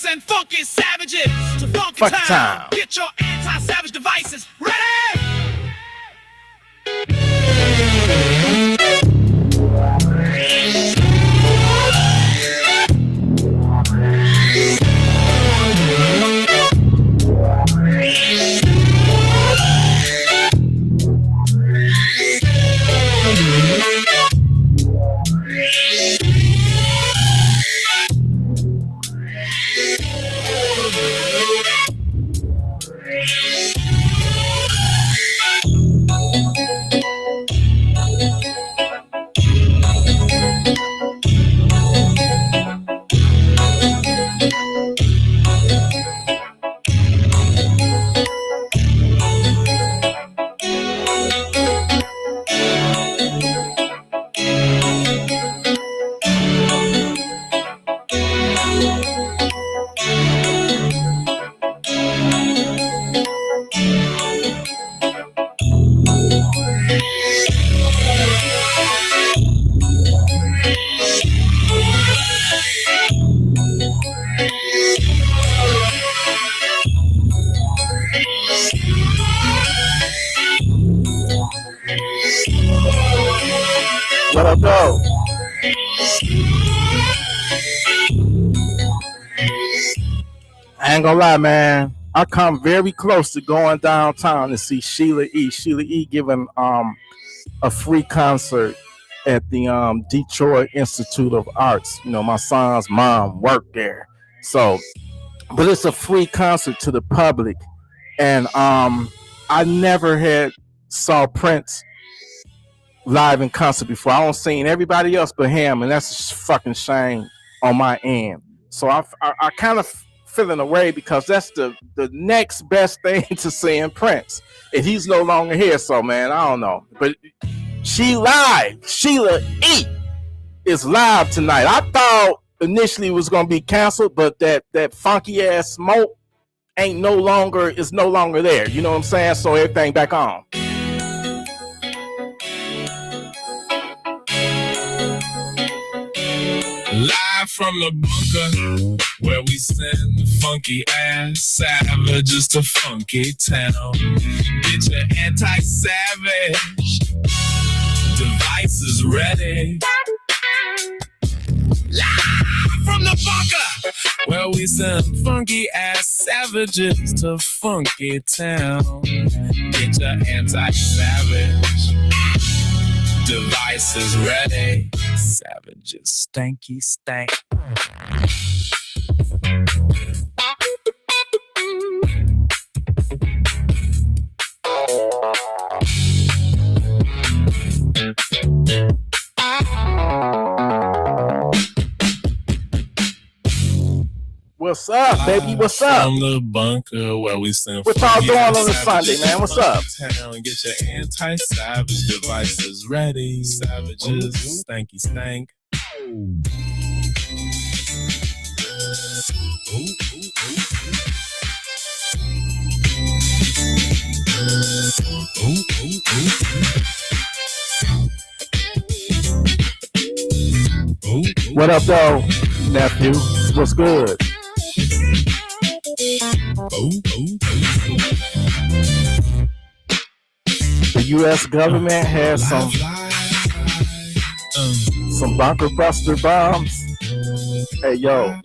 send funky savages to funky Fuck town. time. Get your anti-savage devices ready. What up, though? I ain't gonna lie, man. I come very close to going downtown to see Sheila E. Sheila E. giving a free concert at the Detroit Institute of Arts. You know, my son's mom worked there, so but it's a free concert to the public, and I never had saw Prince live in concert before. I don't seen everybody else but him, and that's a fucking shame on my end. So I kind of feeling away because that's the next best thing to seeing Prince, and he's no longer here. So man, I don't know, but Sheila E. is live tonight. I thought initially it was gonna be canceled, but that funky ass smoke is no longer there. You know what I'm saying? So everything back on. Live from the bunker, where we send the funky ass savages to funky town. Get your anti-savage devices ready. Live from the bunker, where we send funky ass savages to funky town. Get your anti-savage devices ready. Savages, stanky stank. What's up, baby? What's up? From the bunker where we send. What y'all doing on this Sunday, man? What's up? Town, get your anti-savage devices ready. Savages, stanky stank. What up, though, nephew? What's good? The U.S. government has some bunker buster bombs. Hey, yo,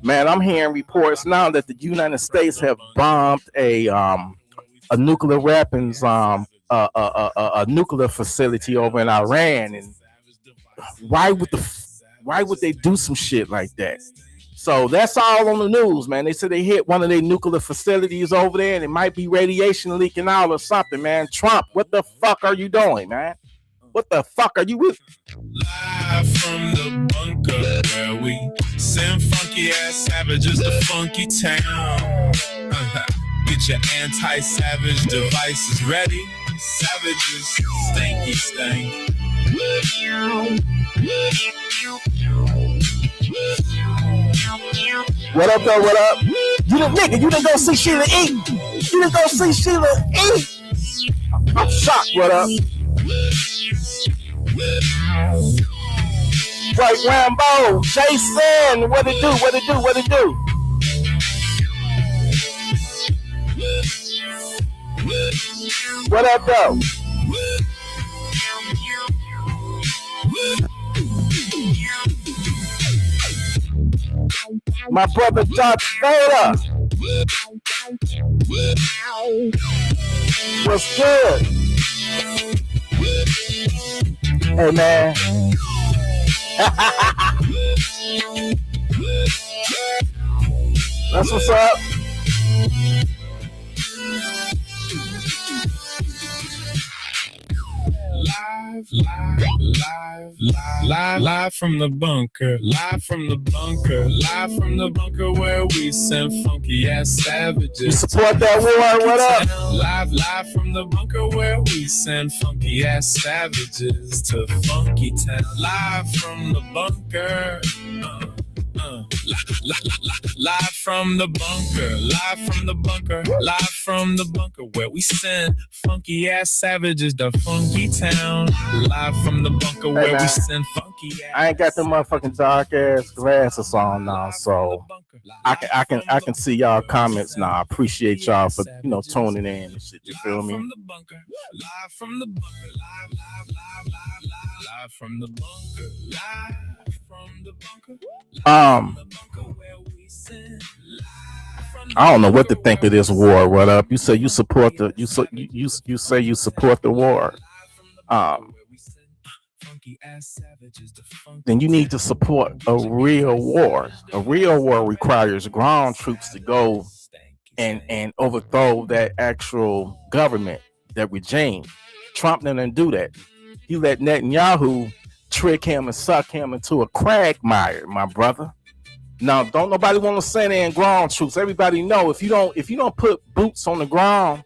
man, I'm hearing reports now that the United States have bombed a nuclear weapons a nuclear facility over in Iran, and why would they do some shit like that? So that's all on the news, man. They said they hit one of their nuclear facilities over there, and it might be radiation leaking out or something, man. Trump, what the fuck are you doing, man? What the fuck are you with? Live from the bunker where we send funky ass savages to funky town. Get your anti-savage devices ready. Savages, stanky stank. What up, though? What up? You didn't go see Sheila E. You didn't go see Sheila E. I'm shocked. What up? Right, Rambo, Jason, what it do? What up, though? My brother Darth Vader. What's good? Hey, man. That's what's up. Live from the bunker, live from the bunker, live from the bunker where we send funky ass savages. You support that war? What up? Live from the bunker where we send funky ass savages to Funky Town. Live from the bunker. Live from the bunker, live from the bunker, live from the bunker where we send funky ass savages to Funky Town. Live from the bunker where we send funky ass. I ain't got them motherfucking dark ass glasses on now, so I can see y'all comments now. I appreciate y'all for tuning in and shit. You feel me? Live from the bunker, live from the bunker, live from the bunker. I don't know what to think of this war. What up? You say you support the you say you support the war. Then you need to support a real war. A real war requires ground troops to go and overthrow that actual government, that regime. Trump didn't do that. He let Netanyahu trick him and suck him into a quagmire, my brother. Now, don't nobody want to send in ground troops. Everybody know if you don't put boots on the ground,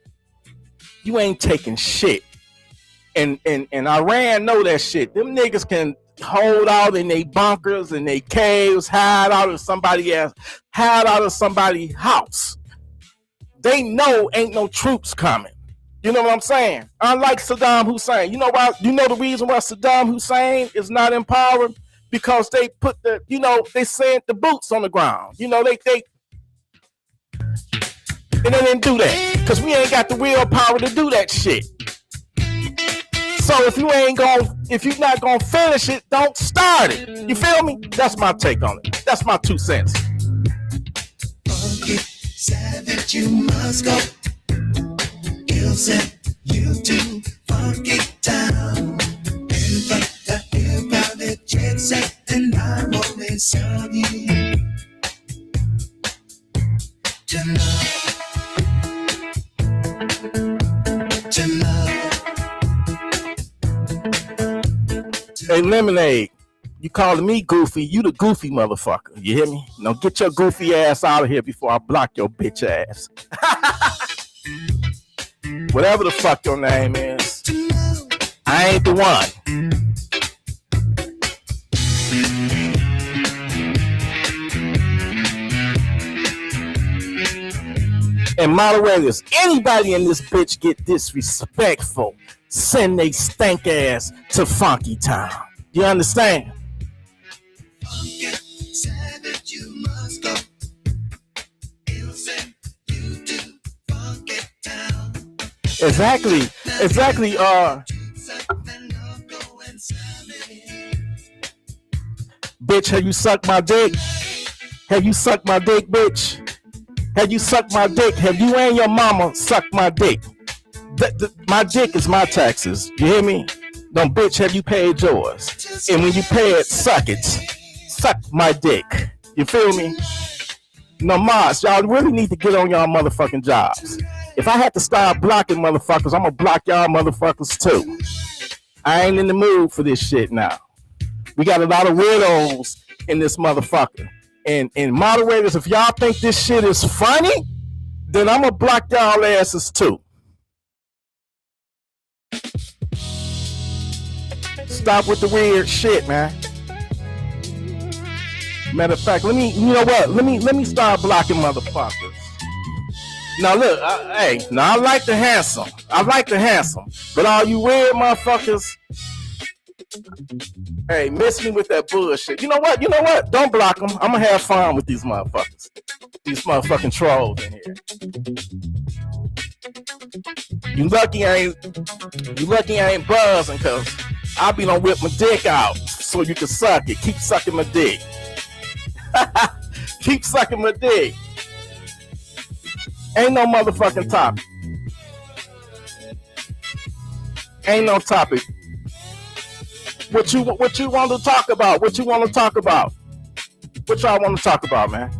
you ain't taking shit. And Iran know that shit. Them niggas can hold out in they bunkers and they caves, hide out of somebody's house. They know ain't no troops coming. You know what I'm saying? Unlike Saddam Hussein. You know why? You know the reason why Saddam Hussein is not in power? Because they put they sent the boots on the ground. They and they didn't do that because we ain't got the real power to do that shit. So if you're not gonna finish it, don't start it. You feel me? That's my take on it. That's my 2 cents. Funky savage, you must go. He'll send you to Funky Town. Jet set and I'm always sunny tonight. Hey, Lemonade, you calling me goofy? You the goofy motherfucker. You hear me? Now get your goofy ass out of here before I block your bitch ass. Whatever the fuck your name is, I ain't the one. And moderators, anybody in this bitch get disrespectful, send they stank ass to Funky Town. You understand? Savage, you must go. He'll send you to Funky Town. Exactly. Bitch, have you sucked my dick? Have you sucked my dick, bitch? Have you sucked my dick? Have you and your mama sucked my dick? My dick is my taxes. You hear me? No, bitch, have you paid yours? And when you pay it, suck it. Suck my dick. You feel me? No, Mars, y'all really need to get on y'all motherfucking jobs. If I had to start blocking motherfuckers, I'm gonna block y'all motherfuckers too. I ain't in the mood for this shit now. We got a lot of weirdos in this motherfucker. And moderators, if y'all think this shit is funny, then I'm gonna block y'all asses too. Stop with the weird shit, man. Matter of fact, let me start blocking motherfuckers. Now look, I like the handsome. But all you weird motherfuckers, hey, miss me with that bullshit. You know what? Don't block them. I'm gonna have fun with these motherfuckers. These motherfucking trolls in here. You lucky I ain't buzzing, cause I'll be gonna whip my dick out so you can suck it. Keep sucking my dick. Keep sucking my dick. Ain't no motherfucking topic. Ain't no topic. What you want to talk about? What you want to talk about? What y'all want to talk about, man?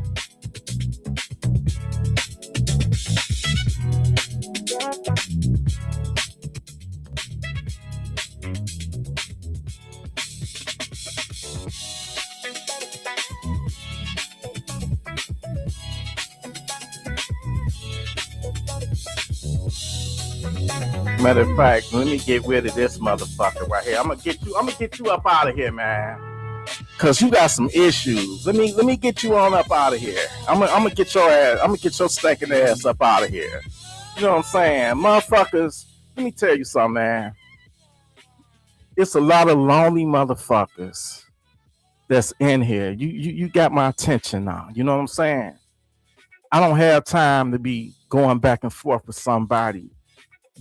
Matter of fact, let me get rid of this motherfucker right here. I'm gonna get you up out of here, man. Cause you got some issues. Let me get you on up out of here. I'm gonna get your ass. I'm gonna get your stinking ass up out of here. You know what I'm saying, motherfuckers? Let me tell you something, man. It's a lot of lonely motherfuckers that's in here. You got my attention now. You know what I'm saying? I don't have time to be going back and forth with somebody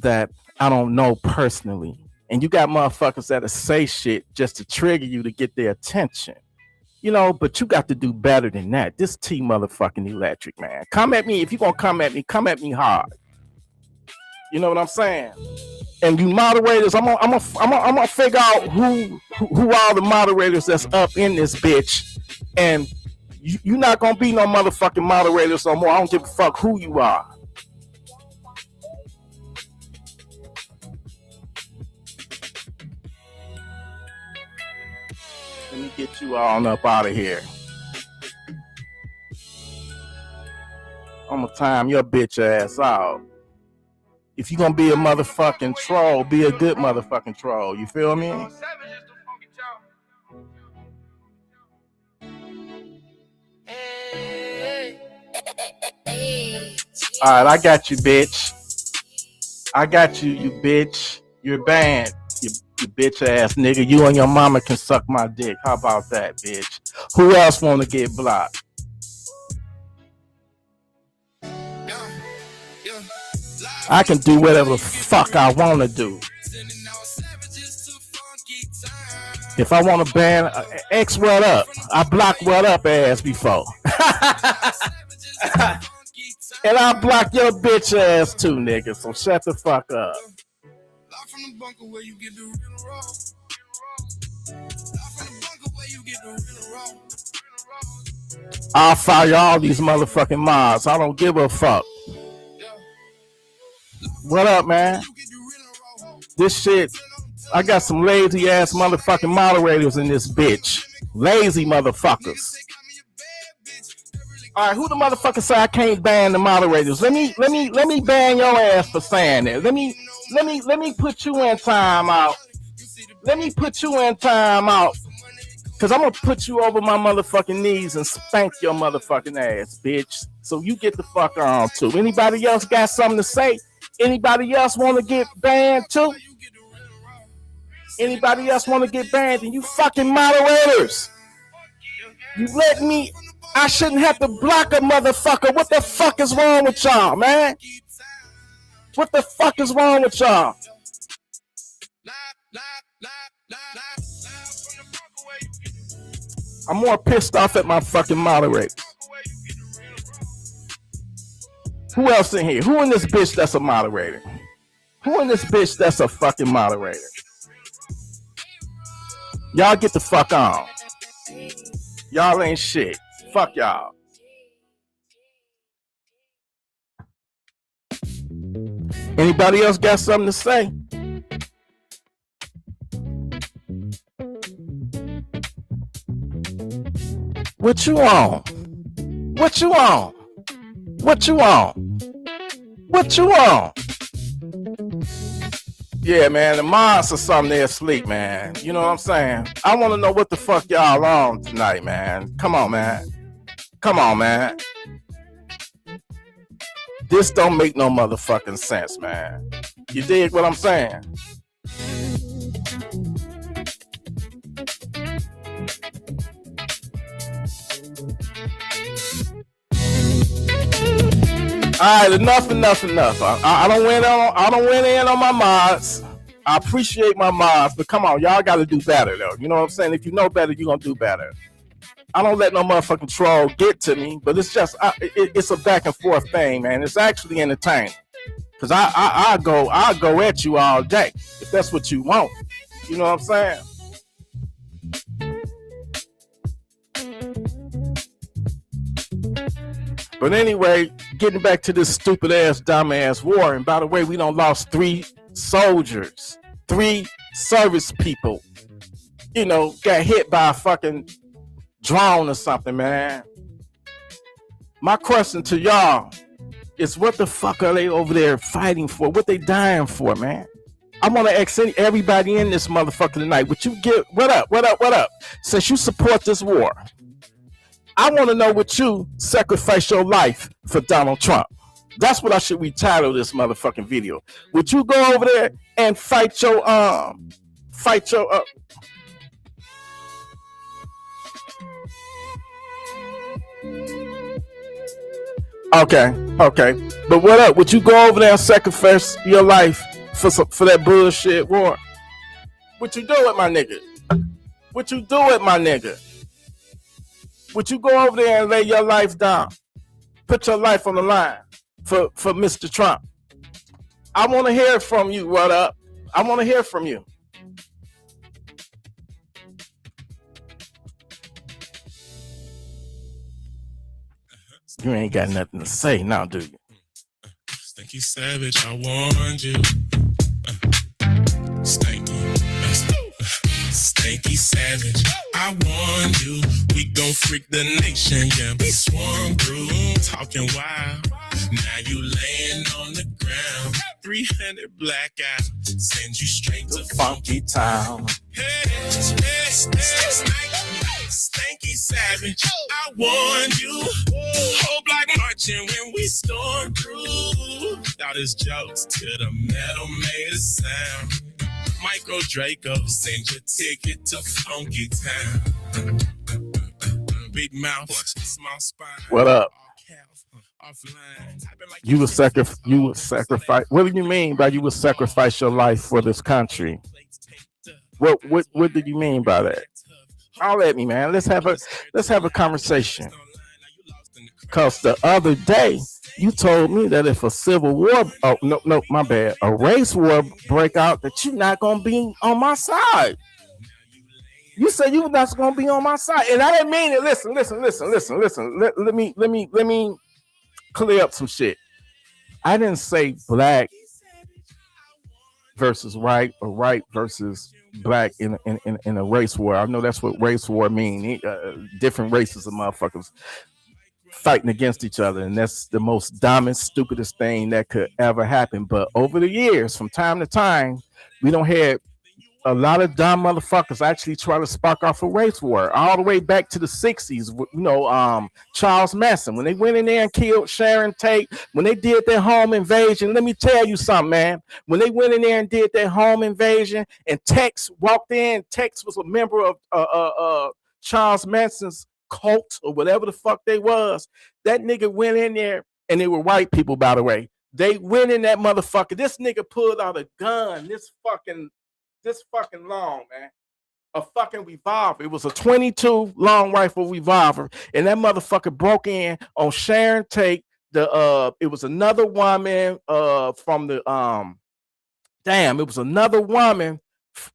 that I don't know personally. And you got motherfuckers that'll say shit just to trigger you to get their attention. You know, but you got to do better than that. This T motherfucking electric, man. Come at me. If you gonna come at me hard. You know what I'm saying? And you moderators, I'm gonna figure out who are the moderators that's up in this bitch. And you're not gonna be no motherfucking moderators no more. I don't give a fuck who you are. Let me get you all up out of here. I'm gonna time your bitch ass out. If you gonna be a motherfucking troll, be a good motherfucking troll. You feel me? All right, I got you, bitch. I got you, you bitch. You're banned. You bitch ass nigga. You and your mama can suck my dick. How about that, bitch? Who else want to get blocked? I can do whatever the fuck I want to do. If I want to ban X what up, I blocked what up ass before. And I block your bitch ass too, nigga. So shut the fuck up. I'll fire all these motherfucking mods. I don't give a fuck. What up, man? This shit, I got some lazy ass motherfucking moderators in this bitch. Lazy motherfuckers. All right, who the motherfucker say I can't ban the moderators? Let me ban your ass for saying that. Let me put you in timeout. Let me put you in timeout. Cause I'm gonna put you over my motherfucking knees and spank your motherfucking ass, bitch. So you get the fuck on too. Anybody else got something to say? Anybody else want to get banned too? Anybody else want to get banned? And you fucking moderators, you let me. I shouldn't have to block a motherfucker. What the fuck is wrong with y'all, man? What the fuck is wrong with y'all? I'm more pissed off at my fucking moderators. Who else in here? Who in this bitch that's a moderator? Who in this bitch that's a fucking moderator? Y'all get the fuck on. Y'all ain't shit. Fuck y'all. Anybody else got something to say? What you on? What you on? What you on? What you on? Yeah, man, the mods or something, they're asleep, man. You know what I'm saying? I want to know what the fuck y'all on tonight, man. Come on, man. Come on, man. This don't make no motherfucking sense, man. You dig what I'm saying? All right, enough. I don't win on. I don't win in on my mods. I appreciate my mods, but come on, y'all got to do better though. You know what I'm saying? If you know better, you're gonna do better. I don't let no motherfucking troll get to me, but it's just it's a back and forth thing, man. It's actually entertaining because I go at you all day if that's what you want. You know what I'm saying? But anyway, getting back to this stupid ass, dumb ass war. And by the way, we done lost 3 soldiers, 3 service people. You know, got hit by a fucking drone or something, man. My question to y'all is, what the fuck are they over there fighting for? What they dying for, man? I want to ask everybody in this motherfucker tonight. Would you get what up? Since you support this war, I want to know what you sacrifice your life for Donald Trump. That's what I should retitle this motherfucking video. Would you go over there and fight your Okay. But what up? Would you go over there and sacrifice your life for that bullshit war? What you do it, my nigga? What you do it, my nigga? Would you go over there and lay your life down? Put your life on the line for Mr. Trump. I want to hear from you. What up? I want to hear from you. You ain't got nothing to say now, do you? Stinky Savage, I warned you. Stinky Savage, I warned you. We gon' freak the nation, yeah. We swarm through, talking wild. Now you laying on the ground. 300 black eyes send you straight to Funky Town. Hey, Stinky Savage, I warned you. Whole block marching when we storm through. Thought his jokes to the metal made a sound. Micro Draco, send your ticket to Funky Town. Big mouth, small spine. What up? You would sacrifice. What do you mean by you would sacrifice your life for this country? What do you mean by that? Holler at me, man. Let's have a conversation. Cause the other day you told me that if a civil war, my bad, a race war break out, that you're not gonna be on my side. You said you were not gonna be on my side, and I didn't mean it. Listen. Let me clear up some shit. I didn't say black versus white or white versus black in a race war. I know that's what race war mean. Different races of motherfuckers fighting against each other, and that's the most dumbest, stupidest thing that could ever happen. But over the years, from time to time, we don't have a lot of dumb motherfuckers actually try to spark off a race war, all the way back to the 60s. You know, Charles Manson, when they went in there and killed Sharon Tate, when they did their home invasion. Let me tell you something, man. When they went in there and did their home invasion, and Tex walked in, Tex was a member of Charles Manson's cult or whatever the fuck they was. That nigga went in there, and they were white people, by the way. They went in that motherfucker. This nigga pulled out a gun, this fucking long, man. A fucking revolver. It was a 22 long rifle revolver, and that motherfucker broke in on Sharon Tate. It was another woman from the it was another woman.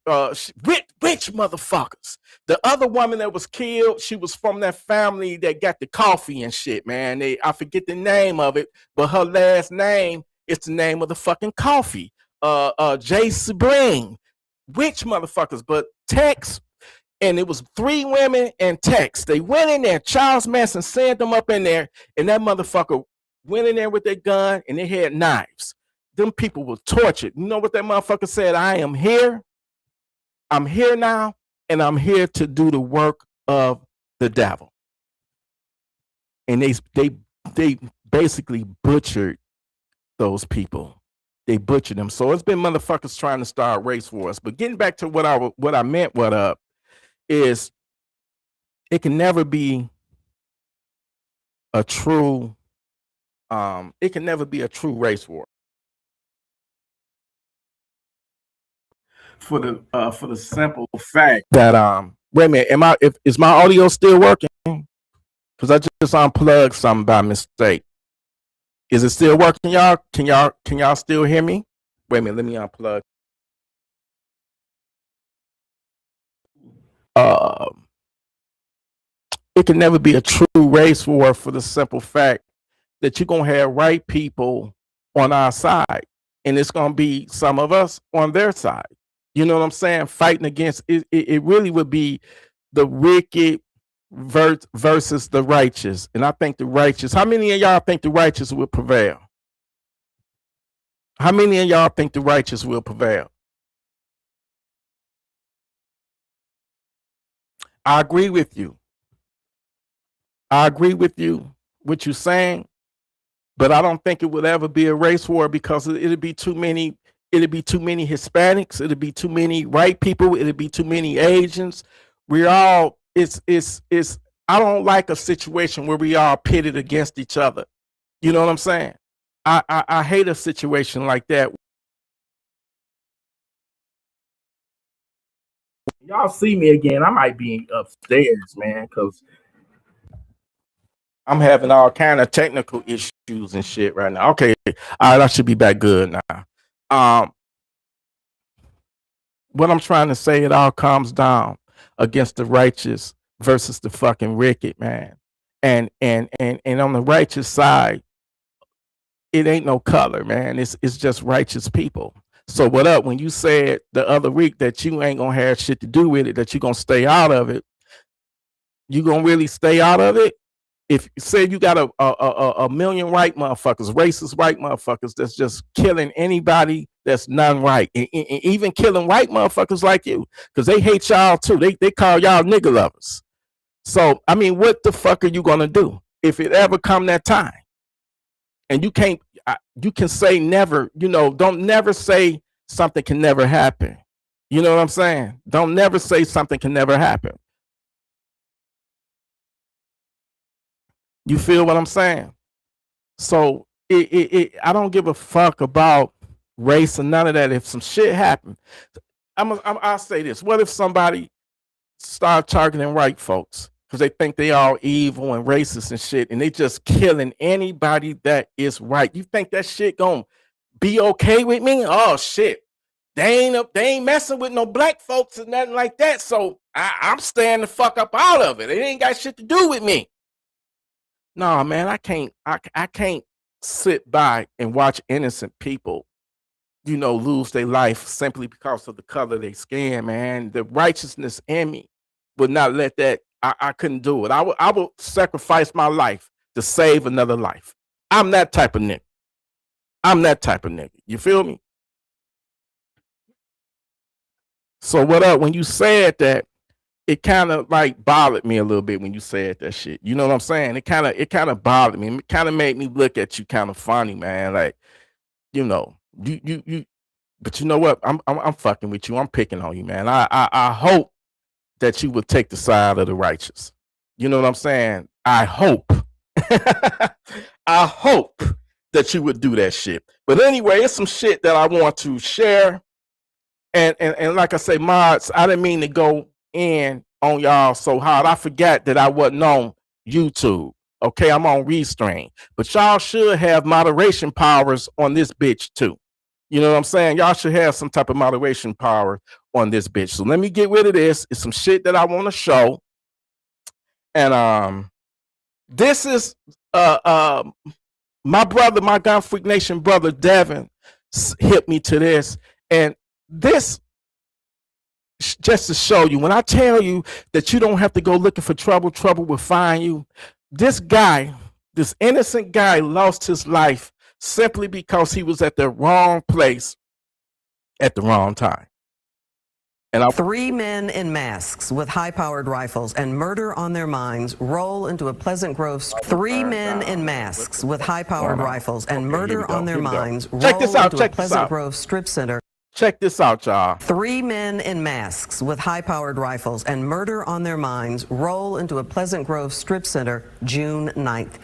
Rich motherfuckers. The other woman that was killed, she was from that family that got the coffee and shit, man. I forget the name of it, but her last name is the name of the fucking coffee. Jay Sebring. Rich motherfuckers. But Tex, and it was 3 women and Tex. They went in there. Charles Manson sent them up in there, and that motherfucker went in there with their gun, and they had knives. Them people were tortured. You know what that motherfucker said? I am here. I'm here now, and I'm here to do the work of the devil. And they basically butchered those people. They butchered them. So it's been motherfuckers trying to start race wars. But getting back to what I meant, is it can never be a true It can never be a true race war. For the simple fact that wait a minute, is my audio still working? Because I just unplugged something by mistake. Is it still working, y'all? Can y'all still hear me? Wait a minute, let me unplug. It can never be a true race war for the simple fact that you're gonna have right people on our side, and it's gonna be some of us on their side. You know what I'm saying? Fighting against it. It really would be the wicked versus the righteous, and I think the righteous. How many of y'all think the righteous will prevail? How many of y'all think the righteous will prevail? I agree with you. I agree with you, what you're saying, but I don't think it would ever be a race war because it'd be too many. It'd be too many Hispanics. It'd be too many white people. It'd be too many Asians. We're all. It's. I don't like a situation where we all pitted against each other. You know what I'm saying? I hate a situation like that. Y'all see me again? I might be upstairs, man, because I'm having all kind of technical issues and shit right now. Okay, all right, I should be back good now. What I'm trying to say, it all comes down against the righteous versus the fucking wicked, man. And on the righteous side, it ain't no color, man. It's just righteous people. So what up? When you said the other week that you ain't gonna have shit to do with it, that you gonna stay out of it, you gonna really stay out of it? If say you got a million white motherfuckers, racist white motherfuckers that's just killing anybody that's non-white, and even killing white motherfuckers like you, because they hate y'all too. They call y'all nigga lovers. So I mean, what the fuck are you gonna do if it ever come that time? And you can't, you can say never. You know, don't never say something can never happen. You know what I'm saying? Don't never say something can never happen. You feel what I'm saying? So I don't give a fuck about race or none of that. If some shit happened, I'll say this: what if somebody start targeting white folks because they think they all evil and racist and shit, and they just killing anybody that is right? You think that shit gonna be okay with me? Oh shit, they ain't messing with no black folks and nothing like that. So I'm staying the fuck up out of it. It ain't got shit to do with me. No, man, I can't sit by and watch innocent people, you know, lose their life simply because of the color of their skin, man. The righteousness in me would not let that. I couldn't do it. I would sacrifice my life to save another life. I'm that type of nigga. I'm that type of nigga. You feel me? So what up? When you said that, it kind of like bothered me a little bit when you said that shit. You know what I'm saying? It kind of bothered me. It kind of made me look at you kind of funny, man. Like, you know, you. But you know what? I'm fucking with you. I'm picking on you, man. I hope that you would take the side of the righteous. You know what I'm saying? I hope. I hope that you would do that shit. But anyway, it's some shit that I want to share. And like I say, mods, I didn't mean to go in on y'all so hard. I forgot that I wasn't on YouTube. Okay, I'm on Restream. But y'all should have moderation powers on this bitch too. You know what I'm saying? Y'all should have some type of moderation power on this bitch. So let me get rid of this. It's some shit that I want to show. And this is my brother, my Gun Freak Nation brother Devin hit me to this. And this, just to show you, when I tell you that you don't have to go looking for trouble, trouble will find you. This guy, this innocent guy, lost his life simply because he was at the wrong place at the wrong time. And 3 men in masks with high-powered rifles and murder on their minds roll into a Pleasant Grove. 3 men in masks with high-powered rifles and murder on their minds roll into a Pleasant Grove strip center. Check this out, y'all. 3 men in masks with high-powered rifles and murder on their minds roll into a Pleasant Grove strip center June 9th.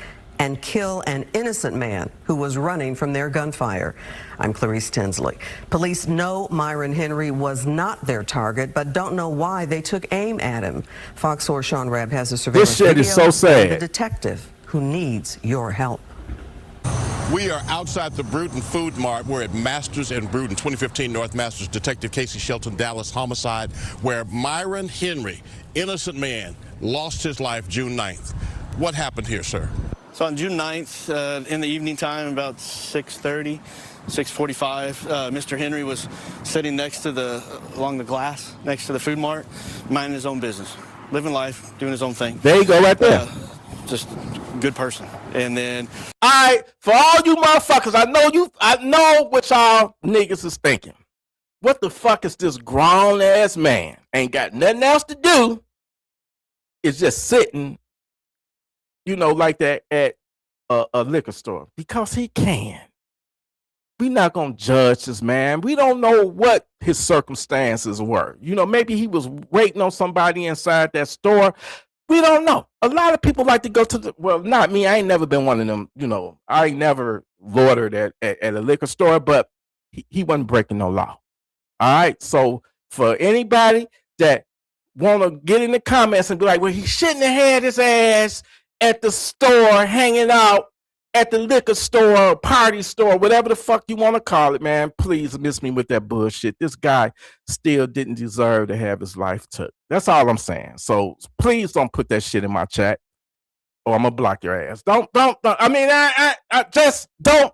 and kill an innocent man who was running from their gunfire. I'm Clarice Tinsley. Police know Myron Henry was not their target, but don't know why they took aim at him. Fox 4 Sean Rabb has a surveillance This shit video is so of sad. the detective who needs your help. We are outside the Bruton Food Mart. We're at Masters and Bruton, 2015 North Masters. Detective Casey Shelton, Dallas homicide, where Myron Henry, innocent man, lost his life June 9th. What happened here, sir? So on June 9th, in the evening time, about 6:30, 6:45, Mr. Henry was sitting along the glass next to the food mart, minding his own business, living life, doing his own thing. There you go, right there. Just good person. And then, All right, for all you motherfuckers, I know what y'all niggas is thinking. What the fuck is this grown ass man? Ain't got nothing else to do. Is just sitting, like that at a liquor store because he can. We not gonna judge this man. We don't know what his circumstances were. Maybe he was waiting on somebody inside that store. We don't know. A lot of people like to go to not me. I ain't never been one of them. I ain't never loitered at a liquor store, but he wasn't breaking no law. All right. So for anybody that want to get in the comments and be like, well, he shouldn't have had his ass at the store, hanging out at the liquor store, party store, whatever the fuck you want to call it, man, please miss me with that bullshit. This guy still didn't deserve to have his life took. That's all I'm saying. So please don't put that shit in my chat or I'm gonna block your ass. Don't. I mean, I just don't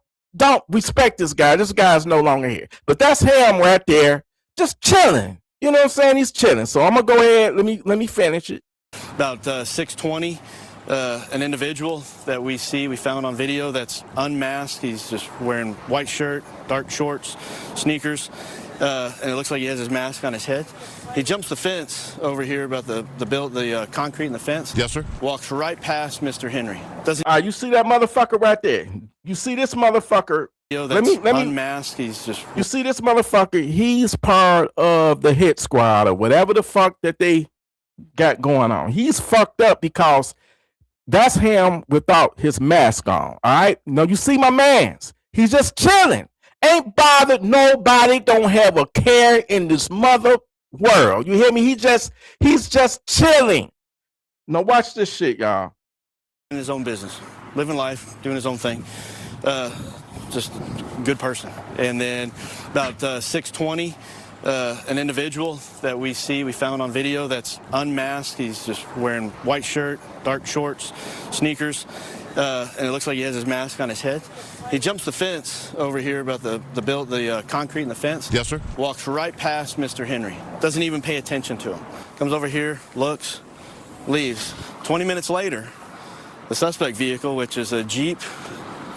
respect this guy. This guy is no longer here. But that's him right there, just chilling. You know what I'm saying? He's chilling. So I'm gonna go ahead. Let me finish it. about 6:20, an individual that we found on video that's unmasked. He's just wearing white shirt, dark shorts, sneakers, and it looks like he has his mask on his head. He jumps the fence over here about the concrete in the fence. Yes, sir. Walks right past Mr. Henry. You see that motherfucker right there? You see this motherfucker? Let me unmasked. He's just. You see this motherfucker? He's part of the hit squad or whatever the fuck that they got going on. He's fucked up because that's him without his mask on. All right. No, you see my man's. He's just chilling. Ain't bothered nobody. Don't have a care in this mother world. You hear me? He's just chilling. Now watch this shit, y'all. In his own business, living life, doing his own thing. Just good person. And then about 6:20, an individual that we found on video that's unmasked. He's just wearing white shirt, dark shorts, sneakers, and it looks like he has his mask on his head. He jumps the fence over here about the concrete in the fence. Yes, sir. Walks right past Mr. Henry. Doesn't even pay attention to him. Comes over here, looks, leaves. 20 minutes later, the suspect vehicle, which is a Jeep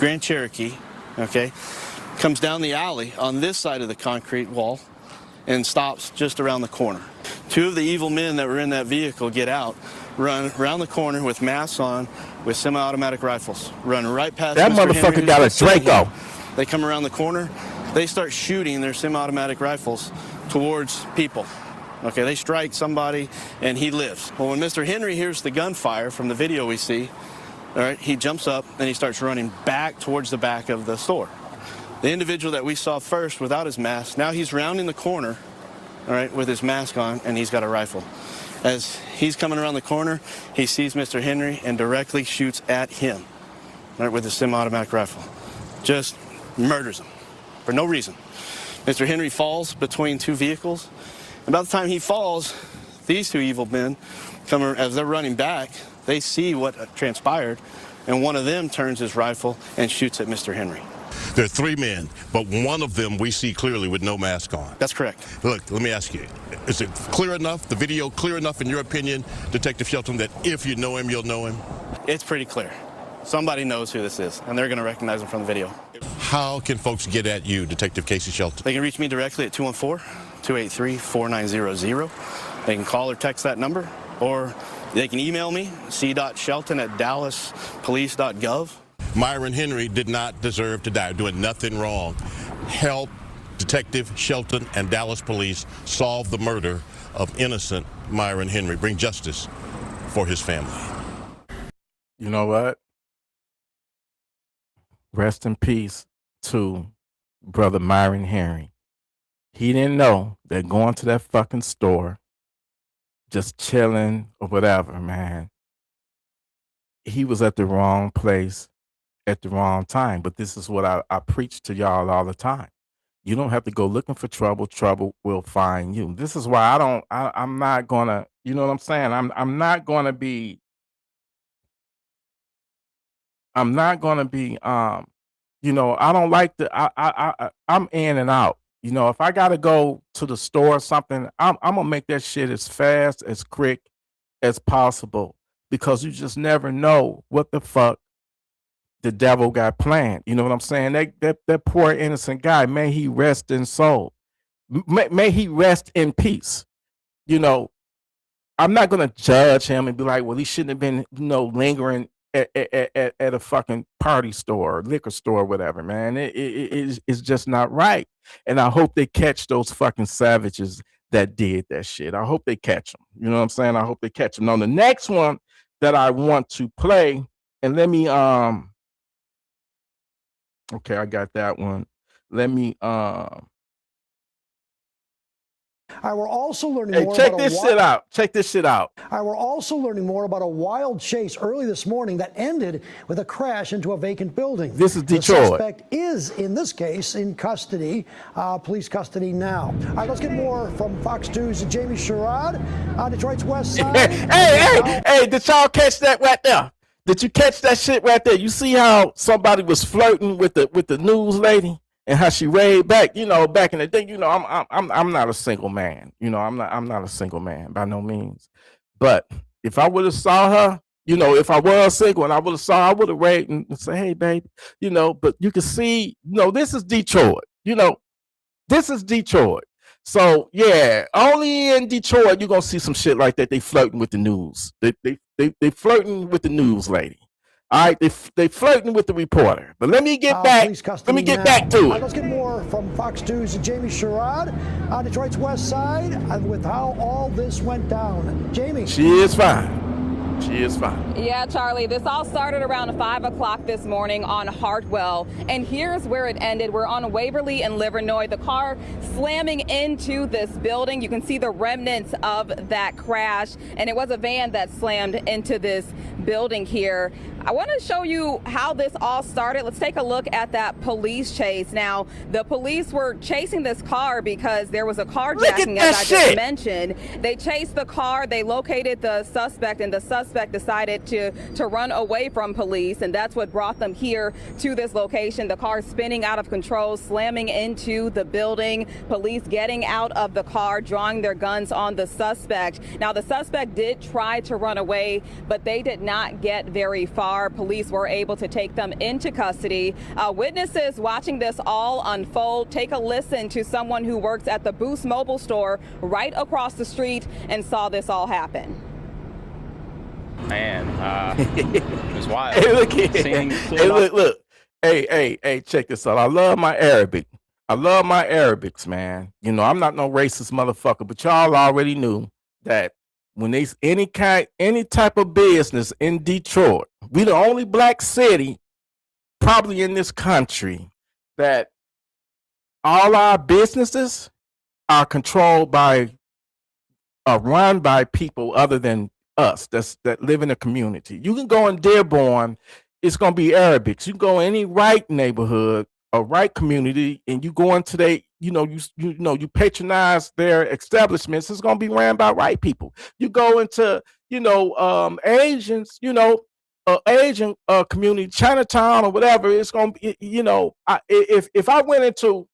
Grand Cherokee, okay, comes down the alley on this side of the concrete wall and stops just around the corner. Two of the evil men that were in that vehicle get out, run around the corner with masks on, with semi-automatic rifles, run right past that Mr. motherfucker Henry, got a Draco. They come around the corner, they start shooting their semi-automatic rifles towards people. Okay, they strike somebody and he lives. Well, when Mr. Henry hears the gunfire from the video we see, all right, he jumps up and he starts running back towards the back of the store. The individual that we saw first without his mask, now he's rounding the corner, all right, with his mask on, and he's got a rifle. As he's coming around the corner, he sees Mr. Henry and directly shoots at him, all right, with his semi-automatic rifle. Just murders him for no reason. Mr. Henry falls between two vehicles. About the time he falls, these two evil men come, as they're running back, they see what transpired, and one of them turns his rifle and shoots at Mr. Henry. There are three men, but one of them we see clearly with no mask on. That's correct. Look, let me ask you, is it clear enough, the video clear enough in your opinion, Detective Shelton, that if you know him, you'll know him? It's pretty clear. Somebody knows who this is, and they're going to recognize him from the video. How can folks get at you, Detective Casey Shelton? They can reach me directly at 214-283-4900. They can call or text that number, or they can email me, c.shelton@dallaspolice.gov. Myron Henry did not deserve to die, doing nothing wrong. Help Detective Shelton and Dallas Police solve the murder of innocent Myron Henry. Bring justice for his family. You know what? Rest in peace to brother Myron Henry. He didn't know that going to that fucking store, just chilling or whatever, man, he was at the wrong place at the wrong time. But this is what I preach to y'all all the time. You don't have to go looking for trouble. Trouble will find you. This is why I'm not gonna, you know what I'm saying? I'm not gonna be you know, I don't like I'm in and out. You know, if I gotta go to the store or something, I'm gonna make that shit as fast, as quick as possible, because you just never know what the fuck the devil got planned. You know what I'm saying? That poor innocent guy, may he rest in soul. May he rest in peace. You know, I'm not gonna judge him and be like, well, he shouldn't have been, you know, lingering at a fucking party store or liquor store or whatever, man. It's just not right. And I hope they catch those fucking savages that did that shit. I hope they catch them. You know what I'm saying? I hope they catch them. Now, the next one that I want to play, and let me okay, I got that one. Let me we're also learning more check about this shit out. Check this shit out. We're also learning more about a wild chase early this morning that ended with a crash into a vacant building. This is Detroit. The suspect is, in this case, in custody, police custody now. All right, let's get more from Fox 2's Jamie Sherrod on Detroit's west side. Hey, did y'all catch that right there? Did you catch that shit right there? You see how somebody was flirting with the news lady? And how she raved back, you know, back in the day, you know, I'm not a single man, you know, I'm not a single man by no means. But if I would have saw her, you know, if I was single and I would have raved and say, hey, baby, you know. But you can see, you know, this is Detroit, you know, this is Detroit. So yeah, only in Detroit you're gonna see some shit like that. They flirting with the news. They flirting with the news lady. All right, they flirting with the reporter. But let me get back. Let me get back to it. Let's get more from Fox 2's Jamie Sherrod on Detroit's west side with how all this went down. Jamie. She is fine. She is fine. Yeah, Charlie, this all started around 5 o'clock this morning on Hartwell. And here's where it ended. We're on Waverly and Livernois. The car slamming into this building. You can see the remnants of that crash. And it was a van that slammed into this building here. I want to show you how this all started. Let's take a look at that police chase. Now, the police were chasing this car because there was a carjacking, as I just mentioned. They chased the car, they located the suspect, and the suspect decided to run away from police, and that's what brought them here to this location. The car spinning out of control, slamming into the building, police getting out of the car, drawing their guns on the suspect. Now, the suspect did try to run away, but they did not get very far. Police were able to take them into custody. Witnesses watching this all unfold, take a listen to someone who works at the Boost Mobile store right across the street and saw this all happen. Man, it was wild. Hey, look here. Look. Hey, check this out. I love my Arabics, man. You know, I'm not no racist motherfucker, but y'all already knew that when there's any type of business in Detroit, we the only black city probably in this country that all our businesses are controlled by run by people other than us that live in a community. You can go in Dearborn, it's gonna be Arabics. You can go in any right neighborhood, a right community, and you go into you patronize their establishments, it's gonna be ran by white people. You go into Asians, Asian community, Chinatown or whatever, it's gonna be, if I went into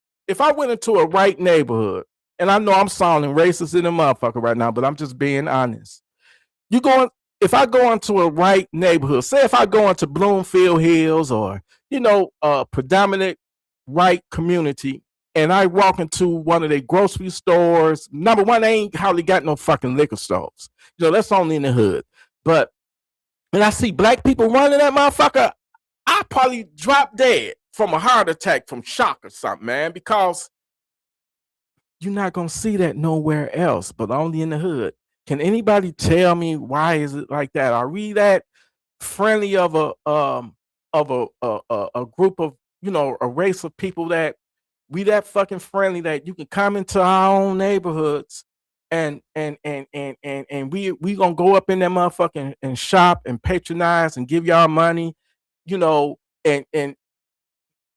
a right neighborhood, and I know I'm sounding racist in the motherfucker right now, but I'm just being honest. If I go into a right neighborhood, say if I go into Bloomfield Hills or a predominant right community, and I walk into one of their grocery stores, number one, they ain't hardly got no fucking liquor stores. That's only in the hood. But when I see black people running that motherfucker, I probably drop dead from a heart attack, from shock or something, man, because you're not gonna see that nowhere else, but only in the hood. Can anybody tell me why is it like that? Are we that friendly of a of a group of, you know, a race of people that we that fucking friendly that you can come into our own neighborhoods and we gonna go up in that motherfucking and shop and patronize and give y'all money, you know, and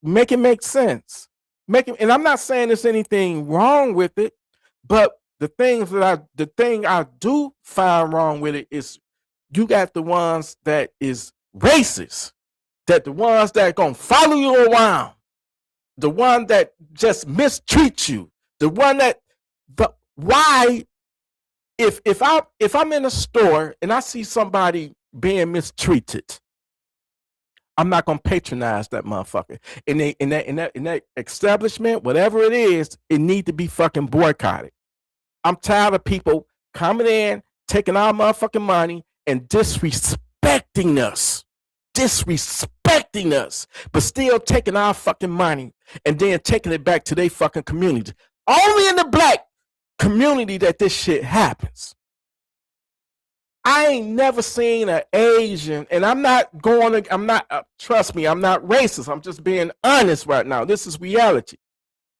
make it make sense. Make it, and I'm not saying there's anything wrong with it, but the thing I do find wrong with it is you got the ones that is racist, that the ones that gonna follow you around, the one that just mistreats you, the one that why if I'm in a store and I see somebody being mistreated, I'm not gonna patronize that motherfucker. In that establishment, whatever it is, it need to be fucking boycotted. I'm tired of people coming in, taking our motherfucking money and disrespecting us, but still taking our fucking money and then taking it back to their fucking community. Only in the black community that this shit happens. I ain't never seen an Asian, and trust me, I'm not racist. I'm just being honest right now. This is reality.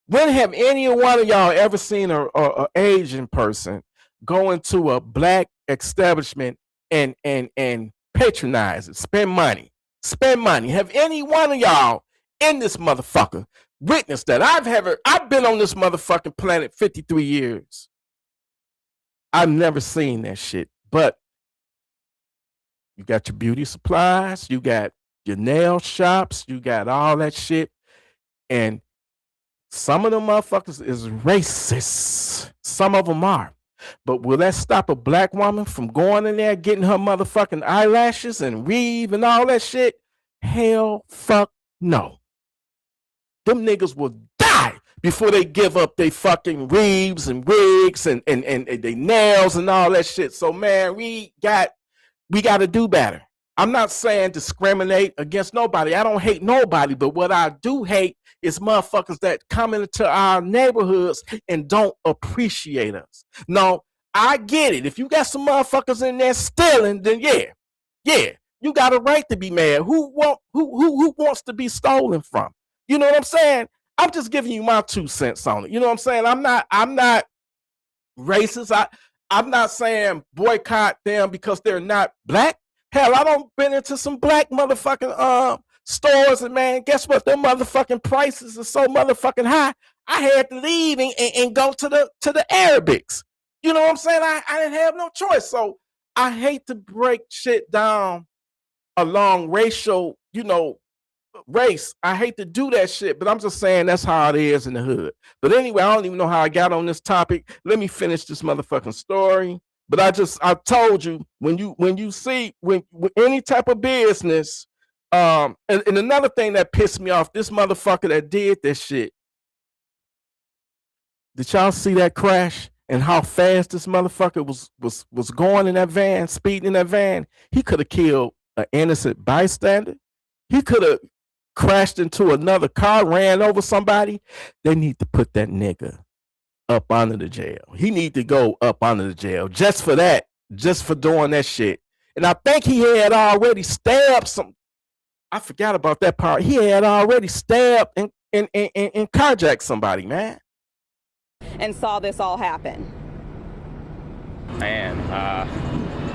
When have any one of y'all ever seen a Asian person go into a black establishment and patronize it, spend money? Have any one of y'all in this motherfucker witnessed that? I've been on this motherfucking planet 53 years. I've never seen that shit. But you got your beauty supplies, you got your nail shops, you got all that shit, and some of them motherfuckers is racist. Some of them are. But will that stop a black woman from going in there, getting her motherfucking eyelashes and weave and all that shit? Hell fuck no. Them niggas will die before they give up their fucking weaves and wigs and their nails and all that shit. So man, we got to do better. I'm not saying discriminate against nobody. I don't hate nobody, but what I do hate is motherfuckers that come into our neighborhoods and don't appreciate us. No, I get it. If you got some motherfuckers in there stealing, then yeah, you got a right to be mad. Who wants to be stolen from? You know what I'm saying? I'm just giving you my 2 cents on it. You know what I'm saying? I'm not racist. I'm not saying boycott them because they're not black. Hell, I don't been into some black motherfucking stores, and man, guess what? Their motherfucking prices are so motherfucking high. I had to leave and go to the Arabics. You know what I'm saying? I didn't have no choice. So I hate to break shit down along racial, you know, race. I hate to do that shit, but I'm just saying that's how it is in the hood. But anyway, I don't even know how I got on this topic. Let me finish this motherfucking story. But I told you when you see any type of business, and another thing that pissed me off, this motherfucker that did this shit. Did y'all see that crash and how fast this motherfucker was going in that van, speeding in that van? He could have killed an innocent bystander. He could have crashed into another car, ran over somebody. They need to put that nigga up under the jail. He need to go up under the jail just for that, just for doing that shit. And I think he had already stabbed some. I forgot about that part. He had already stabbed and carjacked somebody, man. And saw this all happen. Man,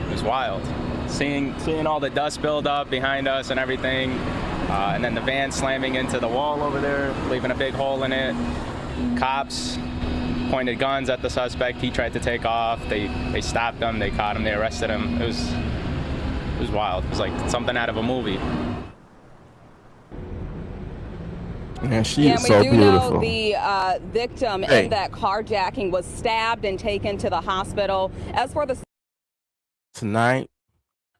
it was wild. Seeing all the dust build up behind us and everything, and then the van slamming into the wall over there, leaving a big hole in it. Cops pointed guns at the suspect. He tried to take off. They stopped him. They caught him. They arrested him. It was wild. It was like something out of a movie. Man, she is so beautiful. Know the victim in that carjacking was stabbed and taken to the hospital. As for the tonight,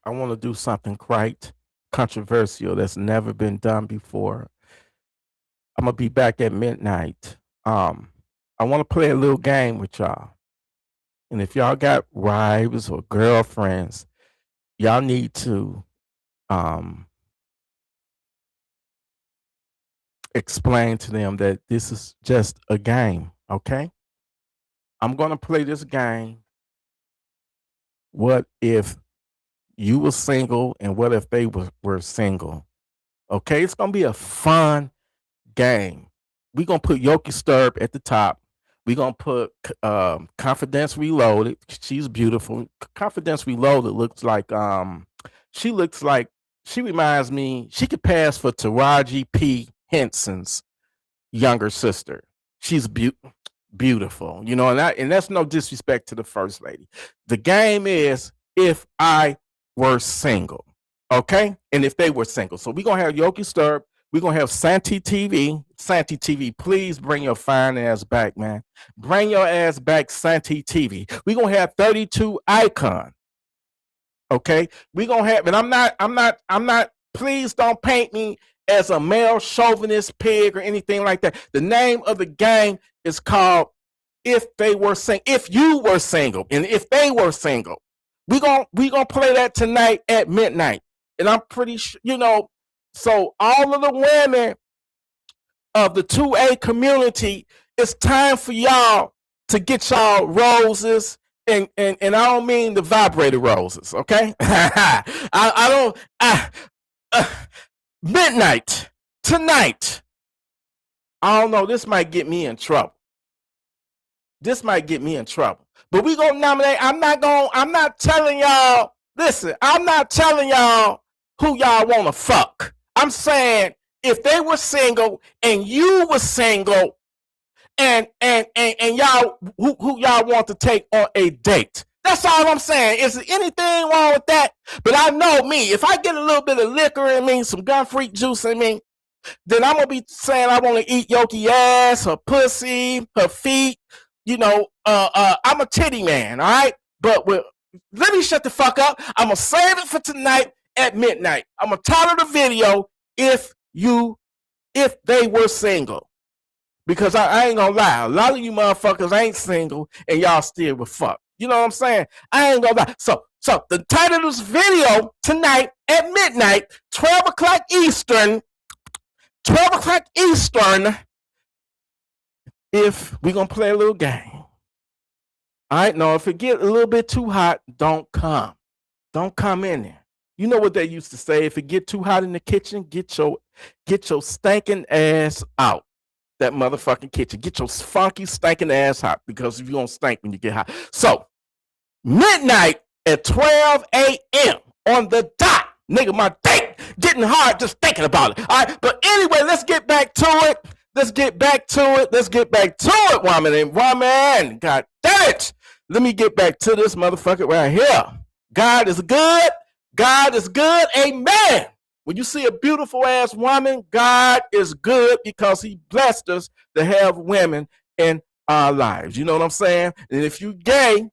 I want to do something quite controversial that's never been done before. I'm gonna be back at midnight. I want to play a little game with y'all. And if y'all got wives or girlfriends, y'all need to explain to them that this is just a game, okay? I'm going to play this game. What if you were single and what if they were single? Okay, it's gonna be a fun game. We're gonna put Yoki Sturb at the top. We're gonna put Confidence Reloaded. She's beautiful. Confidence Reloaded looks like she reminds me, she could pass for Taraji P. Henson's younger sister. She's beautiful, you know, and that's no disrespect to the first lady. The game is if I were single, okay, and if they were single. So we're gonna have Yoki Sturb. We're gonna have Santi TV. Santi TV, please bring your fine ass back, man. Bring your ass back, Santi TV. We're gonna have 32 Icon. Okay, we're gonna have, and I'm not, please don't paint me as a male chauvinist pig or anything like that. The name of the game is called If They Were Single, If You Were Single, and If They Were Single. We gonna play that tonight at midnight. And I'm pretty sure, you know, so all of the women of the 2A community, it's time for y'all to get y'all roses. And I don't mean the vibrator roses, okay? Midnight tonight. I don't know. This might get me in trouble. But we gonna nominate. I'm not telling y'all. Listen, I'm not telling y'all who y'all wanna fuck. I'm saying if they were single and you were single, and y'all who y'all want to take on a date. That's all I'm saying. Is there anything wrong with that? But I know me, if I get a little bit of liquor in me, some gun freak juice in me, then I'm gonna be saying I want to eat Yoki ass, her pussy, her feet. You know, I'm a titty man, all right? But let me shut the fuck up. I'm gonna save it for tonight at midnight. I'm gonna title the video if they were single. Because I ain't gonna lie, a lot of you motherfuckers ain't single and y'all still with fuck. You know what I'm saying? I ain't gonna lie. So the title of this video tonight at midnight, 12 o'clock Eastern, if we gonna play a little game. All right, now if it get a little bit too hot, don't come. Don't come in there. You know what they used to say, if it get too hot in the kitchen, get your stinking ass out. That motherfucking kitchen. Get your funky, stinking ass hot, because if you're gonna stink when you get hot. So, midnight at 12 a.m. on the dot. Nigga, my dick getting hard just thinking about it. All right, but anyway, let's get back to it. Woman and woman. God damn it. Let me get back to this motherfucker right here. God is good. Amen. When you see a beautiful ass woman, God is good because he blessed us to have women in our lives. You know what I'm saying? And if you gay,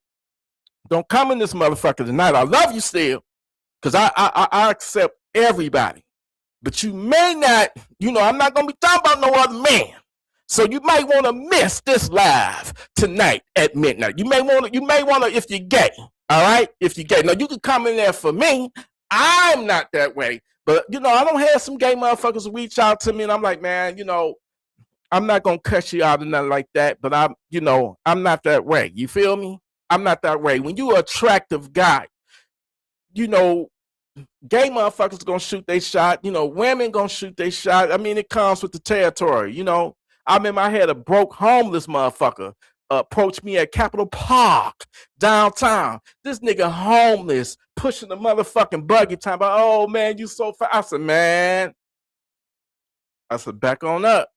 don't come in this motherfucker tonight. I love you still, because I accept everybody. But you may not, you know, I'm not going to be talking about no other man. So you might want to miss this live tonight at midnight. You may want to if you're gay. All right? If you're gay. Now, you can come in there for me. I'm not that way. But, you know, I don't have some gay motherfuckers reach out to me and I'm like, man, you know, I'm not going to cuss you out or nothing like that. But I'm not that way. You feel me? I'm not that way. When you're an attractive guy, you know, gay motherfuckers going to shoot their shot. You know, women going to shoot their shot. I mean, it comes with the territory. You know, I remember I had a broke homeless motherfucker approach me at Capitol Park downtown. This nigga homeless, pushing the motherfucking buggy, talking about, oh man, you so fat. I said, man, back on up.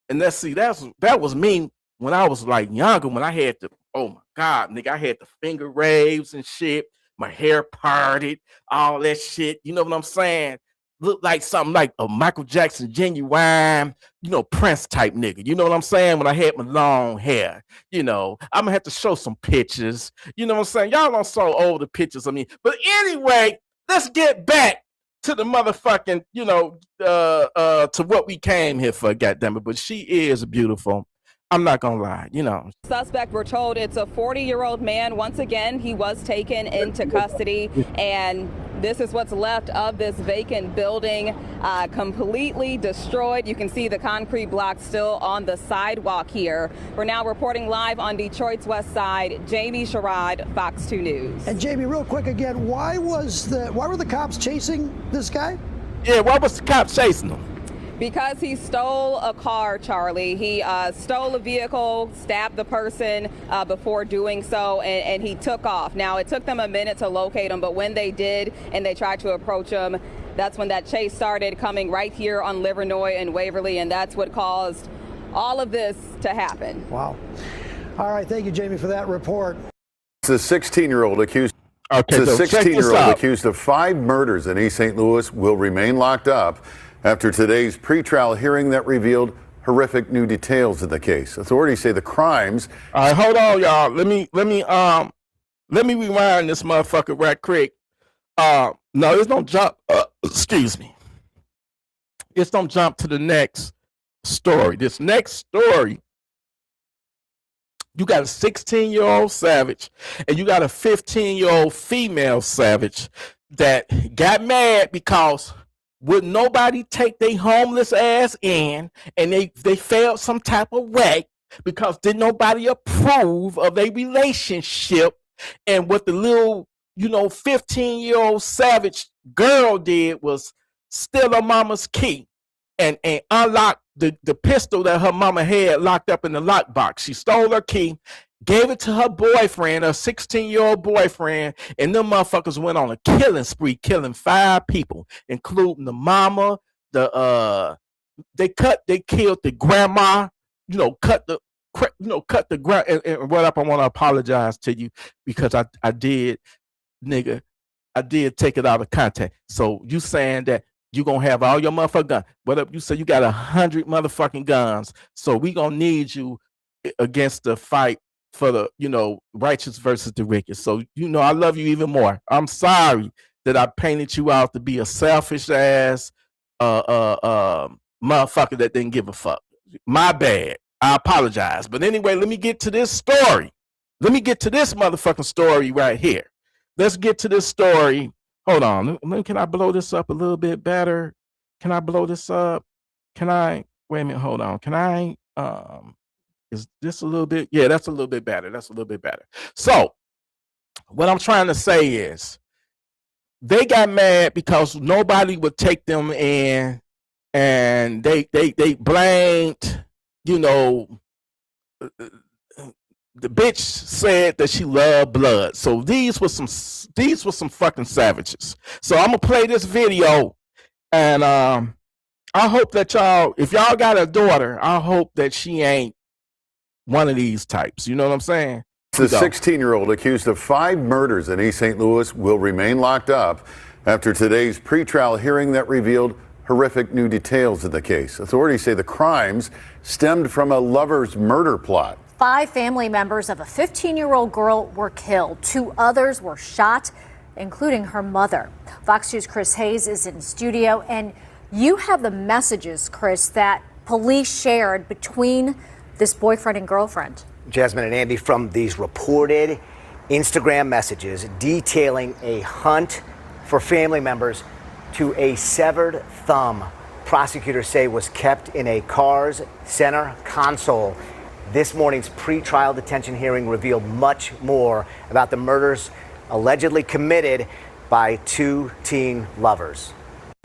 And that was me when I was like younger, when I had the, oh my God, nigga, I had the finger raves and shit, my hair parted, all that shit. You know what I'm saying? Looked like something like a Michael Jackson genuine, you know, Prince type nigga. You know what I'm saying? When I had my long hair, you know, I'm gonna have to show some pictures. You know what I'm saying? Y'all don't show older pictures of me. But anyway, let's get back to the motherfucking, you know, to what we came here for, goddammit. But she is beautiful. I'm not gonna lie, you know. Suspect, we're told it's a 40-year-old man. Once again, he was taken into custody, and this is what's left of this vacant building, completely destroyed. You can see the concrete block still on the sidewalk here. We're now reporting live on Detroit's West Side. Jamie Sherrod, Fox 2 News. And Jamie, real quick again, why were the cops chasing this guy? Yeah, why was the cop chasing him? Because he stole a car, Charlie. He stole a vehicle, stabbed the person before doing so, and he took off. Now, it took them a minute to locate him, but when they did and they tried to approach him, that's when that chase started, coming right here on Livernois and Waverly, and that's what caused all of this to happen. Wow. All right, thank you, Jamie, for that report. The 16-year-old accused. Okay, The so check this 16-year-old out. accused of 5 murders in East St. Louis will remain locked up after today's pretrial hearing that revealed horrific new details in the case. Authorities say the crimes. All right, hold on, y'all. Let me rewind this motherfucker right quick. No, it's don't jump. Excuse me. It's don't jump to the next story. This next story, you got a 16-year-old savage and you got a 15-year-old female savage that got mad because would nobody take their homeless ass in, and they felt some type of way because did nobody approve of their relationship. And what the little 15-year-old savage girl did was steal her mama's key and unlock the pistol that her mama had locked up in the lockbox. She stole her key, gave it to her boyfriend, her 16-year-old boyfriend, and them motherfuckers went on a killing spree, killing 5 people, including the mama. They killed the grandma. Cut the ground. And what up? I want to apologize to you because I did take it out of context. So you saying that you gonna have all your motherfucking guns? What up? You say you got 100 motherfucking guns. So we gonna need you against the fight for the righteous versus the wicked. So I love you even more. I'm sorry that I painted you out to be a selfish ass motherfucker that didn't give a fuck. My bad. I apologize. But anyway, let me get to this story. Let me get to this motherfucking story right here. Let's get to this story. Hold on. Can I blow this up a little bit better? Can I blow this up? Wait a minute, hold on. Can I is this a little bit? Yeah, that's a little bit better. That's a little bit better. So what I'm trying to say is they got mad because nobody would take them in, and they blamed, the bitch said that she loved blood. So these were some fucking savages. So I'm gonna play this video, and I hope that y'all, if y'all got a daughter, I hope that she ain't one of these types. You know what I'm saying? The 16-year-old accused of 5 murders in East St. Louis will remain locked up after today's pretrial hearing that revealed horrific new details in the case. Authorities say the crimes stemmed from a lover's murder plot. 5 family members of a 15-year-old girl were killed. 2 others were shot, including her mother. Fox News' Chris Hayes is in studio, and you have the messages, Chris, that police shared between this boyfriend and girlfriend. Jasmine and Andy, from these reported Instagram messages detailing a hunt for family members to a severed thumb, prosecutors say was kept in a car's center console. This morning's pre-trial detention hearing revealed much more about the murders allegedly committed by 2 teen lovers.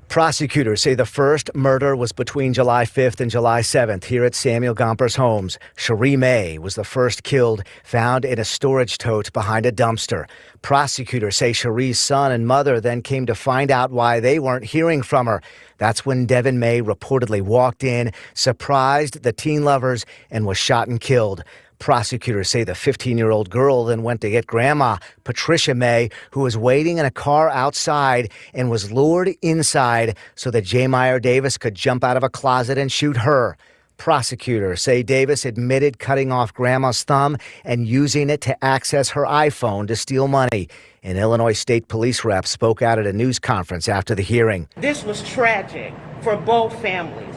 Prosecutors say the first murder was between July 5th and July 7th here at Samuel Gomper's homes. Cherie May was the first killed, found in a storage tote behind a dumpster. Prosecutors say Cherie's son and mother then came to find out why they weren't hearing from her. That's when Devin May reportedly walked in, surprised the teen lovers, and was shot and killed. Prosecutors say the 15-year-old girl then went to get Grandma, Patricia May, who was waiting in a car outside and was lured inside so that J. Meyer Davis could jump out of a closet and shoot her. Prosecutors say Davis admitted cutting off Grandma's thumb and using it to access her iPhone to steal money. An Illinois State Police rep spoke out at a news conference after the hearing. This was tragic for both families.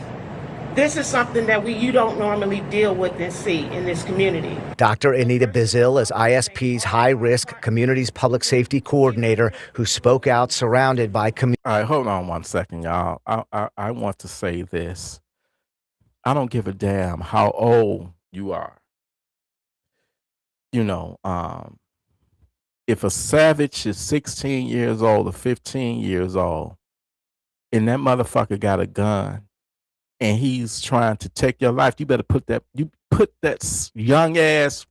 This is something that you don't normally deal with and see in this community. Dr. Anita Bazil is ISP's high-risk communities public safety coordinator who spoke out surrounded by All right, hold on 1 second, y'all. I want to say this. I don't give a damn how old you are. If a savage is 16 years old or 15 years old, and that motherfucker got a gun and he's trying to take your life, you better put that young ass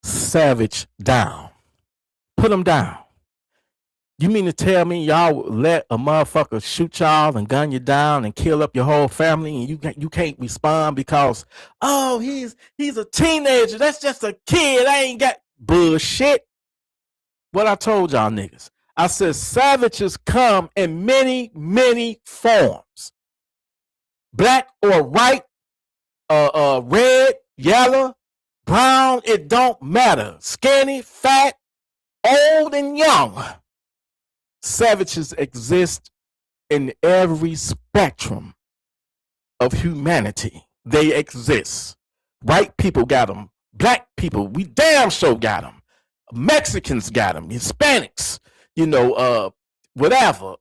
savage down. Put him down. You mean to tell me y'all let a motherfucker shoot y'all and gun you down and kill up your whole family and you can't respond because, oh, he's a teenager. That's just a kid. I ain't got bullshit. What I told y'all niggas. I said savages come in many, many forms. Black or white, red, yellow, brown, it don't matter. Skinny, fat, old and young. Savages exist in every spectrum of humanity. They exist. White people got them. Black people, we damn sure got them. Mexicans got them. Hispanics, whatever.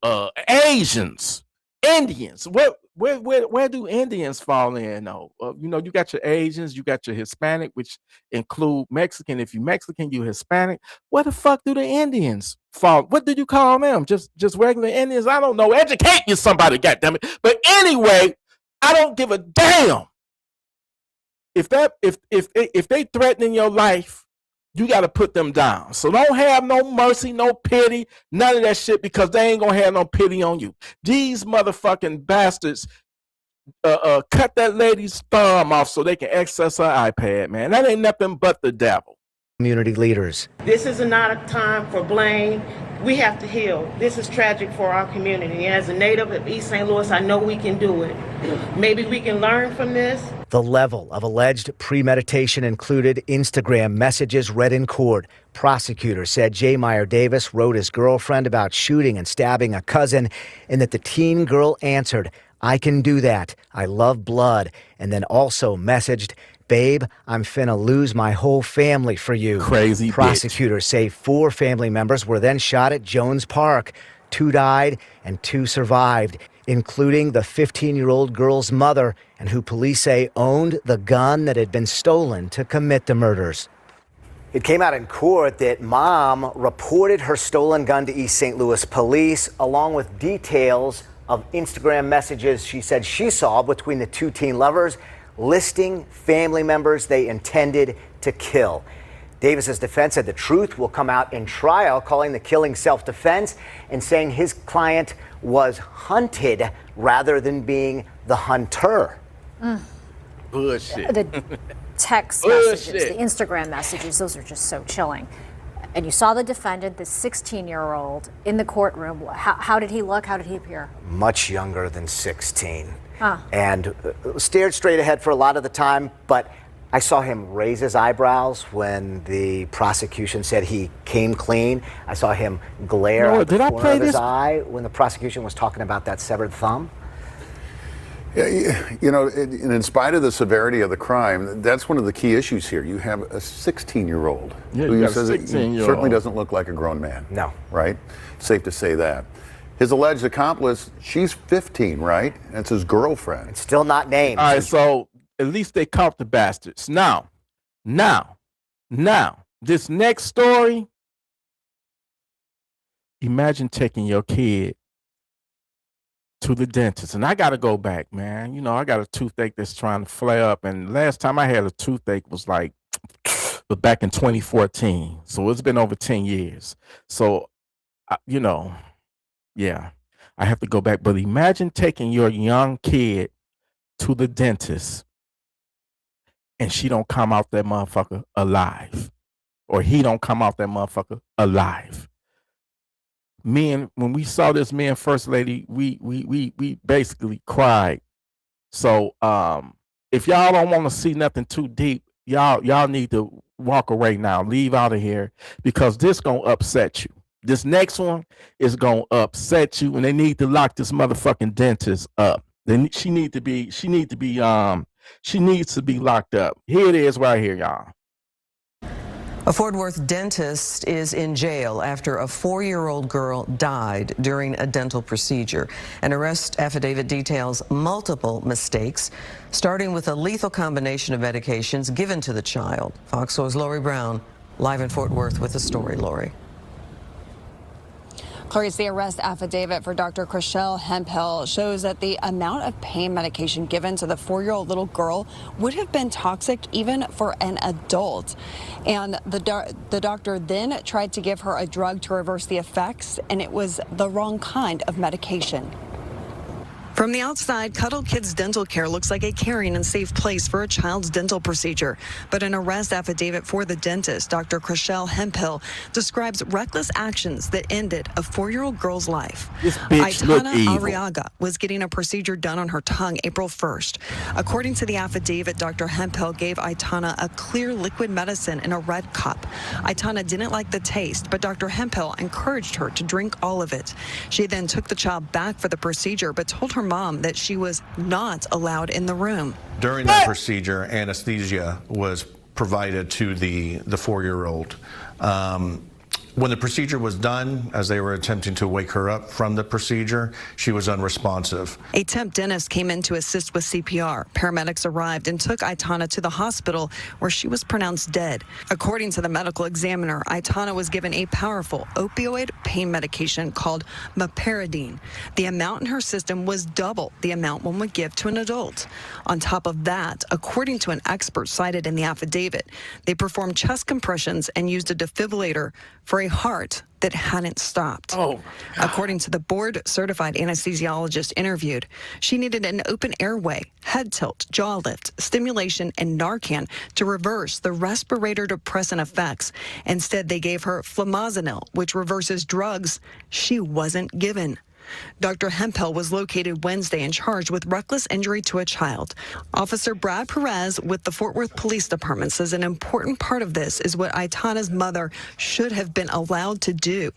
Asians, Indians. Where do Indians fall in? Though? You got your Asians, you got your Hispanic, which include Mexican. If you Mexican, you Hispanic. Where the fuck do the Indians fall? What did you call them? Just regular Indians? I don't know. Educate you, somebody, goddammit. But anyway, I don't give a damn. If they threatening your life, you got to put them down. So don't have no mercy, no pity, none of that shit, because they ain't gonna have no pity on you. These motherfucking bastards cut that lady's thumb off so they can access her iPad, man. That ain't nothing but the devil. Community leaders. This is not a time for blame. We have to heal. This is tragic for our community. As a native of East St. Louis, I know we can do it. Maybe we can learn from this. The level of alleged premeditation included Instagram messages read in court. Prosecutors said J. Meyer Davis wrote his girlfriend about shooting and stabbing a cousin, and that the teen girl answered, "I can do that. I love blood," and then also messaged, "Babe, I'm finna lose my whole family for you." Crazy Prosecutors say 4 family members were then shot at Jones Park. 2 died and 2 survived, including the 15-year-old girl's mother, and who police say owned the gun that had been stolen to commit the murders. It came out in court that mom reported her stolen gun to East St. Louis police, along with details of Instagram messages she said she saw between the 2 teen lovers, listing family members they intended to kill. Davis's defense said the truth will come out in trial, calling the killing self-defense and saying his client was hunted rather than being the hunter. Bullshit. The text messages, the Instagram messages, those are just so chilling. And you saw the defendant, the 16-year-old, in the courtroom. How did he look? How did he appear? Much younger than 16. Huh. And stared straight ahead for a lot of the time, but I saw him raise his eyebrows when the prosecution said he came clean. I saw him glare out the corner of his eye when the prosecution was talking about that severed thumb. Yeah, and in spite of the severity of the crime, that's one of the key issues here. You have a 16-year-old who says he certainly doesn't look like a grown man. No. Right? Safe to say that. His alleged accomplice, she's 15, right? And it's his girlfriend. It's still not named. All right, so at least they caught the bastards. Now, this next story, imagine taking your kid to the dentist. And I got to go back, man. I got a toothache that's trying to flare up. And last time I had a toothache was back in 2014. So it's been over 10 years. So, yeah, I have to go back. But imagine taking your young kid to the dentist and she don't come out that motherfucker alive, or he don't come out that motherfucker alive. When we saw this, me and First Lady, we basically cried. So if y'all don't want to see nothing too deep, y'all need to walk away now, leave out of here, because this gonna upset you. This next one is gonna upset you, and they need to lock this motherfucking dentist up. She needs to be locked up. Here it is right here, y'all. A Fort Worth dentist is in jail after a 4-year-old girl died during a dental procedure. An arrest affidavit details multiple mistakes, starting with a lethal combination of medications given to the child. Fox 4's Lori Brown, live in Fort Worth with the story. Lori. Clarice, the arrest affidavit for Dr. Chrishell Hemphill shows that the amount of pain medication given to the 4-year-old little girl would have been toxic even for an adult. And the doctor then tried to give her a drug to reverse the effects, and it was the wrong kind of medication. From the outside, Cuddle Kids Dental Care looks like a caring and safe place for a child's dental procedure. But an arrest affidavit for the dentist, Dr. Chrishell Hemphill, describes reckless actions that ended a 4-year-old girl's life. This bitch look Aitana evil. Arriaga was getting a procedure done on her tongue April 1st. According to the affidavit, Dr. Hemphill gave Aitana a clear liquid medicine in a red cup. Aitana didn't like the taste, but Dr. Hemphill encouraged her to drink all of it. She then took the child back for the procedure, but told her mom that she was not allowed in the room. During that procedure, anesthesia was provided to the 4-year-old. When the procedure was done, as they were attempting to wake her up from the procedure, she was unresponsive. A temp dentist came in to assist with CPR. Paramedics arrived and took Aitana to the hospital, where she was pronounced dead. According to the medical examiner, Aitana was given a powerful opioid pain medication called meperidine. The amount in her system was double the amount one would give to an adult. On top of that, according to an expert cited in the affidavit, they performed chest compressions and used a defibrillator for a heart that hadn't stopped. According to the board-certified anesthesiologist interviewed, she needed an open airway, head tilt, jaw lift, stimulation, and Narcan to reverse the respirator depressant effects. Instead, they gave her flumazenil, which reverses drugs she wasn't given. Dr. Hemphill was located Wednesday and charged with reckless injury to a child. Officer Brad Perez with the Fort Worth Police Department says an important part of this is what Aitana's mother should have been allowed to do.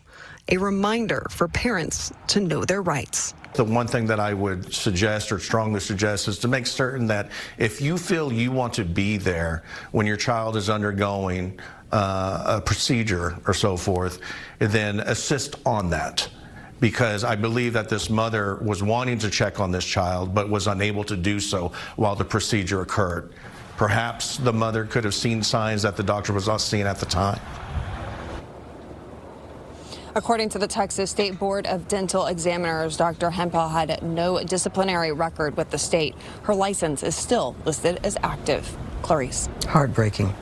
A reminder for parents to know their rights. The one thing that I would suggest or strongly suggest is to make certain that if you feel you want to be there when your child is undergoing a procedure or so forth, then assist on that. Because I believe that this mother was wanting to check on this child but was unable to do so while the procedure occurred. Perhaps the mother could have seen signs that the doctor was not seeing at the time. According to the Texas State Board of Dental Examiners, Dr. Hemphill had no disciplinary record with the state. Her license is still listed as active. Clarice. Heartbreaking.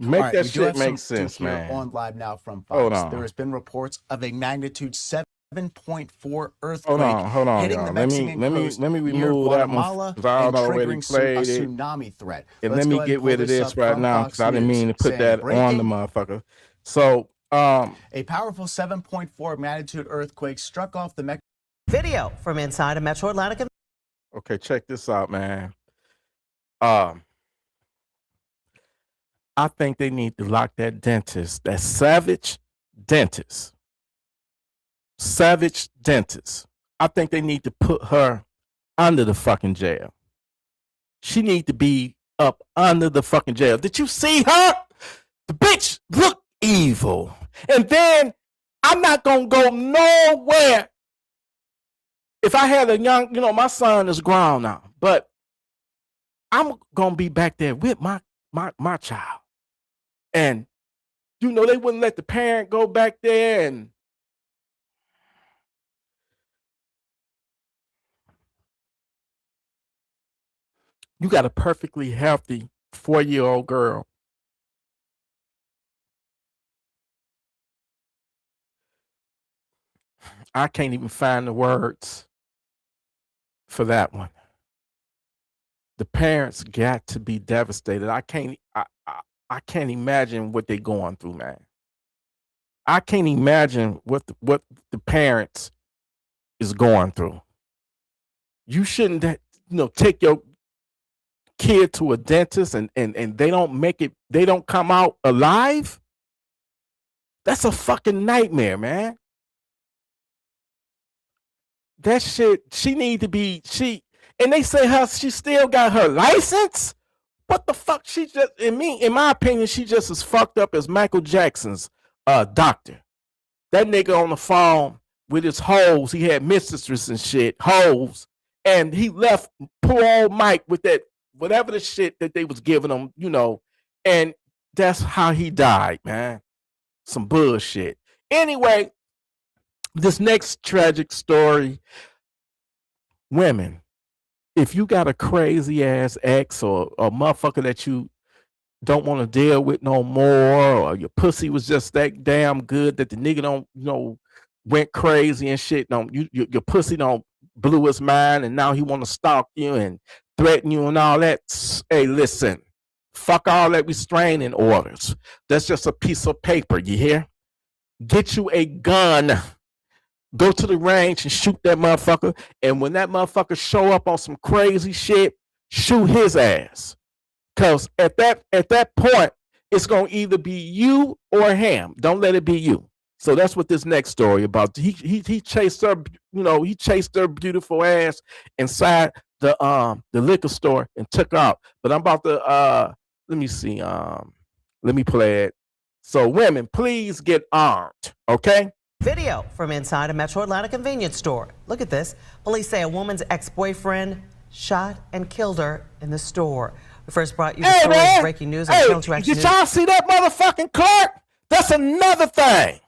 Make All right, that we do shit have make some sense, to hear man. On live now from Hold Fox. on. There has been reports of a magnitude 7.4 earthquake Hold on, hitting y'all. the Let Mexican coast me near remove that one, Guatemala 'cause I and already triggering played a it. tsunami threat. And Let's let go me ahead get and pull rid of this up right from now Fox because I didn't News mean to put saying, that on the breaking, motherfucker. So, a powerful 7.4 magnitude earthquake struck off the Mexican. Video from inside a Metro Atlantic. okay, check this out, man. I think they need to lock that dentist, that savage dentist. Savage dentist. I think they need to put her under the fucking jail. She need to be up under the fucking jail. Did you see her? The bitch look evil. And then I'm not gonna go nowhere. If I had a young, my son is grown now, but I'm gonna be back there with my child. And they wouldn't let the parent go back there, and you got a perfectly healthy 4-year-old girl. I can't even find the words for that one. The parents got to be devastated. I can't imagine what they're going through, man. I can't imagine what the parents is going through. You shouldn't, take your kid to a dentist and they don't come out alive. That's a fucking nightmare, man. That shit, she need to be, and they say she still got her license? What the fuck? She just, in my opinion, she just as fucked up as Michael Jackson's doctor. That nigga on the phone with his hoes, he had mistresses and shit, hoes, and he left poor old Mike with that, whatever the shit that they was giving him, and that's how he died, man. Some bullshit. Anyway, This next tragic story, women, if you got a crazy ass ex or a motherfucker that you don't want to deal with no more, or your pussy was just that damn good that the nigga don't, went crazy and shit, your pussy don't blew his mind and now he want to stalk you and threaten you and all that. Hey, listen, fuck all that restraining orders. That's just a piece of paper, you hear? Get you a gun. Go to the range and shoot that motherfucker. And when that motherfucker show up on some crazy shit, shoot his ass. Cause at that point, it's gonna either be you or him. Don't let it be you. So that's what this next story about. He chased her, he chased her beautiful ass inside the liquor store and took out. But I'm about to let me see. Let me play it. So women, please get armed, okay? Video from inside a Metro Atlanta convenience store. Look at this. Police say a woman's ex-boyfriend shot and killed her in the store. We first brought you the story of breaking news. Hey, did y'all see that motherfucking clerk? That's another thing.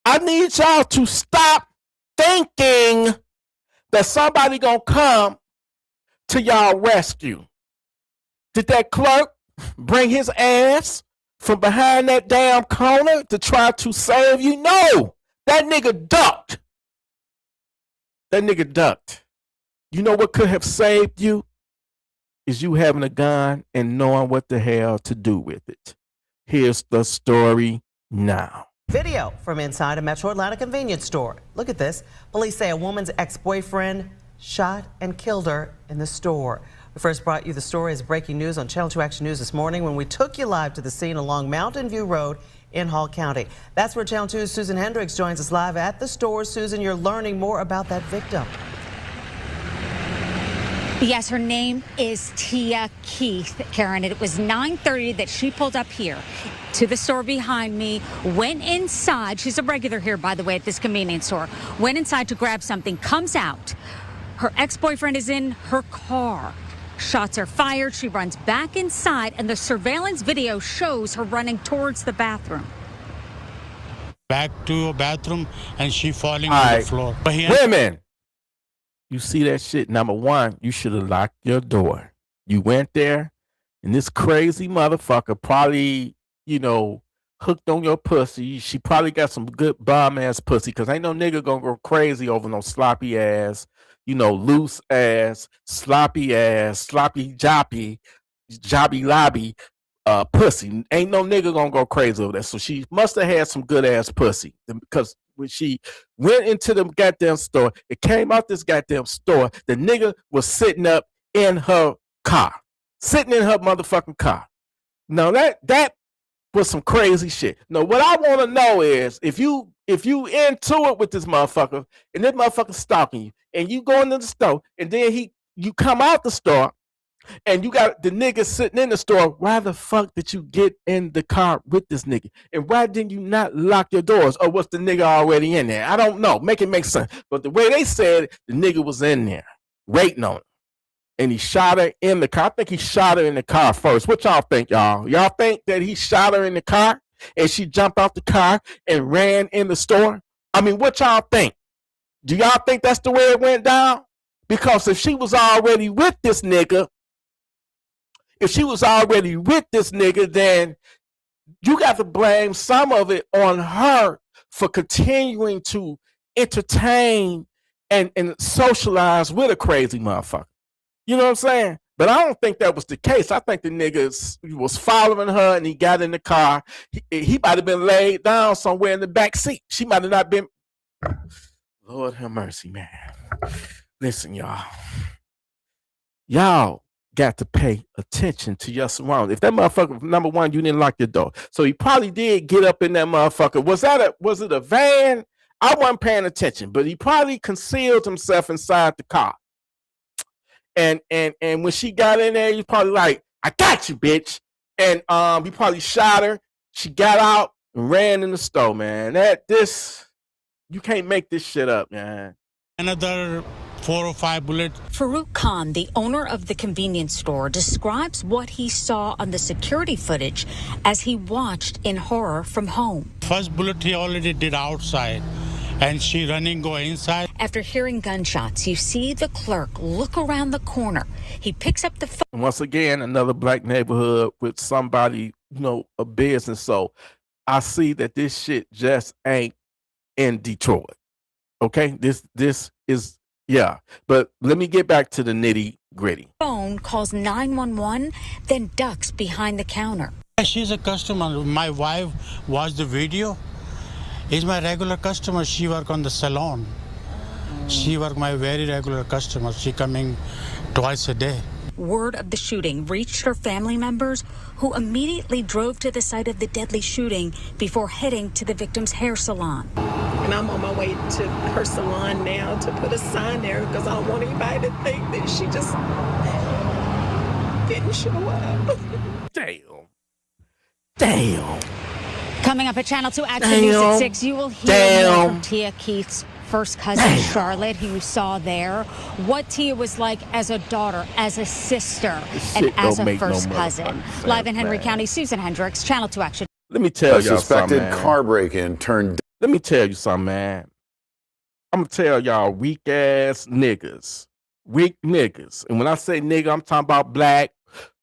I need y'all to stop thinking that somebody gonna come to y'all rescue. Did that clerk bring his ass from behind that damn corner to try to save you? No, that nigga ducked. That nigga ducked. You know what could have saved you? Is you having a gun and knowing what the hell to do with it. Here's the story now. Video from inside a Metro Atlanta convenience store. Look at this. Police say a woman's ex-boyfriend shot and killed her in the store. We first brought you the story as breaking news on Channel 2 Action News this morning when we took you live to the scene along Mountain View Road in Hall County. That's where Channel 2's Susan Hendricks joins us live at the store. Susan, you're learning more about that victim. Yes, her name is Tia Keith, Karen. It was 9:30 that she pulled up here to the store behind me, went inside. She's a regular here, by the way, at this convenience store. Went inside to grab something, comes out. Her ex-boyfriend is in her car. Shots are fired. She runs back inside, and the surveillance video shows her running towards the bathroom. Back to a bathroom, and she falling on the floor. Women! You see that shit? Number one, you should have locked your door. You went there, and this crazy motherfucker probably, hooked on your pussy. She probably got some good bomb ass pussy, because ain't no nigga gonna go crazy over no sloppy ass, loose ass, sloppy joppy lobby pussy. Ain't no nigga gonna go crazy over that. So she must have had some good ass pussy, because when she went into the goddamn store, it came out this goddamn store, the nigga was sitting up in her car. Sitting in her motherfucking car. Now that was some crazy shit. Now what I want to know is if you into it with this motherfucker and this motherfucker stalking you and you go into the store and then you come out the store and you got the nigga sitting in the store, why the fuck did you get in the car with this nigga? And why didn't you not lock your doors? Or was the nigga already in there? I don't know. Make it make sense. But the way they said it, the nigga was in there waiting on her. And he shot her in the car. I think he shot her in the car first. What y'all think, y'all? Y'all think that he shot her in the car and she jumped out the car and ran in the store? I mean, what y'all think? Do y'all think that's the way it went down? Because if she was already with this nigga, then you got to blame some of it on her for continuing to entertain and socialize with a crazy motherfucker. You know what I'm saying? But I don't think that was the case. I think the nigga was following her and he got in the car. He might have been laid down somewhere in the back seat. She might have not been. Lord have mercy, man. Listen, y'all. Y'all got to pay attention to your surroundings. If that motherfucker, number one, you didn't lock your door. So he probably did get up in that motherfucker. Was it a van? I wasn't paying attention, but he probably concealed himself inside the car. And when she got in there, he's probably like, I got you, bitch. And he probably shot her. She got out and ran in the store, man. You can't make this shit up, man. Another 4 or 5 bullets. Farouk Khan, the owner of the convenience store, describes what he saw on the security footage as he watched in horror from home. First bullet he already did outside, and she running go inside. After hearing gunshots, you see the clerk look around the corner. He picks up the phone. And once again, another black neighborhood with somebody, a business. So I see that this shit just ain't in Detroit. Okay, this is, yeah. But let me get back to the nitty gritty. Phone calls 911, then ducks behind the counter. She's a customer. My wife watched the video. Is my regular customer. She work on the salon. She work my very regular customer. She coming twice a day. Word of the shooting reached her family members, who immediately drove to the site of the deadly shooting before heading to the victim's hair salon. And I'm on my way to her salon now to put a sign there because I don't want anybody to think that she just didn't show up. Damn. Coming up at Channel 2 Action News at 6, you will hear more from Tia Keith's first cousin, Charlotte, who you saw there. What Tia was like as a daughter, as a sister, and as a first cousin. Live in Henry County, Susan Hendricks, Channel 2 Action. Let me tell y'all suspected something, man. car break-in turned. Let me tell you something, man. I'm gonna tell y'all weak ass niggas. Weak niggas. And when I say nigga, I'm talking about black,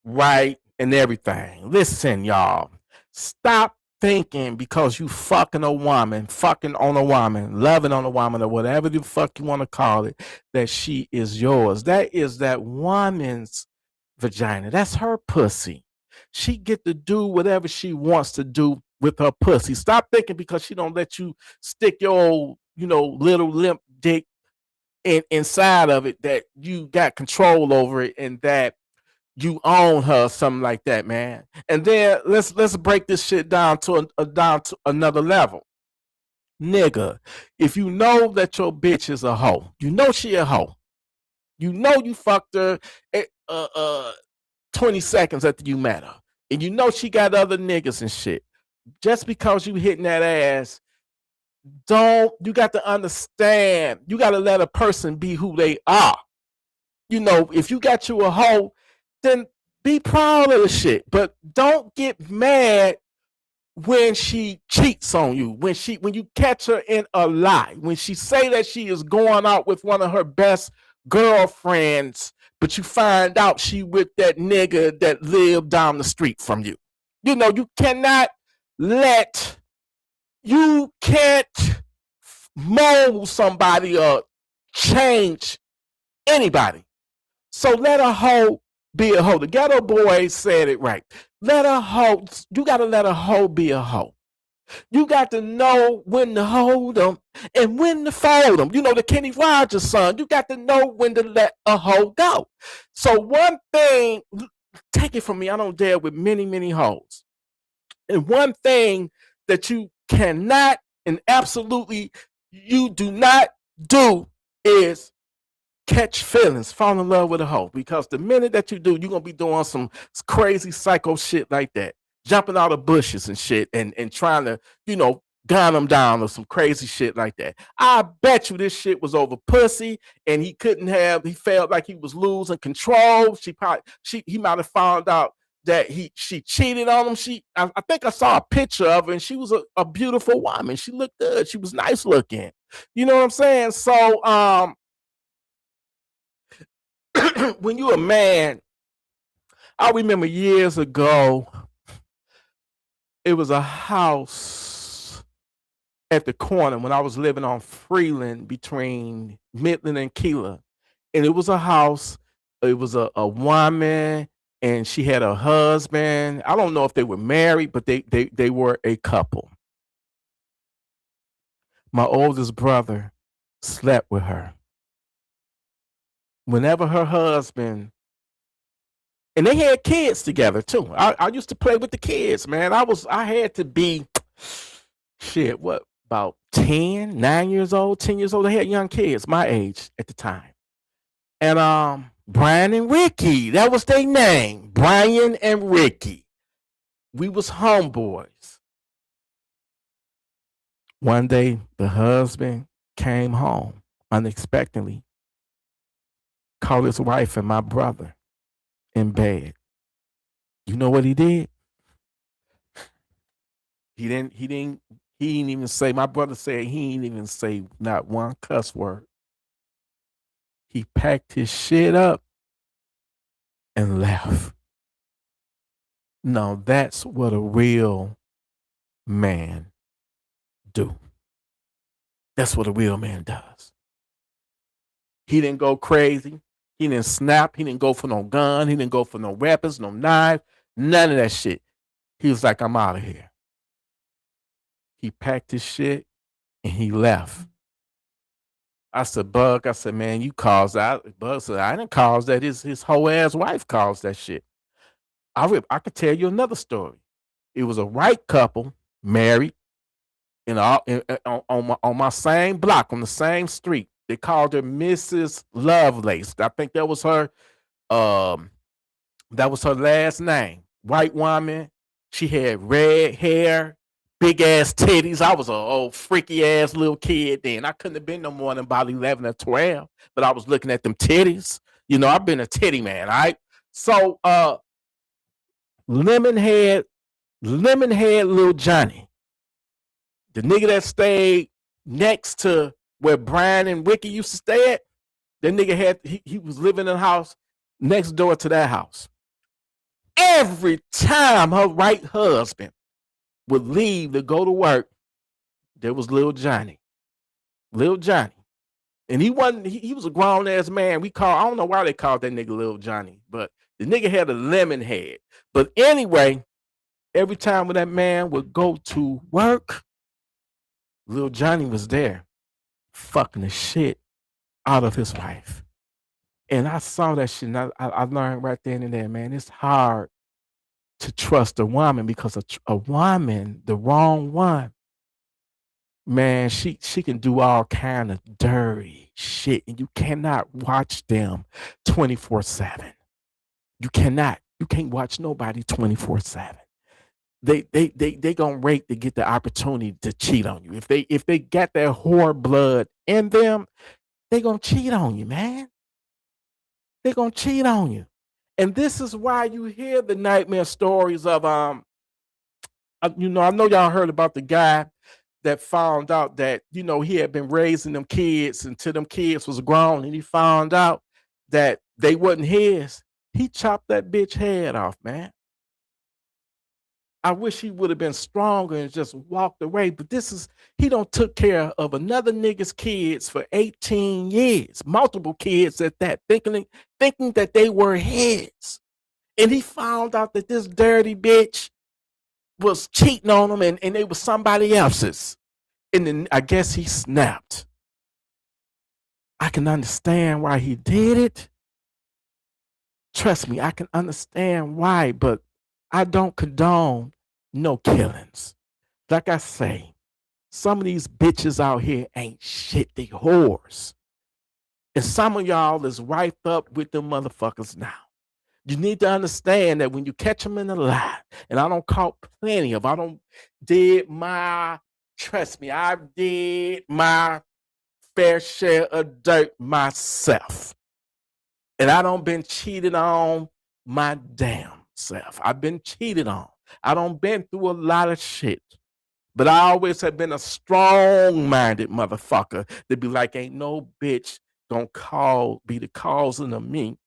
white, and everything. Listen, y'all. Stop thinking because you fucking on a woman, loving on a woman, or whatever the fuck you want to call it, that she is yours. That is that woman's vagina. That's her pussy. She get to do whatever she wants to do with her pussy. Stop thinking because she don't let you stick your old, little limp dick inside of it that you got control over it and that you own her, something like that, man. And then let's break this shit down to another level. Nigga, if you know that your bitch is a hoe, you know she a hoe. You know you fucked her 20 seconds after you met her. And you know she got other niggas and shit. Just because you hitting that ass, you got to understand, you got to let a person be who they are. If you got you a hoe, then be proud of the shit. But don't get mad when she cheats on you, when you catch her in a lie, when she say that she is going out with one of her best girlfriends, but you find out she with that nigga that lived down the street from you. You can't mold somebody or change anybody. So let a hoe be a hoe. The Ghetto Boy said it right. You gotta let a hoe be a hoe. You got to know when to hold them and when to fold them. The Kenny Rogers song. You got to know when to let a hoe go. So one thing, take it from me, I don't deal with many, many hoes. And one thing that you cannot and absolutely you do not do is catch feelings, fall in love with a hoe. Because the minute that you do, you're going to be doing some crazy psycho shit like that. Jumping out of bushes and shit and trying to, gun them down or some crazy shit like that. I bet you this shit was over pussy and he felt like he was losing control. He might have found out that she cheated on him. I think I saw a picture of her and she was a beautiful woman. She looked good. She was nice looking. You know what I'm saying? So, when you're a man, I remember years ago, it was a house at the corner when I was living on Freeland between Midland and Keeler. And it was a house, it was a woman, and she had a husband. I don't know if they were married, but they were a couple. My oldest brother slept with her. Whenever her husband, and they had kids together too. I used to play with the kids, man. I had to be, about 9 years old, 10 years old. They had young kids, my age at the time. And Brian and Ricky, that was their name. Brian and Ricky. We was homeboys. One day, the husband came home unexpectedly, called his wife and my brother in bed. You know what he did? He didn't He ain't even say, my brother said he ain't even say not one cuss word. He packed his shit up and left. No, that's what a real man do. That's what a real man does. He didn't go crazy. He didn't snap. He didn't go for no gun. He didn't go for no weapons, no knife, none of that shit. He was like, I'm out of here. He packed his shit and he left. I said, Bug, I said, man, you caused that. Bug said, I didn't cause that. His whole ass wife caused that shit. I could tell you another story. It was a white couple, married, on my same block, on the same street. They called her Mrs. Lovelace. I think that was her last name. White woman. She had red hair, big ass titties. I was an old freaky ass little kid then. I couldn't have been no more than about 11 or 12, but I was looking at them titties. You know, I've been a titty man, all right? So Lemonhead Lil Johnny, the nigga that stayed next to where Brian and Ricky used to stay at, that nigga he was living in a house next door to that house. Every time her right husband would leave to go to work, there was Lil Johnny. Lil Johnny. And he was a grown ass man. I don't know why they called that nigga Lil Johnny, but the nigga had a lemon head. But anyway, every time when that man would go to work, Lil Johnny was there fucking the shit out of his wife. And I saw that shit, and I learned right then and there, man, it's hard to trust a woman because a woman, the wrong one, man, she can do all kind of dirty shit, and you cannot watch them 24/7. You cannot. You can't watch nobody 24/7. They gonna rate to get the opportunity to cheat on you. If they got that whore blood in them, they gonna cheat on you, man. They gonna cheat on you. And this is why you hear the nightmare stories of I know y'all heard about the guy that found out that, he had been raising them kids until them kids was grown, and he found out that they wasn't his. He chopped that bitch head off, man. I wish he would have been stronger and just walked away. But he don't took care of another nigga's kids for 18 years, multiple kids at that, thinking that they were his. And he found out that this dirty bitch was cheating on him and they were somebody else's. And then I guess he snapped. I can understand why he did it. Trust me, I can understand why, but I don't condone no killings. Like I say, some of these bitches out here ain't shit, they whores. And some of y'all is wiped up with them motherfuckers now. You need to understand that when you catch them in the lie, and I don't caught plenty of, trust me, I did my fair share of dirt myself. And I don't been cheated on my damn self. I've been cheated on. I don't been through a lot of shit. But I always have been a strong-minded motherfucker to be like, ain't no bitch gonna be the causing of me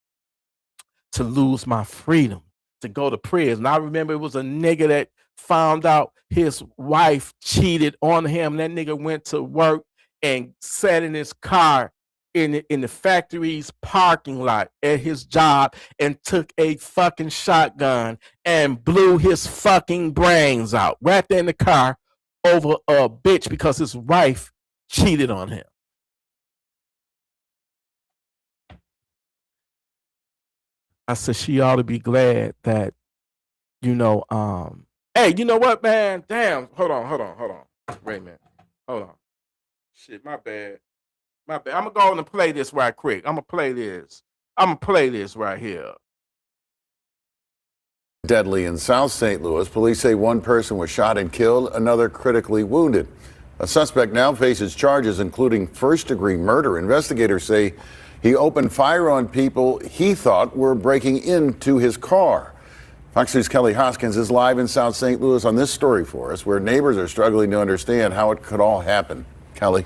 to lose my freedom, to go to prison. I remember it was a nigga that found out his wife cheated on him. That nigga went to work and sat in his car in the factory's parking lot at his job and took a fucking shotgun and blew his fucking brains out right there in the car over a bitch because his wife cheated on him. I said she ought to be glad that, hey, you know what, man? Damn, hold on. Wait a minute. Hold on. Shit, my bad. I'm gonna go on and play this right quick. I'm gonna play this right here. Deadly in South St. Louis. Police say one person was shot and killed, another critically wounded. A suspect now faces charges including first-degree murder. Investigators say he opened fire on people he thought were breaking into his car. Fox News' Kelly Hoskins is live in South St. Louis on this story for us, where neighbors are struggling to understand how it could all happen. Kelly.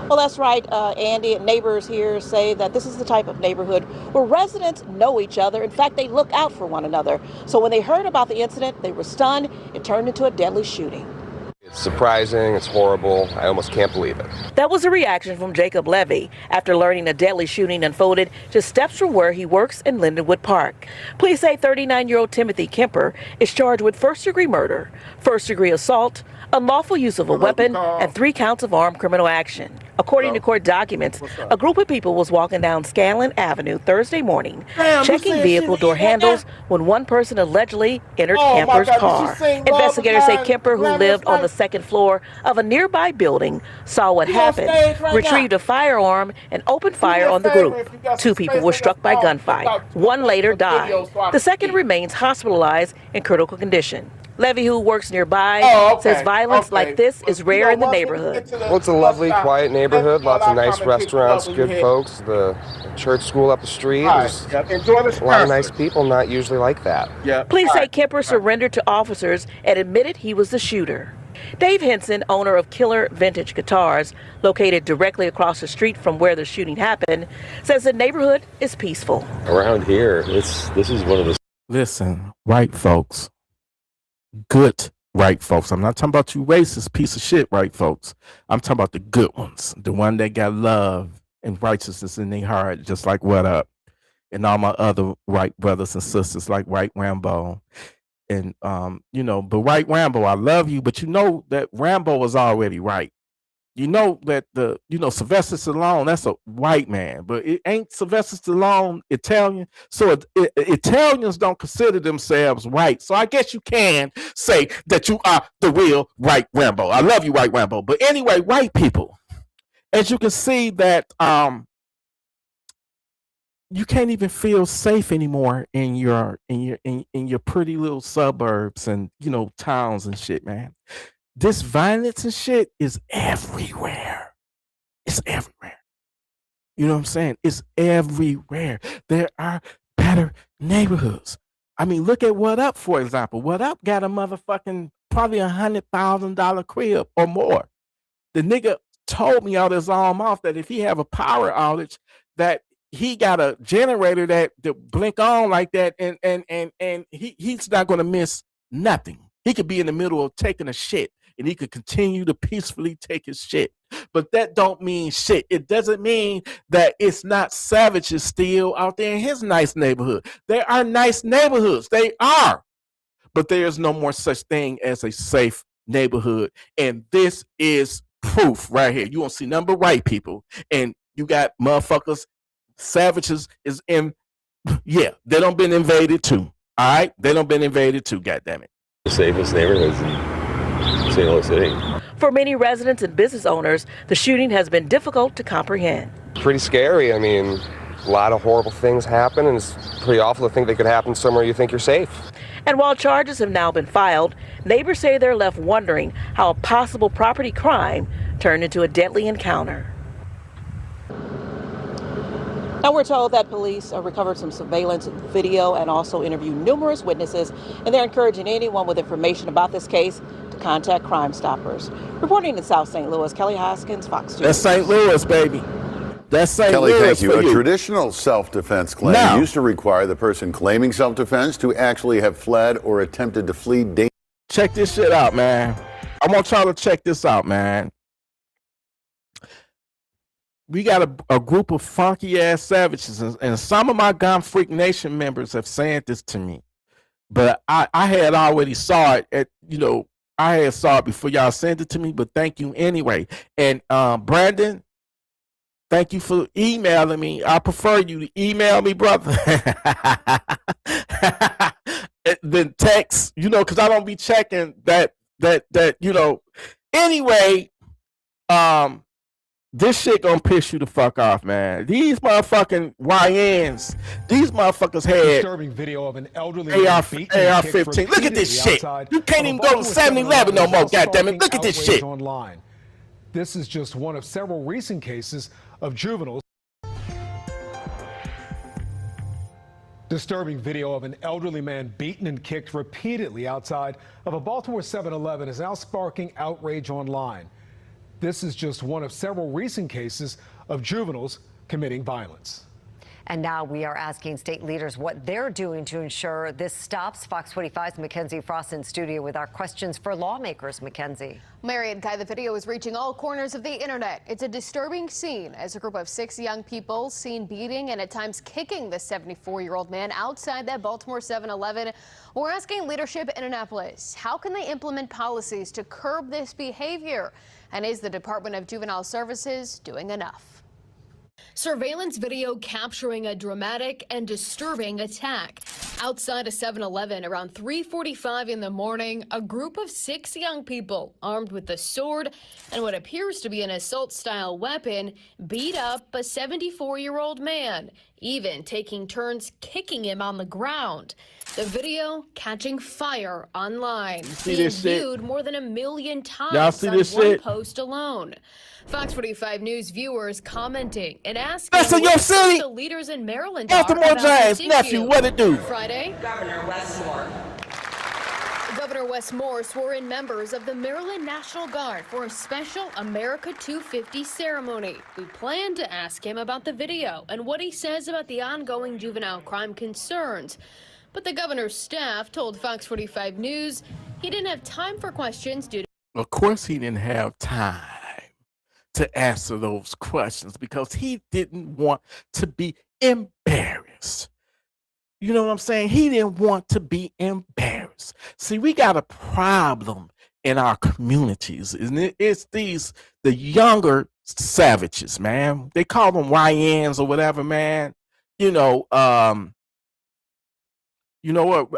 Well, that's right, Andy. Neighbors here say that this is the type of neighborhood where residents know each other. In fact, they look out for one another. So when they heard about the incident, they were stunned. It turned into a deadly shooting. It's surprising. It's horrible. I almost can't believe it. That was a reaction from Jacob Levy after learning a deadly shooting unfolded just steps from where he works in Lindenwood Park. Police say 39-year-old Timothy Kemper is charged with first-degree murder, first-degree assault, unlawful use of a weapon, and 3 counts of armed criminal action. According to court documents, a group of people was walking down Scanlon Avenue Thursday morning, checking vehicle door handles when one person allegedly entered Kemper's car. Investigators say Kemper, who lived on the second floor of a nearby building, saw what happened, retrieved a firearm, and opened fire on the group. 2 people were struck by gunfire. 1 later died. The second remains hospitalized in critical condition. Levy, who works nearby, says violence like this is rare in the neighborhood. Well, it's a lovely, quiet neighborhood. Lots of nice restaurants, good folks. The church school up the street. There's a lot of nice people, not usually like that. Police say Kemper surrendered to officers and admitted he was the shooter. Dave Henson, owner of Killer Vintage Guitars, located directly across the street from where the shooting happened, says the neighborhood is peaceful. Around here, this is one of the... Listen, white folks. Good white folks. I'm not talking about you racist piece of shit white folks. I'm talking about the good ones. The one that got love and righteousness in their heart, just like What Up. And all my other white brothers and sisters like White Rambo. And but White Rambo, I love you, but you know that Rambo was already right. You know that Sylvester Stallone, that's a white man, but it ain't Sylvester Stallone Italian. So Italians don't consider themselves white. So I guess you can say that you are the real White Rambo. I love you, White Rambo. But anyway, white people, as you can see that you can't even feel safe anymore in your pretty little suburbs and towns and shit, man. This violence and shit is everywhere. It's everywhere. You know what I'm saying? It's everywhere. There are better neighborhoods. I mean, look at What Up, for example. What Up got a motherfucking probably $100,000 crib or more. The nigga told me out his own mouth that if he have a power outage, that he got a generator that blink on like that, and he's not gonna miss nothing. He could be in the middle of taking a shit and he could continue to peacefully take his shit. But that don't mean shit. It doesn't mean that it's not savages still out there in his nice neighborhood. There are nice neighborhoods. They are. But there is no more such thing as a safe neighborhood. And this is proof right here. You won't see nothing but white people. And you got motherfuckers, savages is in, yeah, they done been invaded too. All right? They done been invaded too, goddammit. The safest neighborhoods in St. Louis City. For many residents and business owners, the shooting has been difficult to comprehend. Pretty scary. I mean, a lot of horrible things happen, and it's pretty awful to think they could happen somewhere you think you're safe. And while charges have now been filed, neighbors say they're left wondering how a possible property crime turned into a deadly encounter. Now we're told that police recovered some surveillance video and also interviewed numerous witnesses, and they're encouraging anyone with information about this case to contact Crime Stoppers. Reporting in South St. Louis, Kelly Hoskins, Fox 2. That's St. Louis, baby. That's St. Kelly, Louis. thank you. For A traditional self-defense claim used to require the person claiming self-defense to actually have fled or attempted to flee danger. Check this shit out, man. I want y'all to check this out, man. We got a group of funky ass savages, and some of my Gun Freak Nation members have said this to me, but I had already saw it I had saw it before y'all sent it to me, but thank you anyway. And Brandon, thank you for emailing me. I prefer you to email me, brother, than text, because I don't be checking that. Anyway, this shit gonna piss you the fuck off, man. These motherfucking YNs, these motherfuckers had disturbing video of an elderly AR-15. Look at this shit. You can't even go to 7-Eleven no more, goddammit. Look at this shit. Online. This is just one of several recent cases of juveniles. Disturbing video of an elderly man beaten and kicked repeatedly outside of a Baltimore 7-Eleven is now sparking outrage online. This is just one of several recent cases of juveniles committing violence. And now we are asking state leaders what they're doing to ensure this stops. Fox 45's Mackenzie Frost in studio with our questions for lawmakers. Mackenzie. Mary and Kai, the video is reaching all corners of the internet. It's a disturbing scene as a group of 6 young people seen beating and at times kicking the 74-year-old man outside that Baltimore 7-Eleven. We're asking leadership in Annapolis, how can they implement policies to curb this behavior? And is the Department of Juvenile Services doing enough? Surveillance video capturing a dramatic and disturbing attack. Outside a 7-Eleven around 3:45 in the morning, a group of 6 young people armed with a sword and what appears to be an assault-style weapon beat up a 74-year-old man, even taking turns kicking him on the ground. The video catching fire online, being viewed more than 1 million times on one post alone. Fox 45 News viewers commenting and asking what the leaders in Maryland are Baltimore about Giants this nephew, issue. what it do? Friday, Governor Wes Moore swore in members of the Maryland National Guard for a special America 250 ceremony. We plan to ask him about the video and what he says about the ongoing juvenile crime concerns. But the governor's staff told Fox 45 News he didn't have time for questions due to... Of course he didn't have time to answer those questions because he didn't want to be embarrassed. You know what I'm saying? He didn't want to be embarrassed. See, we got a problem in our communities, isn't it? It's the younger savages, man. They call them YNs or whatever, man. You know what?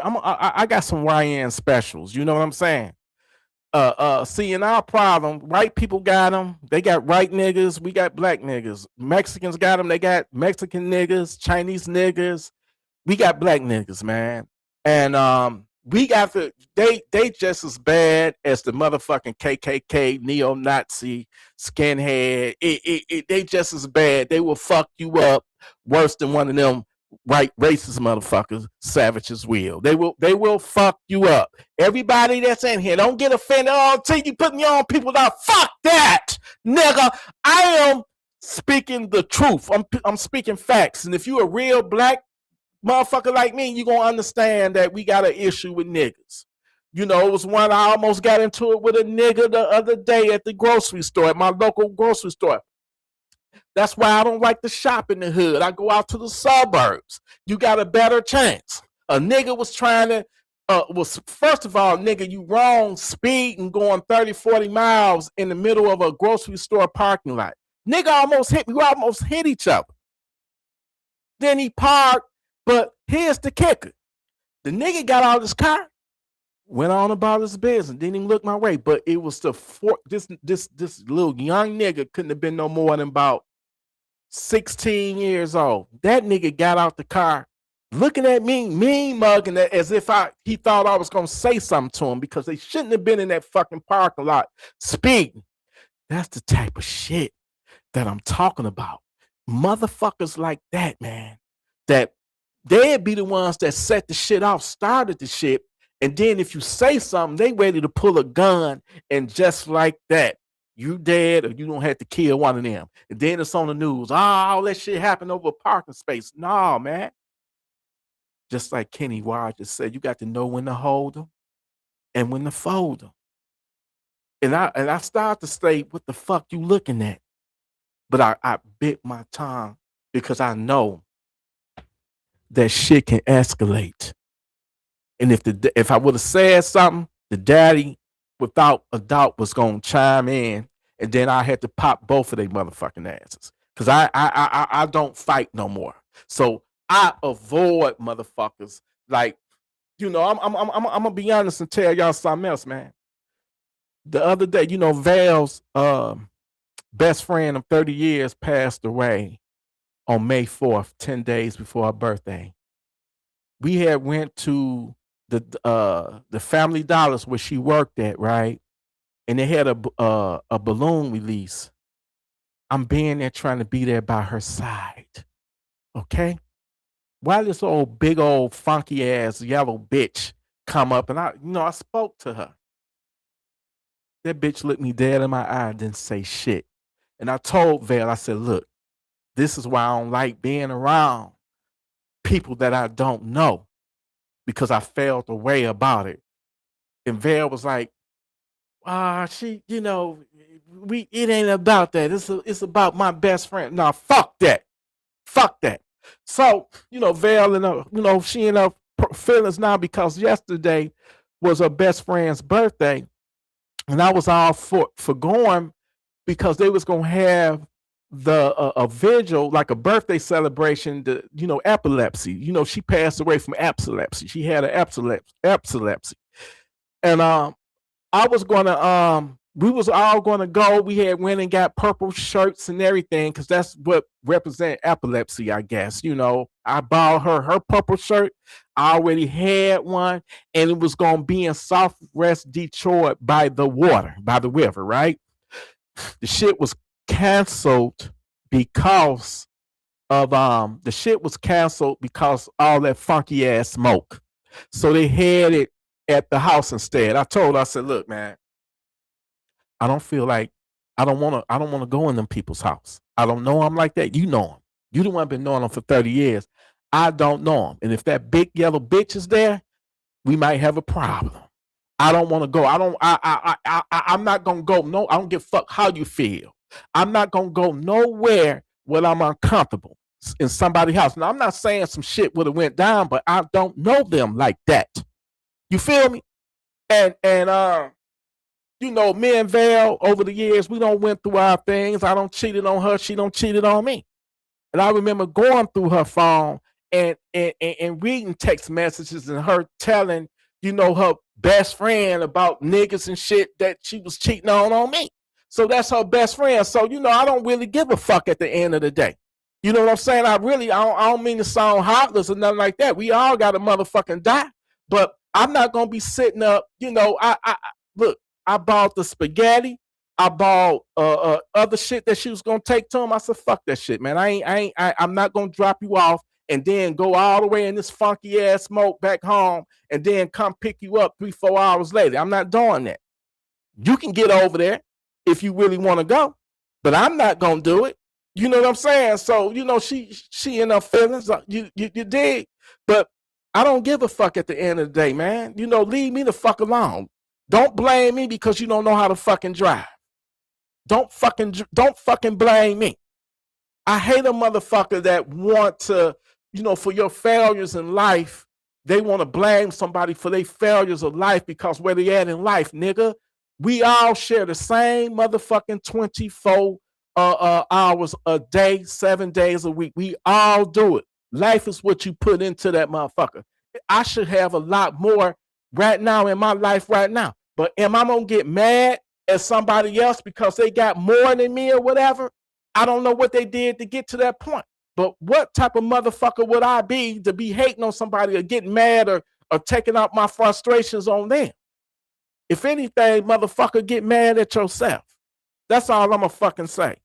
I got some YN specials. You know what I'm saying? See, in our problem, white people got them. They got white niggas. We got black niggas. Mexicans got them. They got Mexican niggas, Chinese niggas. We got black niggas, man. And we got they just as bad as the motherfucking KKK, neo-Nazi, skinhead. They just as bad. They will fuck you up worse than one of them white racist motherfuckers, savages will. They will fuck you up. Everybody that's in here, don't get offended. Oh, until you putting your own people down. Fuck that, nigga. I am speaking the truth. I'm speaking facts. And if you a real black motherfucker like me, you gonna understand that we got an issue with niggas. You know, it was one I almost got into it with a nigga the other day at the grocery store, at my local grocery store. That's why I don't like to shop in the hood. I go out to the suburbs. You got a better chance. A nigga was trying to, first of all, nigga, you wrong speeding going 30, 40 miles in the middle of a grocery store parking lot. Nigga almost hit me. We almost hit each other. Then he parked, but here's the kicker. The nigga got out of his car, went on about his business, didn't even look my way. But it was this little young nigga couldn't have been no more than about 16 years old. That nigga got out the car looking at me, mean mugging it as if he thought I was gonna say something to him because they shouldn't have been in that fucking parking lot speeding. That's the type of shit that I'm talking about. Motherfuckers like that, man, that they'd be the ones that set the shit off, started the shit, and then if you say something, they ready to pull a gun, and just like that, you dead or you don't have to kill one of them. And then it's on the news. All that shit happened over a parking space. No, man. Just like Kenny Rogers said, you got to know when to hold them and when to fold them. And I started to say, what the fuck you looking at? But I bit my tongue because I know that shit can escalate. And if I would have said something, the daddy, without a doubt, was gonna chime in, and then I had to pop both of their motherfucking asses. Cause I don't fight no more. So I avoid motherfuckers. Like, you know, I'm gonna be honest and tell y'all something else, man. The other day, you know, Val's best friend of 30 years passed away on May 4th, 10 days before her birthday. We had went to the Family Dollars where she worked at, right? And they had a balloon release. I'm being there trying to be there by her side. Okay? why this old big old funky ass yellow bitch come up, and I spoke to her. That bitch looked me dead in my eye and didn't say shit. And I told Val, I said, look, this is why I don't like being around people that I don't know, because I felt the way about it. And Val was like, it ain't about that. It's about my best friend. Nah, fuck that. Fuck that. So, Val and she in her feelings now because yesterday was her best friend's birthday. And I was all for going because they was gonna have a vigil, like a birthday celebration. Epilepsy. She passed away from epilepsy. She had an epilepsy, and I was gonna we was all gonna go. We had went and got purple shirts and everything because that's what represent epilepsy, I guess. I bought her purple shirt. I already had one, and it was gonna be in Southwest Detroit by the water, by the river, right? The shit was canceled because of all that funky ass smoke. So they had it at the house instead. I said, look, man, I don't want to go in them people's house. I don't know them like that. You know them. You the one been knowing them for 30 years. I don't know them. And if that big yellow bitch is there, we might have a problem. I don't want to go. I'm not going to go. No, I don't give a fuck how you feel. I'm not going to go nowhere where I'm uncomfortable in somebody's house. Now, I'm not saying some shit would have went down, but I don't know them like that. You feel me? And me and Val, over the years, we don't went through our things. I don't cheated on her. She don't cheated on me. And I remember going through her phone and reading text messages and her telling, her best friend about niggas and shit that she was cheating on me. So that's her best friend. So, I don't really give a fuck at the end of the day. You know what I'm saying? I don't mean to sound heartless or nothing like that. We all got to motherfucking die. But I'm not going to be sitting up, look, I bought the spaghetti. I bought other shit that she was gonna take to him. I said, fuck that shit, man. I'm not gonna drop you off and then go all the way in this funky ass smoke back home and then come pick you up 3-4 hours later. I'm not doing that. You can get over there if you really want to go, but I'm not gonna do it. You know what I'm saying? So, she in her feelings. You dig? But I don't give a fuck at the end of the day, man. Leave me the fuck alone. Don't blame me because you don't know how to fucking drive. Don't fucking blame me. I hate a motherfucker that want to, for your failures in life, they want to blame somebody for their failures of life because where they at in life, nigga. We all share the same motherfucking 24 hours a day, 7 days a week. We all do it. Life is what you put into that motherfucker. I should have a lot more right now in my life right now. But am I going to get mad at somebody else because they got more than me or whatever? I don't know what they did to get to that point. But what type of motherfucker would I be to be hating on somebody or getting mad or taking out my frustrations on them? If anything, motherfucker, get mad at yourself. That's all I'm going to fucking say.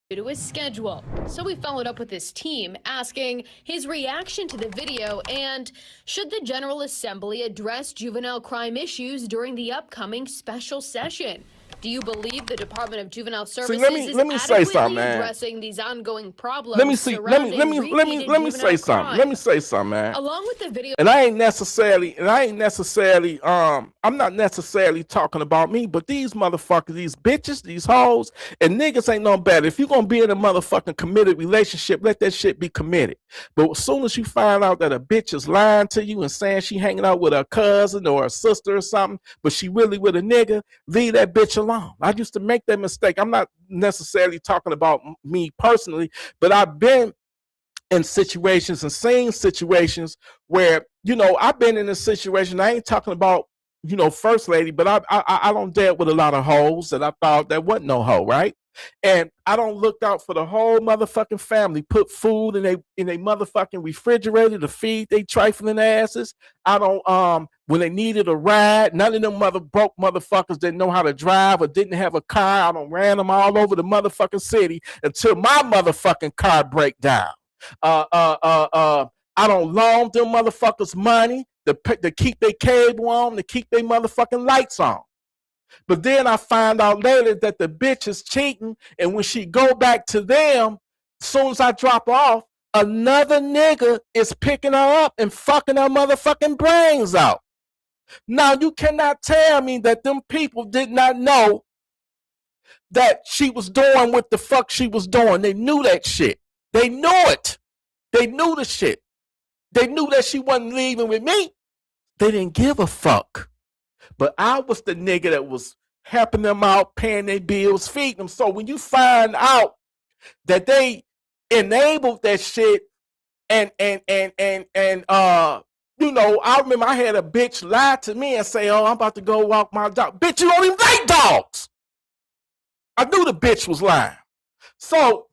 To his schedule. So we followed up with his team asking his reaction to the video and should the General Assembly address juvenile crime issues during the upcoming special session. Do you believe the Department of Juvenile Services is adequately addressing these ongoing problems? Let me say something, man. Along with the video, and I'm not necessarily talking about me, but these motherfuckers, these bitches, these hoes, and niggas ain't no better. If you're gonna be in a motherfucking committed relationship, let that shit be committed. But as soon as you find out that a bitch is lying to you and saying she hanging out with her cousin or a sister or something, but she really with a nigga, leave that bitch alone. I used to make that mistake. I'm not necessarily talking about me personally, but I've been in situations and seen situations where, I've been in a situation. I ain't talking about, First Lady, but I don't deal with a lot of hoes that I thought that wasn't no hoe, right? And I don't look out for the whole motherfucking family, put food in a motherfucking refrigerator to feed they trifling asses. I don't, when they needed a ride, none of them broke motherfuckers didn't know how to drive or didn't have a car. I don't ran them all over the motherfucking city until my motherfucking car break down. I don't loan them motherfuckers money to keep their cable on, to keep their motherfucking lights on. But then I find out later that the bitch is cheating, and when she go back to them, as soon as I drop her off, another nigga is picking her up and fucking her motherfucking brains out. Now you cannot tell me that them people did not know that she was doing what the fuck she was doing. They knew that shit. They knew it. They knew the shit. They knew that she wasn't leaving with me. They didn't give a fuck. But I was the nigga that was helping them out, paying their bills, feeding them. So when you find out that they enabled that shit and you know, I remember I had a bitch lie to me and say, oh, I'm about to go walk my dog. Bitch, you don't even like dogs. I knew the bitch was lying. So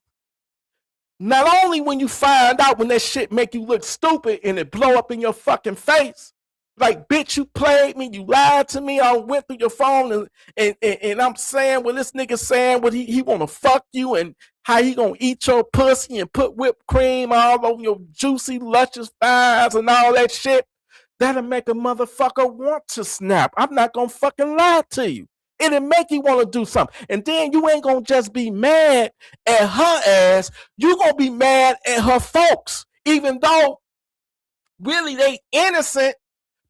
not only when you find out when that shit make you look stupid and it blow up in your fucking face, like, bitch, you played me, you lied to me, I went through your phone and I'm saying, well, this nigga saying what he want to fuck you and how he gonna eat your pussy and put whipped cream all over your juicy, luscious thighs and all that shit. That'll make a motherfucker want to snap. I'm not gonna fucking lie to you. It'll make you want to do something. And then you ain't gonna just be mad at her ass, you gonna be mad at her folks, even though really they innocent,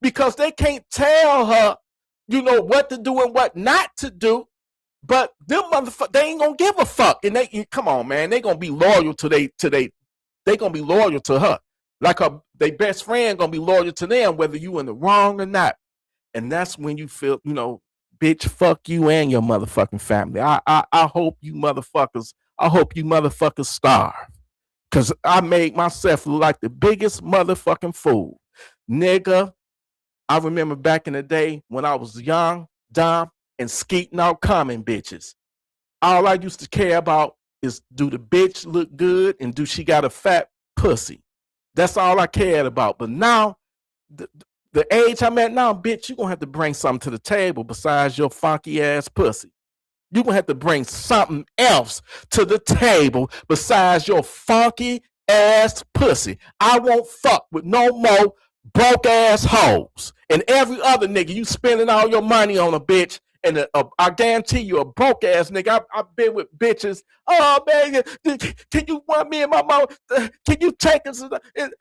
because they can't tell her, you know, what to do and what not to do. But them motherfuckers, they ain't gonna give a fuck. And they come on, man, they gonna be loyal to they gonna be loyal to her. Like they best friend gonna be loyal to them, whether you in the wrong or not. And that's when you feel, you know, bitch, fuck you and your motherfucking family. I hope you motherfuckers starve. Cause I made myself look like the biggest motherfucking fool. Nigga, I remember back in the day when I was young, dumb, and skeeting out common bitches. All I used to care about is, do the bitch look good and do she got a fat pussy? That's all I cared about. But now, the age I'm at now, bitch, you're going to have to bring something to the table besides your funky ass pussy. You're going to have to bring something else to the table besides your funky ass pussy. I won't fuck with no more broke ass hoes. And every other nigga, you spending all your money on a bitch, and I guarantee you a broke ass nigga. I've been with bitches. Oh man, can you want me and my mom? Can you take us and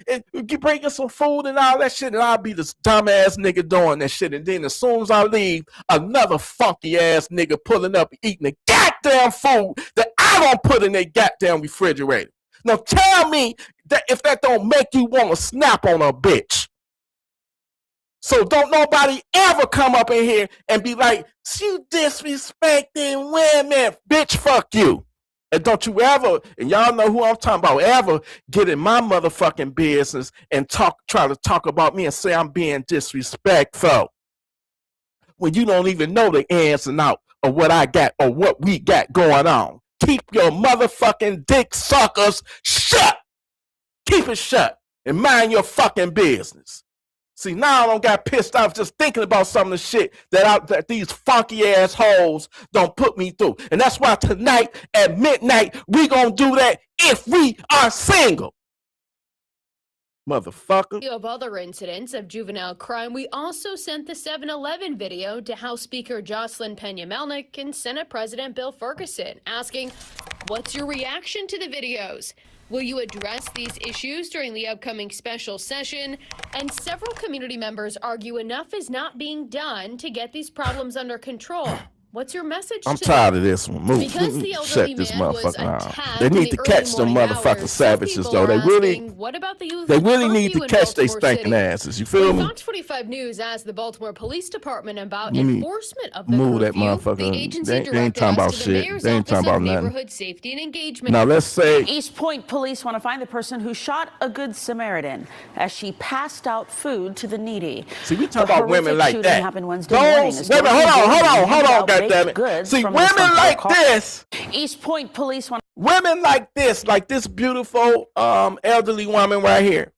bring us some food and all that shit? And I'll be this dumbass nigga doing that shit. And then as soon as I leave, another funky ass nigga pulling up eating the goddamn food that I don't put in their goddamn refrigerator. Now tell me that if that don't make you want to snap on a bitch. So don't nobody ever come up in here and be like, you disrespecting women. Bitch, fuck you. And don't you ever, and y'all know who I'm talking about, ever get in my motherfucking business and try to talk about me and say I'm being disrespectful. When you don't even know the ins and out of what I got or what we got going on. Keep your motherfucking dick suckers shut. Keep it shut and mind your fucking business. See, now I don't got pissed off just thinking about some of the shit that these funky ass hoes don't put me through. And that's why tonight at midnight, we gonna do that if we are single. Motherfucker. Of other incidents of juvenile crime, we also sent the 7-Eleven video to House Speaker Jocelyn Peña-Melnyk and Senate President Bill Ferguson, asking, what's your reaction to the videos? Will you address these issues during the upcoming special session? And several community members argue enough is not being done to get these problems under control. What's your message? I'm tired of this one. Move. Shut this motherfucker down. They need to catch them motherfucking savages, though. They really need to catch they stinking asses. You feel me? Fox 45 News asked the Baltimore Police Department about enforcement of the move that curfew. motherfucker. The agency They ain't talking about shit. They ain't talking about nothing. Neighborhood Safety and Engagement. Now let's say East Point police want to find the person who shot a Good Samaritan as she passed out food to the needy. See, we talk about women like that. Happened Wednesday Those women, hold on, goddammit. baked goods See, from women the front of like the car. this. East Point police want Women like this beautiful elderly woman right here.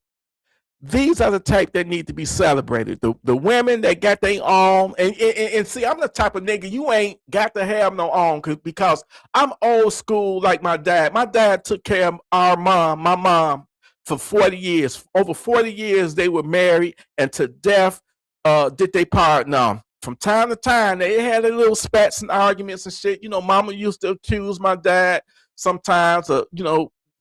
These are the type that need to be celebrated. The women that got their own, and see, I'm the type of nigga you ain't got to have no own because I'm old school like my dad. My dad took care of my mom, for 40 years. Over 40 years they were married, and to death did they part. Now, from time to time, they had a little spats and arguments and shit. You know, mama used to accuse my dad sometimes of,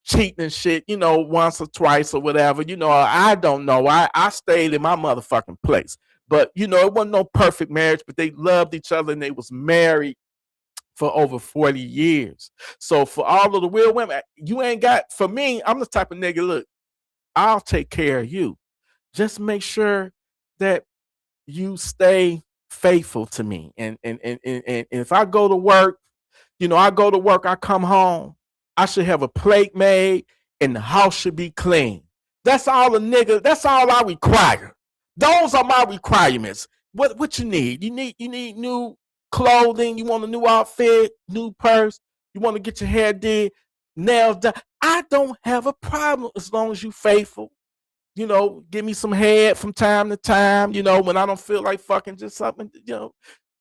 cheating and shit, once or twice or whatever. I don't know. I stayed in my motherfucking place. But, it wasn't no perfect marriage, but they loved each other and they was married for over 40 years. So for all of the real women, you ain't got, for me, I'm the type of nigga, look, I'll take care of you. Just make sure that you stay faithful to me. And if I go to work, I come home, I should have a plate made and the house should be clean. That's all that's all I require. Those are my requirements. What you need? You need new clothing, you want a new outfit, new purse, you want to get your hair did, nails done. I don't have a problem as long as you faithful. Give me some head from time to time, when I don't feel like fucking, just something,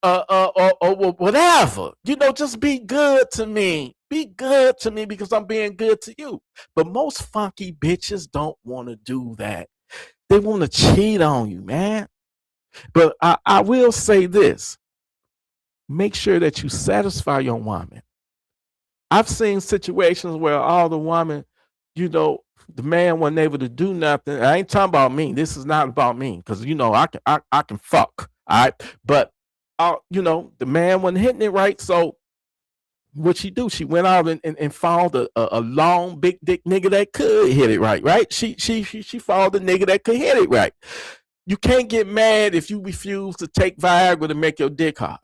or whatever. Just be good to me. Be good to me because I'm being good to you. But most funky bitches don't want to do that. They want to cheat on you, man. But I will say this. Make sure that you satisfy your woman. I've seen situations where all the woman, the man wasn't able to do nothing. I ain't talking about me. This is not about me because I can fuck. All right, but the man wasn't hitting it right. So what she do? She went out and found a long big dick nigga that could hit it right. Right? She found a nigga that could hit it right. You can't get mad if you refuse to take Viagra to make your dick hard.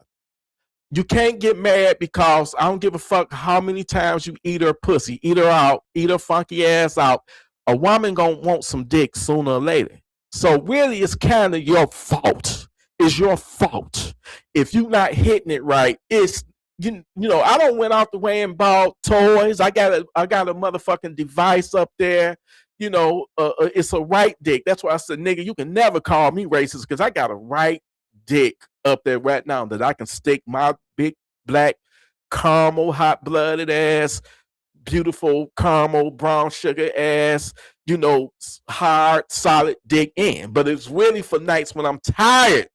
You can't get mad because I don't give a fuck how many times you eat her pussy, eat her out, eat her funky ass out. A woman gonna want some dick sooner or later. So really, it's kind of your fault. It's your fault if you not hitting it right. It's I don't went out the way and bought toys. I got a motherfucking device up there. It's a right dick. That's why I said, nigga, you can never call me racist because I got a right dick up there right now that I can stick my big black caramel hot-blooded ass, beautiful caramel brown sugar ass, hard solid dick in. But it's really for nights when I'm tired.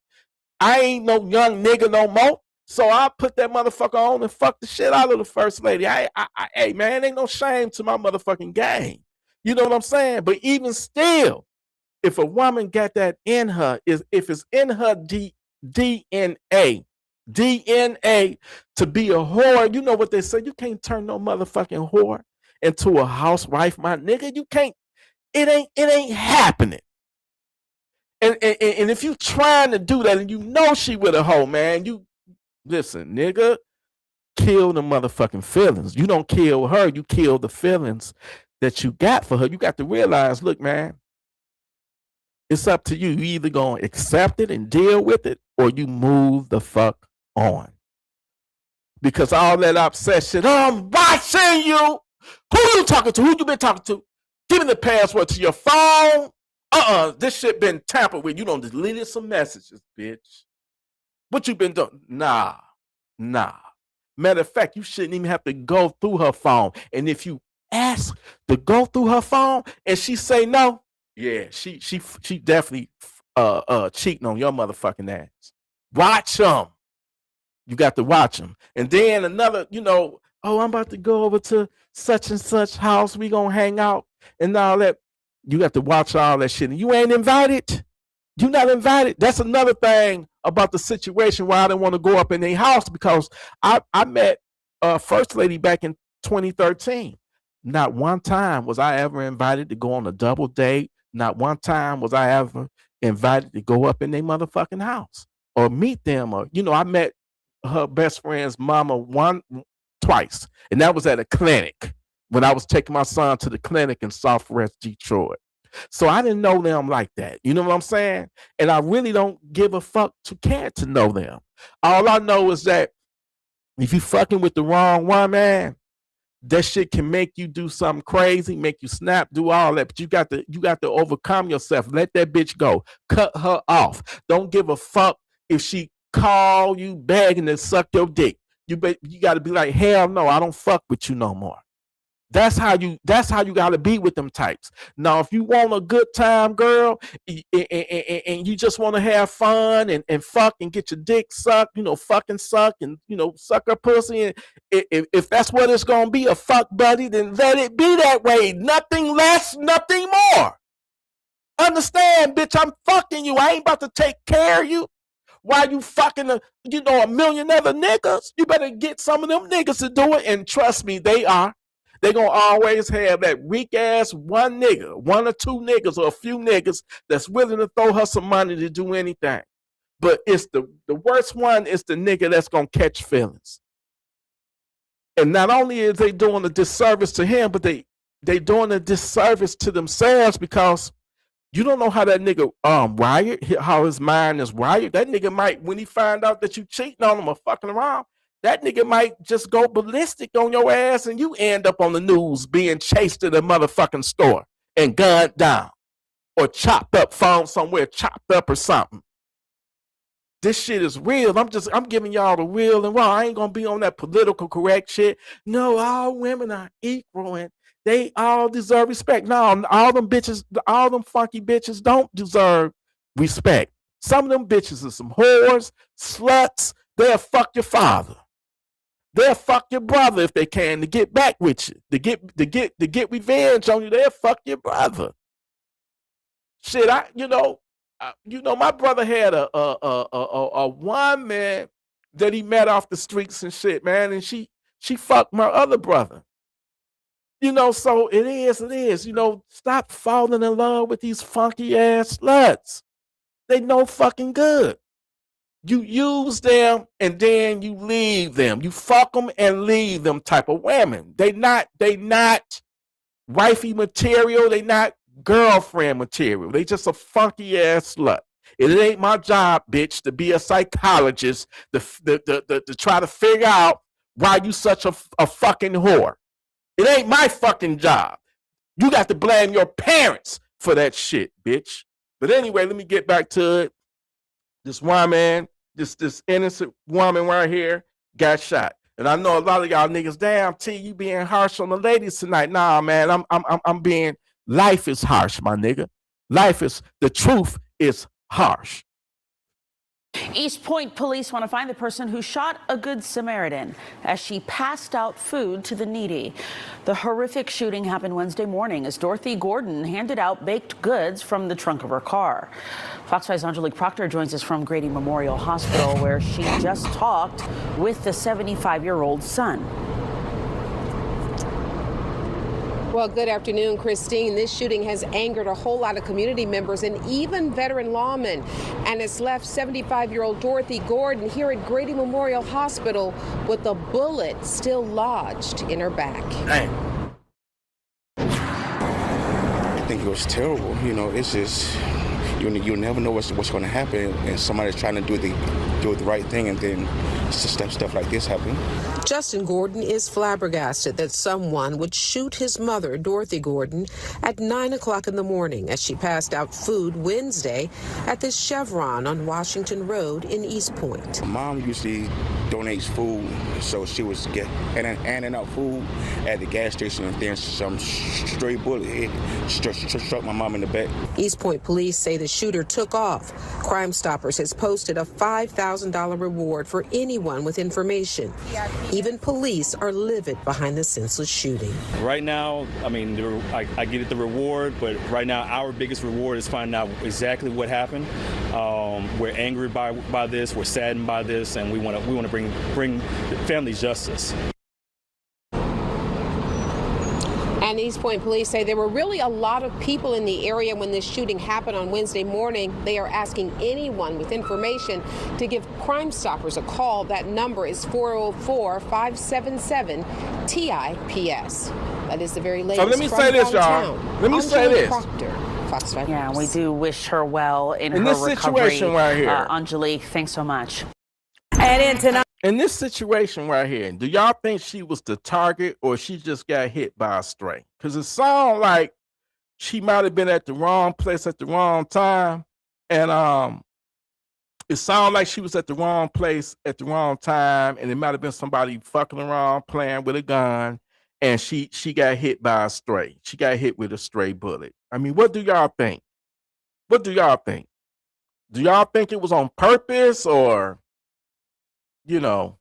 I ain't no young nigga no more. So I put that motherfucker on and fuck the shit out of the first lady. Hey man, ain't no shame to my motherfucking game. You know what I'm saying? But even still, if a woman got that in her, if it's in her DNA to be a whore, you know what they say? You can't turn no motherfucking whore into a housewife, my nigga. You can't. It ain't happening. And if you trying to do that and she with a hoe, man, you listen, nigga, kill the motherfucking feelings. You don't kill her, you kill the feelings that you got for her. You got to realize, look, man, it's up to you. You either gonna accept it and deal with it, or you move the fuck on. Because all that upset shit, I'm watching you. Who you talking to? Who you been talking to? Give me the password to your phone. This shit been tampered with. You done deleted some messages, bitch. What you been doing? Nah. Matter of fact, you shouldn't even have to go through her phone. And if you ask to go through her phone and she say no, yeah, she definitely cheating on your motherfucking ass. Watch them. You got to watch them. And then another, I'm about to go over to such and such house. We gonna hang out and all that. You got to watch all that shit. And you ain't invited. You not invited. That's another thing about the situation why I didn't want to go up in their house, because I met First Lady back in 2013. Not one time was I ever invited to go on a double date. Not one time was I ever invited to go up in their motherfucking house or meet them. Or, I met her best friend's mama twice. And that was at a clinic when I was taking my son to the clinic in Southwest Detroit. So I didn't know them like that. You know what I'm saying? And I really don't give a fuck to care to know them. All I know is that If you fucking with the wrong woman, that shit can make you do something crazy, make you snap, do all that. But you got to overcome yourself. Let that bitch go. Cut her off. Don't give a fuck if she call you begging to suck your dick. You got to be like, hell no, I don't fuck with you no more. That's how you got to be with them types. Now, if you want a good time, girl, and you just want to have fun and fuck and get your dick sucked, fucking suck and, suck her pussy. And if that's what it's going to be, a fuck buddy, then let it be that way. Nothing less, nothing more. Understand, bitch, I'm fucking you. I ain't about to take care of you. While you fucking, a million other niggas, you better get some of them niggas to do it. And trust me, they are. They're going to always have that weak ass one nigga, one or two niggas or a few niggas that's willing to throw her some money to do anything. But it's the worst one is the nigga that's going to catch feelings. And not only is they doing a disservice to him, but they doing a disservice to themselves because you don't know how that nigga wired, how his mind is wired. That nigga might, when he find out that you cheating on him or fucking around, that nigga might just go ballistic on your ass and you end up on the news being chased to the motherfucking store and gunned down or chopped up, found somewhere chopped up or something. This shit is real. I'm giving y'all the real and raw. I ain't gonna be on that political correct shit. No, all women are equal and they all deserve respect. No, all them funky bitches don't deserve respect. Some of them bitches are some whores, sluts. They'll fuck your father. They'll fuck your brother if they can to get back with you. To get revenge on you, they'll fuck your brother. Shit, my brother had a woman that he met off the streets and shit, man, and she fucked my other brother. So it is. Stop falling in love with these funky ass sluts. They no fucking good. You use them and then you leave them. You fuck them and leave them type of women. They not wifey material. They not girlfriend material. They just a funky ass slut. It ain't my job, bitch, to be a psychologist to try to figure out why you such a fucking whore. It ain't my fucking job. You got to blame your parents for that shit, bitch. But anyway, let me get back to it. This woman, this innocent woman right here got shot. And I know a lot of y'all niggas, damn, T, you being harsh on the ladies tonight. Nah, man, I'm being, life is harsh, my nigga. The truth is harsh. East Point police want to find the person who shot a Good Samaritan as she passed out food to the needy. The horrific shooting happened Wednesday morning as Dorothy Gordon handed out baked goods from the trunk of her car. Fox 5's Angelique Proctor joins us from Grady Memorial Hospital, where she just talked with the 75-year-old son. Well, good afternoon, Christine. This shooting has angered a whole lot of community members and even veteran lawmen, and it's left 75-year-old Dorothy Gordon here at Grady Memorial Hospital with a bullet still lodged in her back. Dang. I think it was terrible. It's just you never know what's going to happen, and somebody's trying to do the right thing, and then stuff like this happen. Justin Gordon is flabbergasted that someone would shoot his mother, Dorothy Gordon, at 9 o'clock in the morning as she passed out food Wednesday at this Chevron on Washington Road in East Point. Mom usually donates food, so she was handing out food at the gas station, and then some stray bullet struck my mom in the back. East Point police say the shooter took off. Crime Stoppers has posted a $5,000 reward for anyone with information. Even police are livid behind the senseless shooting. Right now, I get the reward, but right now our biggest reward is finding out exactly what happened. We're angry by this, we're saddened by this, and we want to bring the family justice. And East Point police say there were really a lot of people in the area when this shooting happened on Wednesday morning. They are asking anyone with information to give Crime Stoppers a call. That number is 404-577-TIPS. That is the very latest. So let me say this, y'all. Let me say this. Fox 5 Yeah, we do wish her well in her this recovery. Situation right here. Angelique, thanks so much. And in tonight. in this situation right here, do y'all think she was the target or she just got hit by a stray? Because it sounds like she might have been at the wrong place at the wrong time. And it sounds like she was at the wrong place at the wrong time, and it might have been somebody fucking around playing with a gun, and she got hit by a stray. She got hit with a stray bullet. I mean, what do y'all think? What do y'all think? Do y'all think it was on purpose or, you know?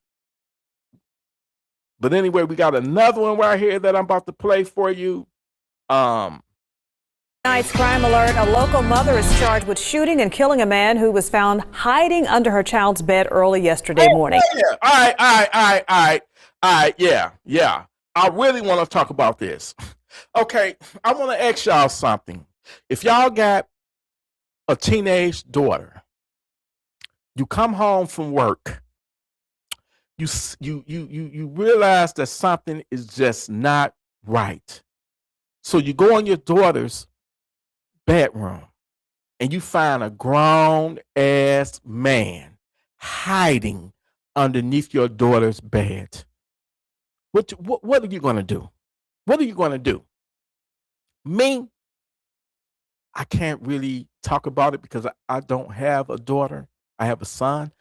But anyway, we got another one right here that I'm about to play for you. Tonight's crime alert. A local mother is charged with shooting and killing a man who was found hiding under her child's bed early yesterday morning. Yeah. All right. Yeah. I really want to talk about this. Okay, I want to ask y'all something. If y'all got a teenage daughter, you come home from work, you realize that something is just not right. So you go in your daughter's bedroom and you find a grown ass man hiding underneath your daughter's bed. What are you going to do? What are you going to do? Me, I can't really talk about it because I don't have a daughter. I have a son,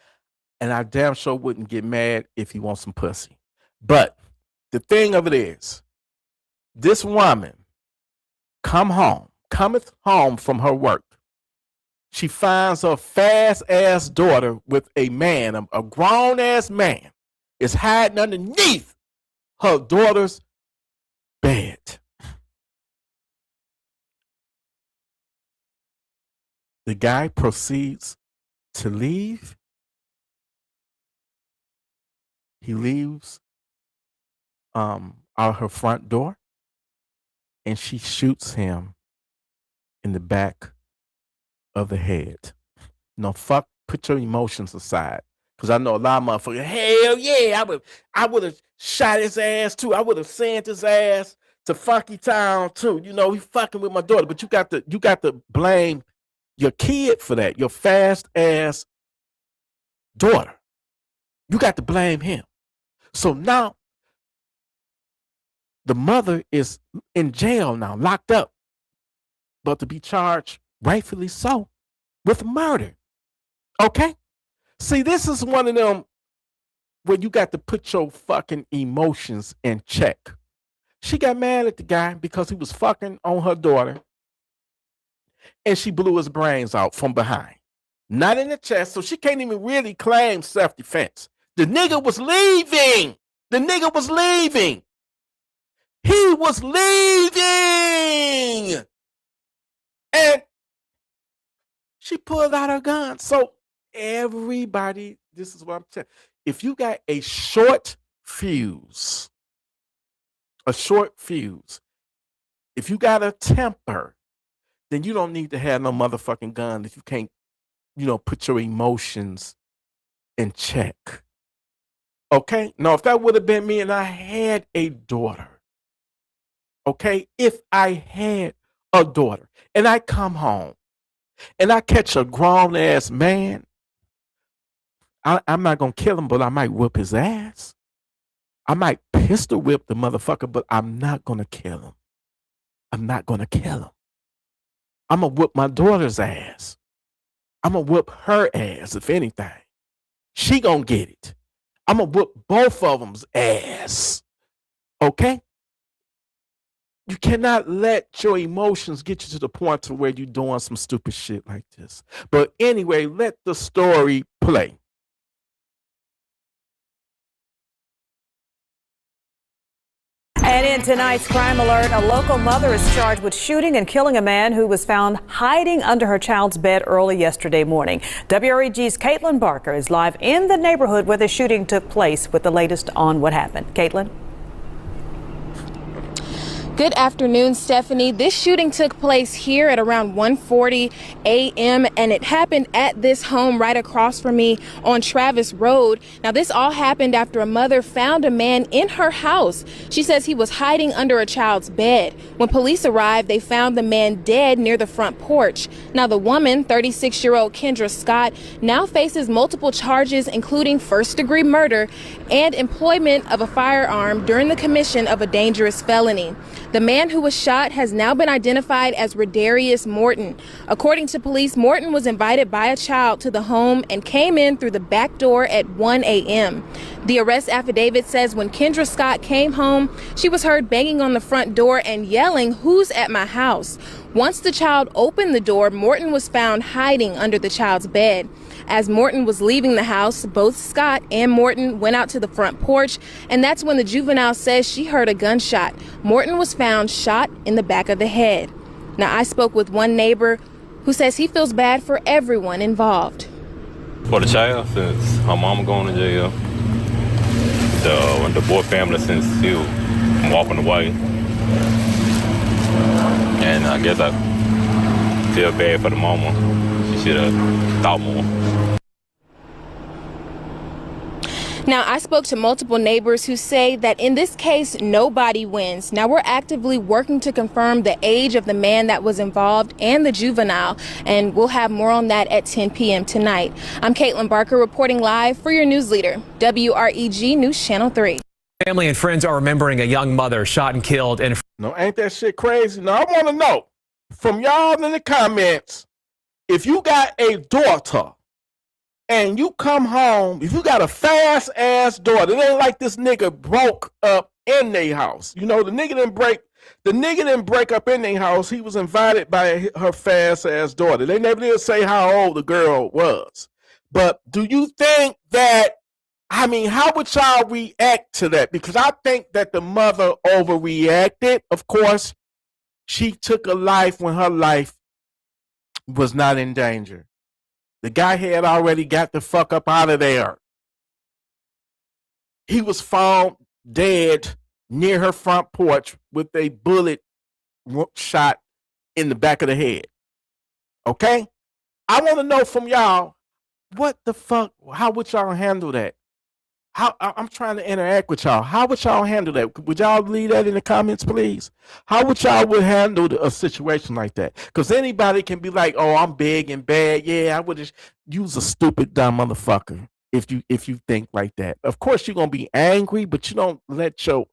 and I damn sure wouldn't get mad if he wants some pussy. But the thing of it is, this woman cometh home from her work. She finds her fast-ass daughter with a man, a grown-ass man, is hiding underneath her daughter's bed. The guy proceeds to leave. He leaves out her front door, and she shoots him in the back of the head. No, fuck, put your emotions aside. Because I know a lot of motherfuckers, hell yeah, I would have shot his ass too. I would have sent his ass to Funky Town too. You know, he fucking with my daughter. But you got to blame your kid for that, your fast ass daughter. You got to blame him. So now the mother is in jail now, locked up, but to be charged, rightfully so, with murder. Okay? See, this is one of them where you got to put your fucking emotions in check. She got mad at the guy because he was fucking on her daughter, and she blew his brains out from behind. Not in the chest, so she can't even really claim self-defense. The nigga was leaving. The nigga was leaving. He was leaving. And she pulled out her gun. So everybody, this is what I'm telling you. If you got a short fuse, if you got a temper, then you don't need to have no motherfucking gun if you can't, put your emotions in check. Okay? Now, if that would have been me and I had a daughter, okay? If I had a daughter and I come home and I catch a grown-ass man, I'm not going to kill him, but I might whip his ass. I might pistol whip the motherfucker, but I'm not going to kill him. I'm not going to kill him. I'm going to whip my daughter's ass. I'm going to whip her ass, if anything. She going to get it. I'm going to whip both of them's ass. Okay? You cannot let your emotions get you to the point to where you're doing some stupid shit like this. But anyway, let the story play. And in tonight's crime alert, a local mother is charged with shooting and killing a man who was found hiding under her child's bed early yesterday morning. WREG's Caitlin Barker is live in the neighborhood where the shooting took place with the latest on what happened. Caitlin? Good afternoon, Stephanie. This shooting took place here at around 1:40 a.m. and it happened at this home right across from me on Travis Road. Now, this all happened after a mother found a man in her house. She says he was hiding under a child's bed. When police arrived, they found the man dead near the front porch. Now, the woman, 36-year-old Kendra Scott, now faces multiple charges, including first-degree murder and employment of a firearm during the commission of a dangerous felony. The man who was shot has now been identified as Redarius Morton. According to police, Morton was invited by a child to the home and came in through the back door at 1 a.m. The arrest affidavit says when Kendra Scott came home, she was heard banging on the front door and yelling, "Who's at my house?" Once the child opened the door, Morton was found hiding under the child's bed. As Morton was leaving the house, both Scott and Morton went out to the front porch, and that's when the juvenile says she heard a gunshot. Morton was found shot in the back of the head. Now, I spoke with one neighbor who says he feels bad for everyone involved. For the child, since her mama going to jail, the boy family, since he was walking away, and I guess I feel bad for the mama. She should have thought more. Now, I spoke to multiple neighbors who say that in this case, nobody wins. Now, we're actively working to confirm the age of the man that was involved and the juvenile, and we'll have more on that at 10 p.m. tonight. I'm Caitlin Barker reporting live for your news leader, WREG News Channel 3. Family and friends are remembering a young mother shot and killed in. No, ain't that shit crazy? Now, I want to know from y'all in the comments, if you got a daughter and you come home, if you got a fast ass daughter, it ain't like this nigga broke up in their house. You know, the nigga didn't break up in their house. He was invited by her fast ass daughter. They never did say how old the girl was. But do you think that, I mean, how would y'all react to that? Because I think that the mother overreacted. Of course, she took a life when her life was not in danger. The guy had already got the fuck up out of there. He was found dead near her front porch with a bullet shot in the back of the head. Okay? I want to know from y'all, what the fuck, how would y'all handle that? I'm trying to interact with y'all. How would y'all handle that? Would y'all leave that in the comments, please? How would y'all handle a situation like that? Because anybody can be like, "Oh, I'm big and bad." Yeah, I would just use a stupid, dumb motherfucker if you think like that. Of course, you're gonna be angry, but you don't let your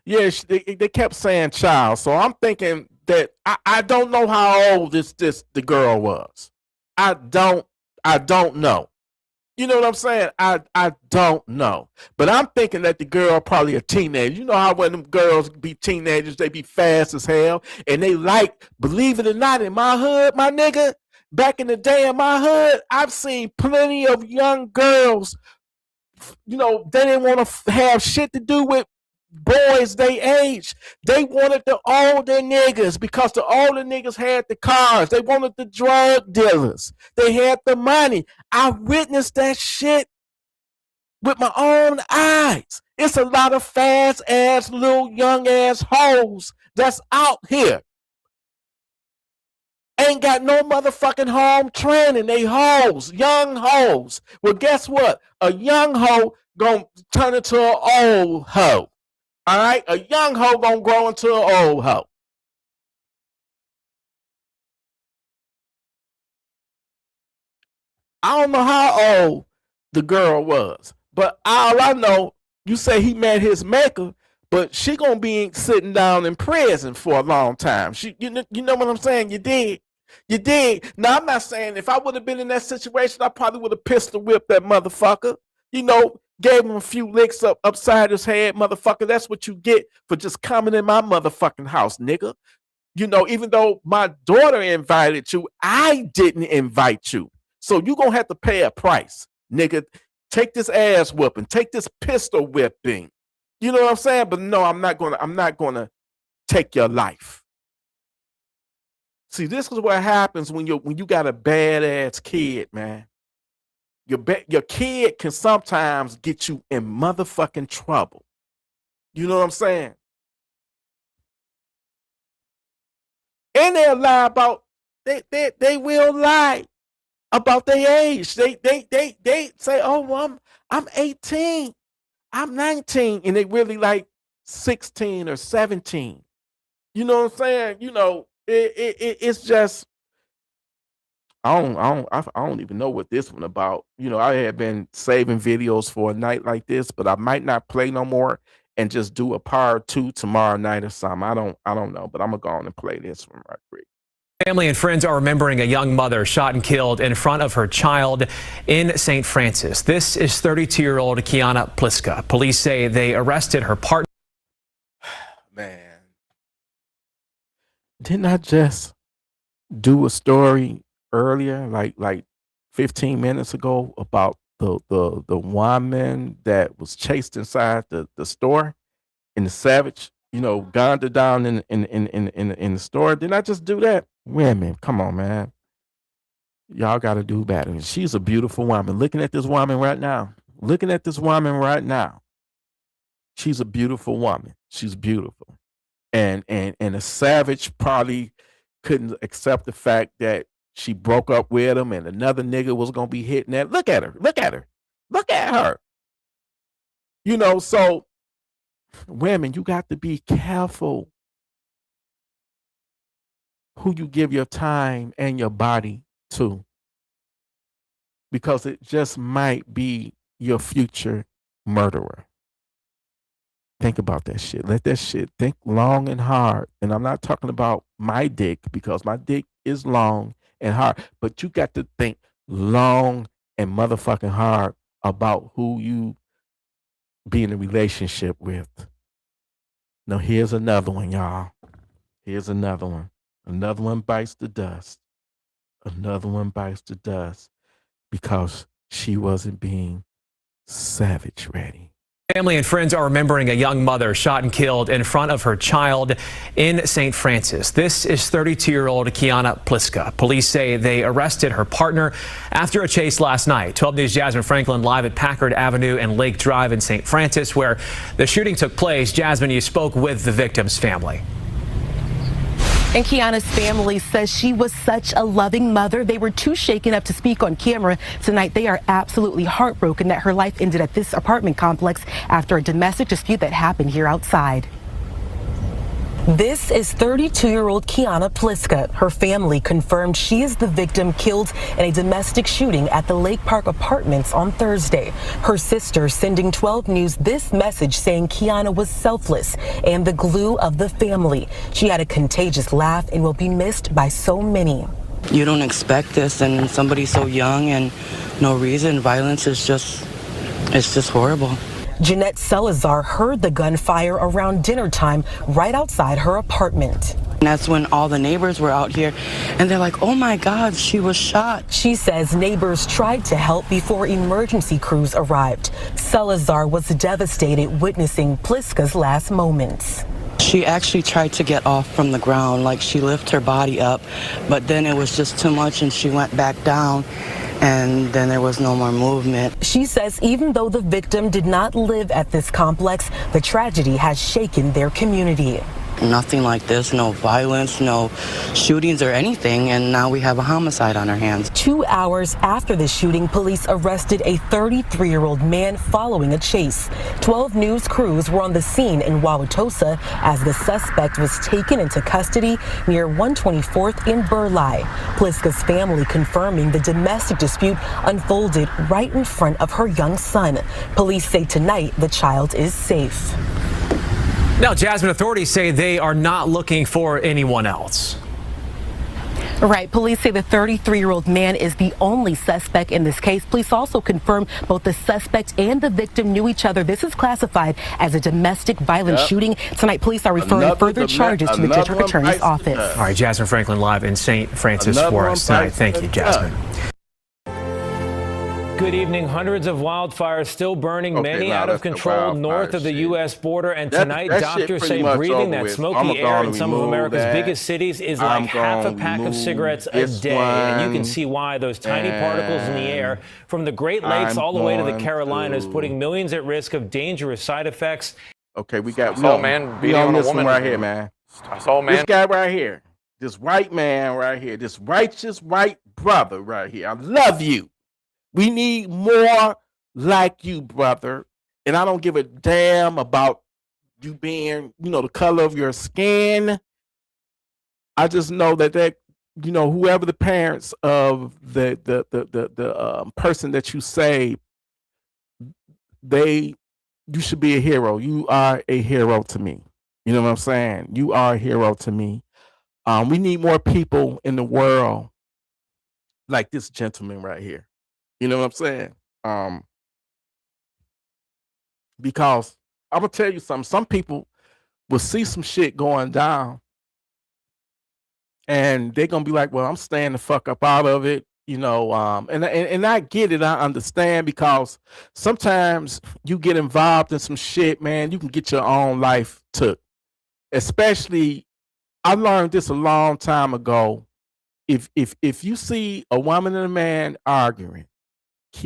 yeah. They kept saying child, so I'm thinking that I don't know how old the girl was. I don't know. You know what I'm saying? I don't know. But I'm thinking that the girl probably a teenager. You know how when them girls be teenagers, they be fast as hell. And they like, believe it or not, in my hood, my nigga, back in the day in my hood, I've seen plenty of young girls, you know, they didn't want to have shit to do with boys they age. They wanted the older niggas because the older niggas had the cars. They wanted the drug dealers. They had the money. I witnessed that shit with my own eyes. It's a lot of fast ass little young ass hoes that's out here. Ain't got no motherfucking home training. They hoes, young hoes. Well, guess what? A young hoe gonna turn into an old hoe. All right, a young hoe gonna grow into an old hoe. I don't know how old the girl was, but all I know, you say he met his maker, but she gonna be sitting down in prison for a long time. You know what I'm saying? You did. Now, I'm not saying if I would have been in that situation, I probably would have pistol whipped that motherfucker. You know, gave him a few licks upside his head, motherfucker. That's what you get for just coming in my motherfucking house, nigga. You know, even though my daughter invited you, I didn't invite you. So you gonna have to pay a price, nigga. Take this ass whooping, take this pistol whipping. You know what I'm saying? But no, I'm not gonna take your life. See, this is what happens when you got a badass kid, man. your kid can sometimes get you in motherfucking trouble. You know what I'm saying? And they'll lie about they will lie about their age. They say, "Oh, well, I'm 18, I'm 19," and they really like 16 or 17. You know what I'm saying? You know, it's just I don't even know what this one about. You know, I had been saving videos for a night like this, but I might not play no more and just do a part 2 tomorrow night or something. I don't know, but I'm gonna go on and play this one right quick. Family and friends are remembering a young mother shot and killed in front of her child in St. Francis. This is 32-year-old Kiana Pliska. Police say they arrested her partner. Man, didn't I just do a story earlier, like 15 minutes ago, about the woman that was chased inside the store, and the savage, you know, gunned her down in the store? Didn't I just do that? Wait a minute, come on, man. Y'all got to do better. She's a beautiful woman. Looking at this woman right now. She's a beautiful woman. She's beautiful. And a savage probably couldn't accept the fact that she broke up with him and another nigga was gonna be hitting that. Look at her. You know, so women, you got to be careful who you give your time and your body to, because it just might be your future murderer. Think about that shit. Let that shit think long and hard. And I'm not talking about my dick, because my dick is long and hard, but you got to think long and motherfucking hard about who you be in a relationship with. Now, here's another one, y'all. Here's another one. Another one bites the dust. Another one bites the dust because she wasn't being savage ready. Family and friends are remembering a young mother shot and killed in front of her child in St. Francis. This is 32-year-old Kiana Pliska. Police say they arrested her partner after a chase last night. 12 News' Jasmine Franklin live at Packard Avenue and Lake Drive in St. Francis, where the shooting took place. Jasmine, you spoke with the victim's family. And Kiana's family says she was such a loving mother. They were too shaken up to speak on camera tonight. They are absolutely heartbroken that her life ended at this apartment complex after a domestic dispute that happened here outside. This is 32-year-old Kiana Pliska. Her family confirmed she is the victim killed in a domestic shooting at the Lake Park Apartments on Thursday. Her sister sending 12 News this message saying Kiana was selfless and the glue of the family. She had a contagious laugh and will be missed by so many. You don't expect this, and somebody so young and no reason. Violence is just, it's just horrible. Jeanette Salazar heard the gunfire around dinner time right outside her apartment. And that's when all the neighbors were out here and they're like, oh my God, she was shot. She says neighbors tried to help before emergency crews arrived. Salazar was devastated witnessing Pliska's last moments. She actually tried to get off from the ground, like she lifted her body up, but then it was just too much and she went back down. And then there was no more movement. She says even though the victim did not live at this complex, the tragedy has shaken their community. Nothing like this, no violence, no shootings or anything, and now we have a homicide on our hands. 2 hours after the shooting, police arrested a 33-year-old man following a chase. 12 News crews were on the scene in Wauwatosa as the suspect was taken into custody near 124th in Burleigh. Pliska's family confirming the domestic dispute unfolded right in front of her young son. Police say tonight the child is safe. Now, Jasmine, authorities say they are not looking for anyone else. Right. Police say the 33-year-old man is the only suspect in this case. Police also confirm both the suspect and the victim knew each other. This is classified as a domestic violence shooting. Tonight, police are referring further charges to the district attorney's office. All right, Jasmine Franklin live in St. Francis for us tonight. Thank you, Jasmine. Good evening. Hundreds of wildfires still burning, many out of control north of the U.S. border. And tonight, doctors say breathing that smoky air in some of America's biggest cities is like half a pack of cigarettes a day. And you can see why those tiny particles in the air from the Great Lakes all the way to the Carolinas, putting millions at risk of dangerous side effects. Okay, we got I saw a man beating on a woman right here, man. I saw a man. This guy right here, this white man right here, this righteous white brother right here. I love you. We need more like you, brother. And I don't give a damn about you being, the color of your skin. I just know that whoever the parents of the person that you say, you should be a hero. You are a hero to me. You know what I'm saying? You are a hero to me. We need more people in the world like this gentleman right here. You know what I'm saying? Because I'm gonna tell you something. Some people will see some shit going down, and they're gonna be like, "Well, I'm staying the fuck up out of it." And I get it. I understand, because sometimes you get involved in some shit, man. You can get your own life took. Especially, I learned this a long time ago. If you see a woman and a man arguing,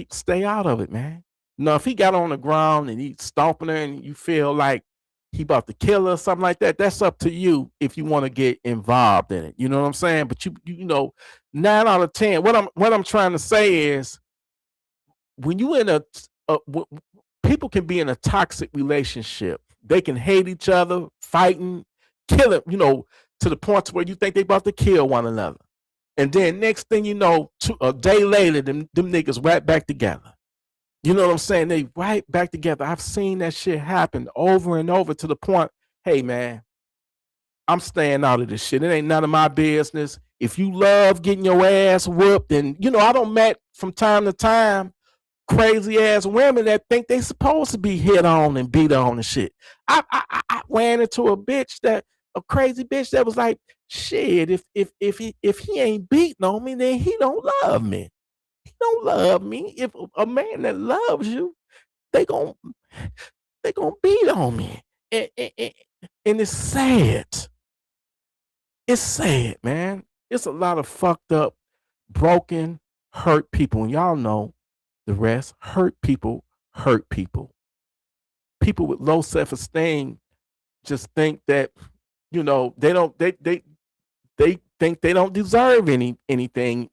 stay out of it, man. Now, if he got on the ground and he's stomping her and you feel like he about to kill her or something like that, that's up to you if you want to get involved in it. You know what I'm saying? But you know, 9 out of 10, what I'm trying to say is, when you in people can be in a toxic relationship. They can hate each other, fighting, killing, to the point where you think they about to kill one another. And then next thing you know, a day later, them niggas right back together. You know what I'm saying? They right back together. I've seen that shit happen over and over, to the point, hey, man, I'm staying out of this shit. It ain't none of my business. If you love getting your ass whooped, and, I don't met from time to time crazy ass women that think they supposed to be hit on and beat on and shit. I ran into a crazy bitch that was like, shit, if he ain't beating on me, then he don't love me. He don't love me. If a man that loves you, they gon' beat on me. And it's sad. It's sad, man. It's a lot of fucked up, broken, hurt people. And y'all know the rest. Hurt people hurt people. People with low self-esteem just think that, they think they don't deserve anything,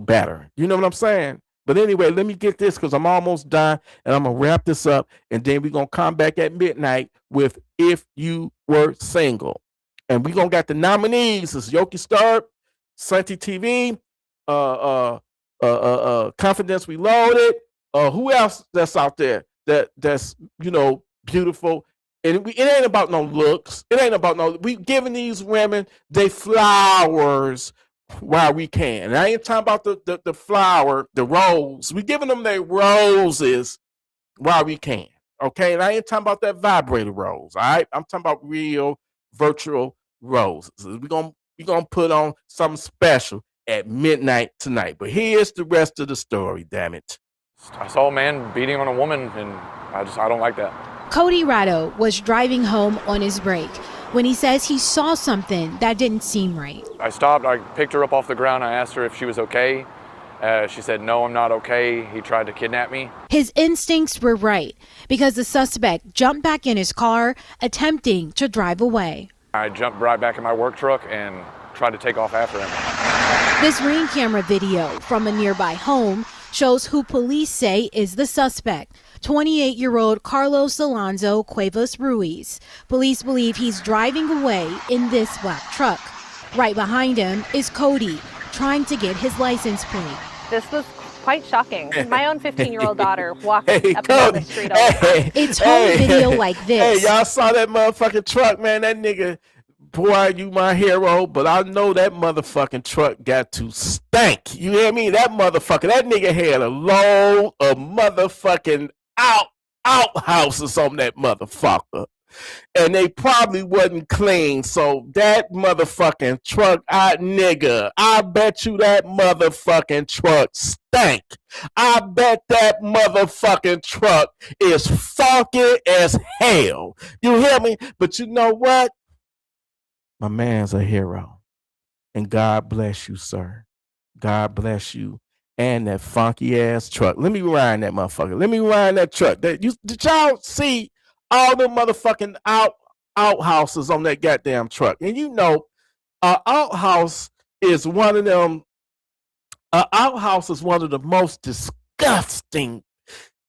better. You know what I'm saying? But anyway, let me get this, because I'm almost done, and I'm going to wrap this up, and then we're going to come back at midnight with If You Were Single. And we're going to got the nominees. It's Yoki Sturb, Santi TV, Confidence Reloaded. Who else that's out there that's beautiful? And it ain't about no looks. It ain't about we giving these women they flowers while we can. And I ain't talking about the flower, the rose. We giving them their roses while we can. Okay? And I ain't talking about that vibrator rose. All right? I'm talking about real virtual roses. We're gonna put on something special at midnight tonight. But here's the rest of the story, damn it. I saw a man beating on a woman, and I don't like that. Cody Ratto was driving home on his break when he says he saw something that didn't seem right. I stopped, I picked her up off the ground, I asked her if she was okay. She said, no, I'm not okay. He tried to kidnap me. His instincts were right, because the suspect jumped back in his car, attempting to drive away. I jumped right back in my work truck and tried to take off after him. This Ring camera video from a nearby home shows who police say is the suspect, 28-year-old Carlos Alonzo Cuevas Ruiz. Police believe he's driving away in this black truck. Right behind him is Cody, trying to get his license plate. This was quite shocking. My own 15-year-old daughter walked up and down the street all the time. It's home video like this. Hey, y'all saw that motherfucking truck, man. That nigga, boy, you my hero, but I know that motherfucking truck got to stank. You hear me? That nigga had a load of mouthfucking outhouses on that motherfucker. and they probably wasn't clean. So that motherfucking truck, nigga, I bet you that motherfucking truck stank. I bet that motherfucking truck is funky as hell. You hear me? But you know what? My man's a hero. And God bless you, sir. God bless you. And that funky ass truck. Let me rewind that motherfucker. Let me rewind that truck. Did y'all see all the motherfucking outhouses on that goddamn truck? And you know, an outhouse is one of them. An outhouse is one of the most disgusting,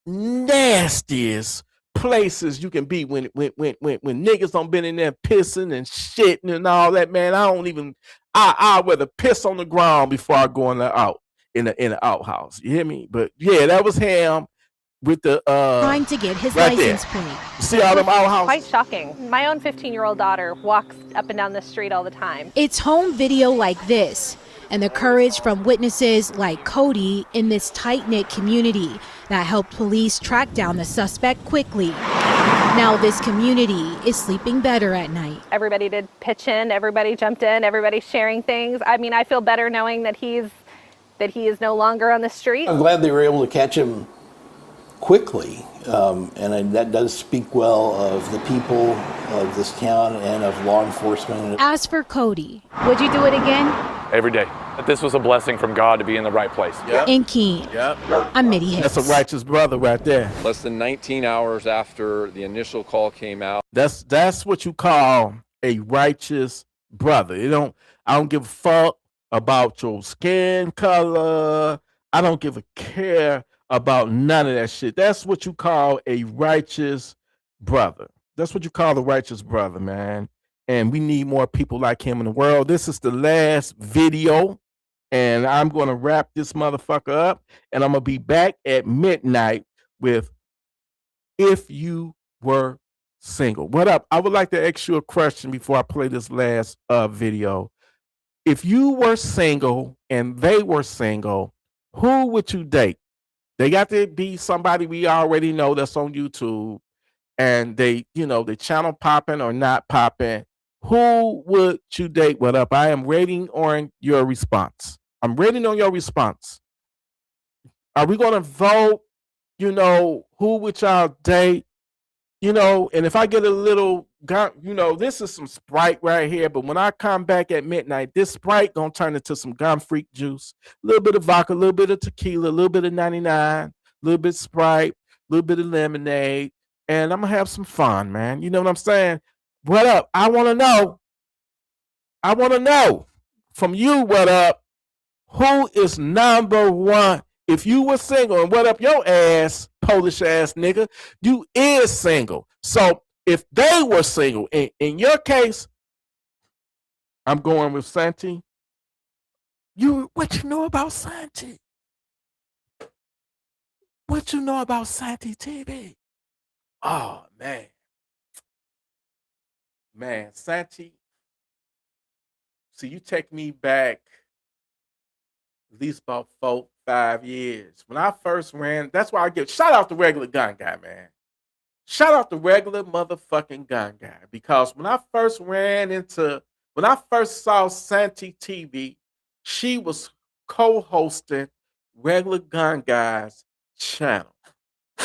nastiest places you can be when niggas don't been in there pissing and shitting and all that. Man, I rather piss on the ground before I go in the outhouse. You hear me? But yeah, that was him with the trying to get his license plate. See all them outhouses? Quite shocking. My own 15-year-old daughter walks up and down the street all the time. It's home video like this and the courage from witnesses like Cody in this tight-knit community that helped police track down the suspect quickly. Now this community is sleeping better at night. Everybody did pitch in, everybody jumped in, everybody's sharing things. I mean, I feel better knowing that he is no longer on the street. I'm glad they were able to catch him quickly, and that does speak well of the people of this town and of law enforcement. As for Cody, would you do it again? Every day. This was a blessing from God to be in the right place. Yep. In Keene, I'm Mitty Hicks. That's a righteous brother right there. Less than 19 hours after the initial call came out. That's what you call a righteous brother. I don't give a fuck about your skin color. I don't give a care about none of that shit. That's what you call a righteous brother. That's what you call a righteous brother, man. And we need more people like him in the world. This is the last video, and I'm going to wrap this motherfucker up, and I'm going to be back at midnight with If You Were Single. What up? I would like to ask you a question before I play this last video. If you were single and they were single, who would you date? They got to be somebody we already know that's on YouTube, and they channel popping or not popping. Who would you date? What up? I am waiting on your response. I'm waiting on your response. Are we going to vote? Who would y'all date? And if I get a little, this is some Sprite right here, but when I come back at midnight, this Sprite going to turn into some Gum Freak juice, a little bit of vodka, a little bit of tequila, a little bit of 99, a little bit of Sprite, a little bit of lemonade, and I'm going to have some fun, man. You know what I'm saying? What up? I want to know from you, what up? Who is number one? If you were single, and what up your ass, Polish ass nigga, you is single. So if they were single, in your case, I'm going with Santi. What you know about Santi? What you know about Santi TV? Oh, man. Man, Santi, see, you take me back at least about 4-5 years. When I first ran, that's why I give shout out to Regular Gun Guy, man. Shout out to Regular motherfucking Gun Guy. Because when I first saw Santi TV, she was co-hosting Regular Gun Guy's channel.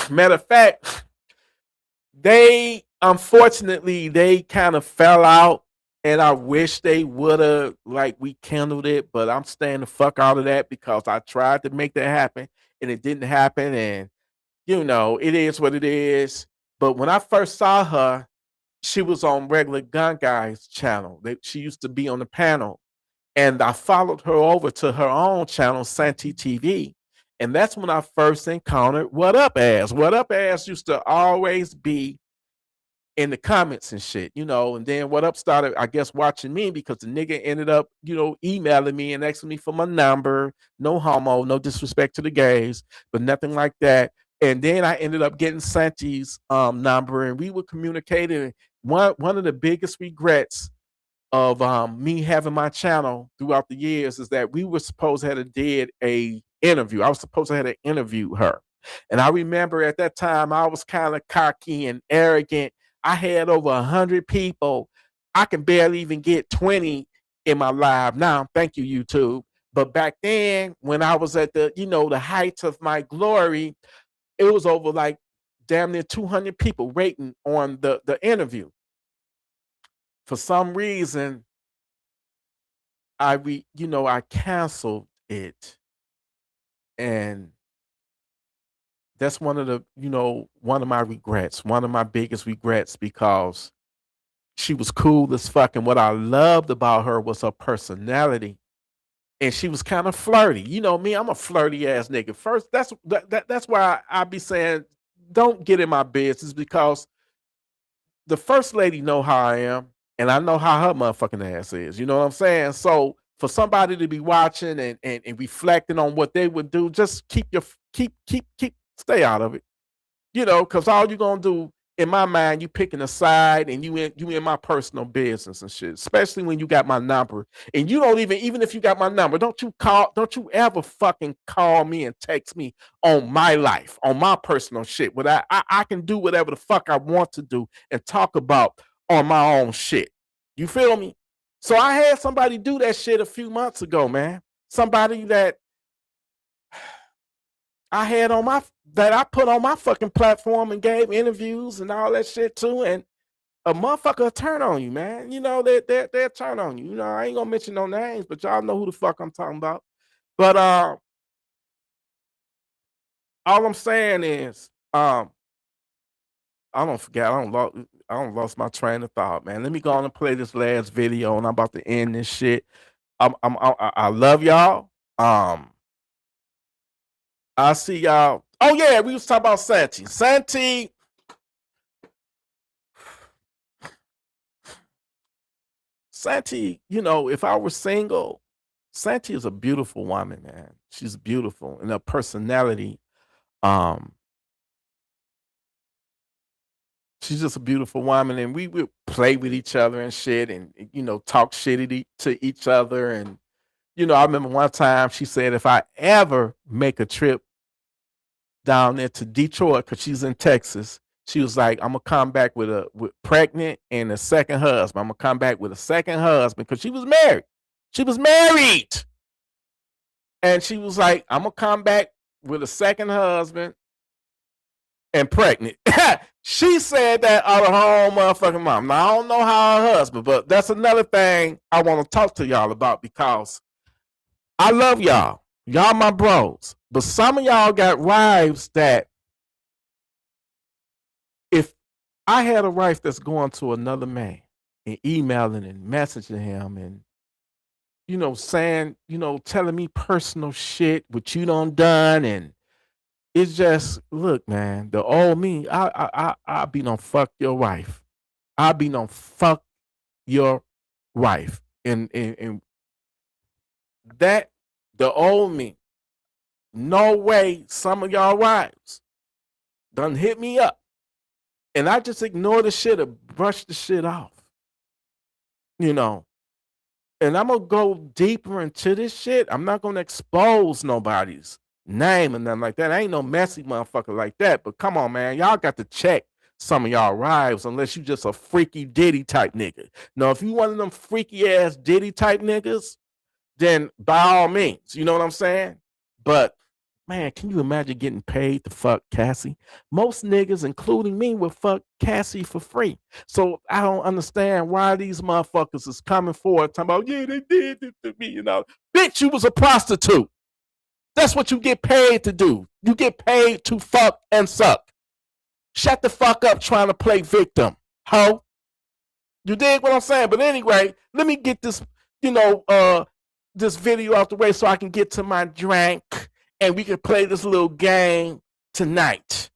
Matter of fact, unfortunately, they kind of fell out, and I wish they would have rekindled it, but I'm staying the fuck out of that because I tried to make that happen and it didn't happen. And it is what it is. But when I first saw her, she was on Regular Gun Guy's channel. She used to be on the panel, and I followed her over to her own channel, Santi TV. And that's when I first encountered What Up Ass. What Up Ass used to always be in the comments and shit, and then What Up started, I guess, watching me because the nigga ended up, emailing me and asking me for my number. No homo, no disrespect to the gays, but nothing like that. And then I ended up getting Santi's number, and we were communicating. One of the biggest regrets of me having my channel throughout the years is that we were supposed to have did a interview. I was supposed to have interviewed her. And I remember at that time I was kind of cocky and arrogant. I had over 100 people. I can barely even get 20 in my live now. Thank you, YouTube. But back then, when I was at the, the heights of my glory, it was over like damn near 200 people rating on the interview. For some reason, I canceled it. And that's one of my regrets, one of my biggest regrets, because she was cool as fuck. And what I loved about her was her personality. And she was kind of flirty. You know me, I'm a flirty ass nigga. First, that's why I be saying, don't get in my business, because the first lady know how I am, and I know how her motherfucking ass is. You know what I'm saying? So for somebody to be watching and reflecting on what they would do, just stay out of it. Because all you're gonna do, in my mind, you picking a side, and you in my personal business and shit. Especially when you got my number, and you don't even if you got my number, don't you ever fucking call me and text me on my life, on my personal shit. But I can do whatever the fuck I want to do and talk about on my own shit. You feel me? So I had somebody do that shit a few months ago, man. Somebody that I had that I put on my fucking platform and gave interviews and all that shit too, and a motherfucker will turn on you, man. They'll turn on you. I ain't gonna mention no names, but y'all know who the fuck I'm talking about. But all I'm saying is, I don't lost my train of thought, man. Let me go on and play this last video, and I'm about to end this shit. I love y'all. I'll see y'all. Oh yeah, we was talking about Santi. Santi, if I were single, Santi is a beautiful woman, man. She's beautiful, and her personality, she's just a beautiful woman, and we would play with each other and shit, and talk shit to each other. And I remember one time she said, if I ever make a trip down there to Detroit, because she's in Texas, she was like, I'm gonna come back with pregnant and a second husband. I'm gonna come back with a second husband, because she was married. And she was like, I'm gonna come back with a second husband and pregnant. She said that out of her own motherfucking mouth. Now, I don't know how her husband, but that's another thing I want to talk to y'all about, because I love y'all. Y'all my bros. But some of y'all got wives that, if I had a wife that's going to another man and emailing and messaging him and, saying, telling me personal shit, what you done, and it's just, look, man, the old me, I be done fuck your wife. I be done fuck your wife. And that, the old me, no way some of y'all wives done hit me up. And I just ignore the shit or brush the shit off. And I'm going to go deeper into this shit. I'm not going to expose nobody's name and nothing like that. I ain't no messy motherfucker like that. But come on, man. Y'all got to check some of y'all wives, unless you just a freaky Diddy type nigga. Now, if you one of them freaky ass Diddy type niggas, then by all means, you know what I'm saying? But man, can you imagine getting paid to fuck Cassie? Most niggas, including me, would fuck Cassie for free. So I don't understand why these motherfuckers is coming forward talking about, yeah, they did it to me, Bitch, you was a prostitute. That's what you get paid to do. You get paid to fuck and suck. Shut the fuck up trying to play victim, ho. You dig what I'm saying? But anyway, let me get this, this video out the way so I can get to my drink, and we can play this little game tonight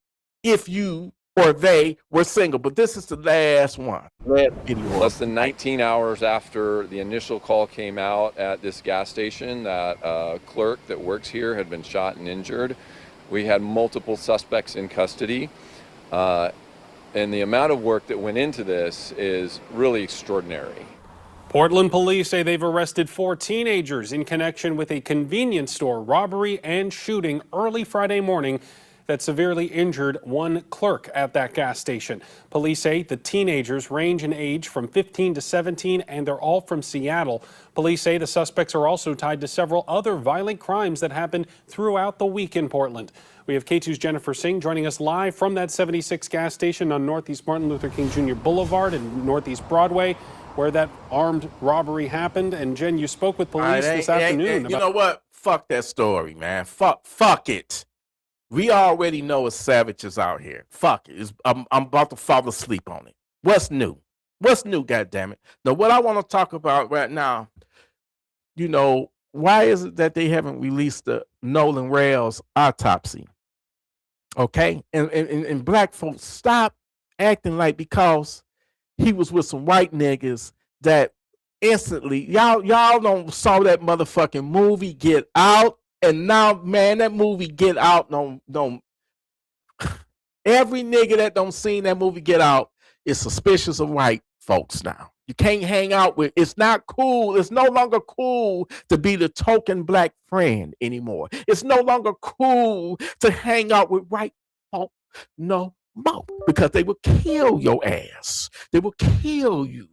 if you or they were single. But this is the last one. Less than 19 hours after the initial call came out at this gas station that a clerk that works here had been shot and injured, we had multiple suspects in custody. And the amount of work that went into this is really extraordinary. Portland police say they've arrested 4 teenagers in connection with a convenience store robbery and shooting early Friday morning that severely injured one clerk at that gas station. Police say the teenagers range in age from 15 to 17, and they're all from Seattle. Police say the suspects are also tied to several other violent crimes that happened throughout the week in Portland. We have K2's Jennifer Singh joining us live from that 76 gas station on Northeast Martin Luther King Jr. Boulevard and Northeast Broadway, where that armed robbery happened. And Jen, you spoke with police this afternoon. You know what? Fuck that story, man. Fuck it. We already know it's savages out here. Fuck it. I'm about to fall asleep on it. What's new? What's new, goddammit? Now, what I want to talk about right now, you know, why is it that they haven't released the Nolan Rails autopsy? Okay? And black folks, stop acting like because he was with some white niggas that instantly, y'all don't saw that motherfucking movie Get Out, and now, man, that movie Get Out don't every nigga that don't seen that movie Get Out is suspicious of white folks now. You can't hang out with, it's not cool. It's no longer cool to be the token black friend anymore. It's no longer cool to hang out with white folk no more, because they will kill your ass. They will kill you.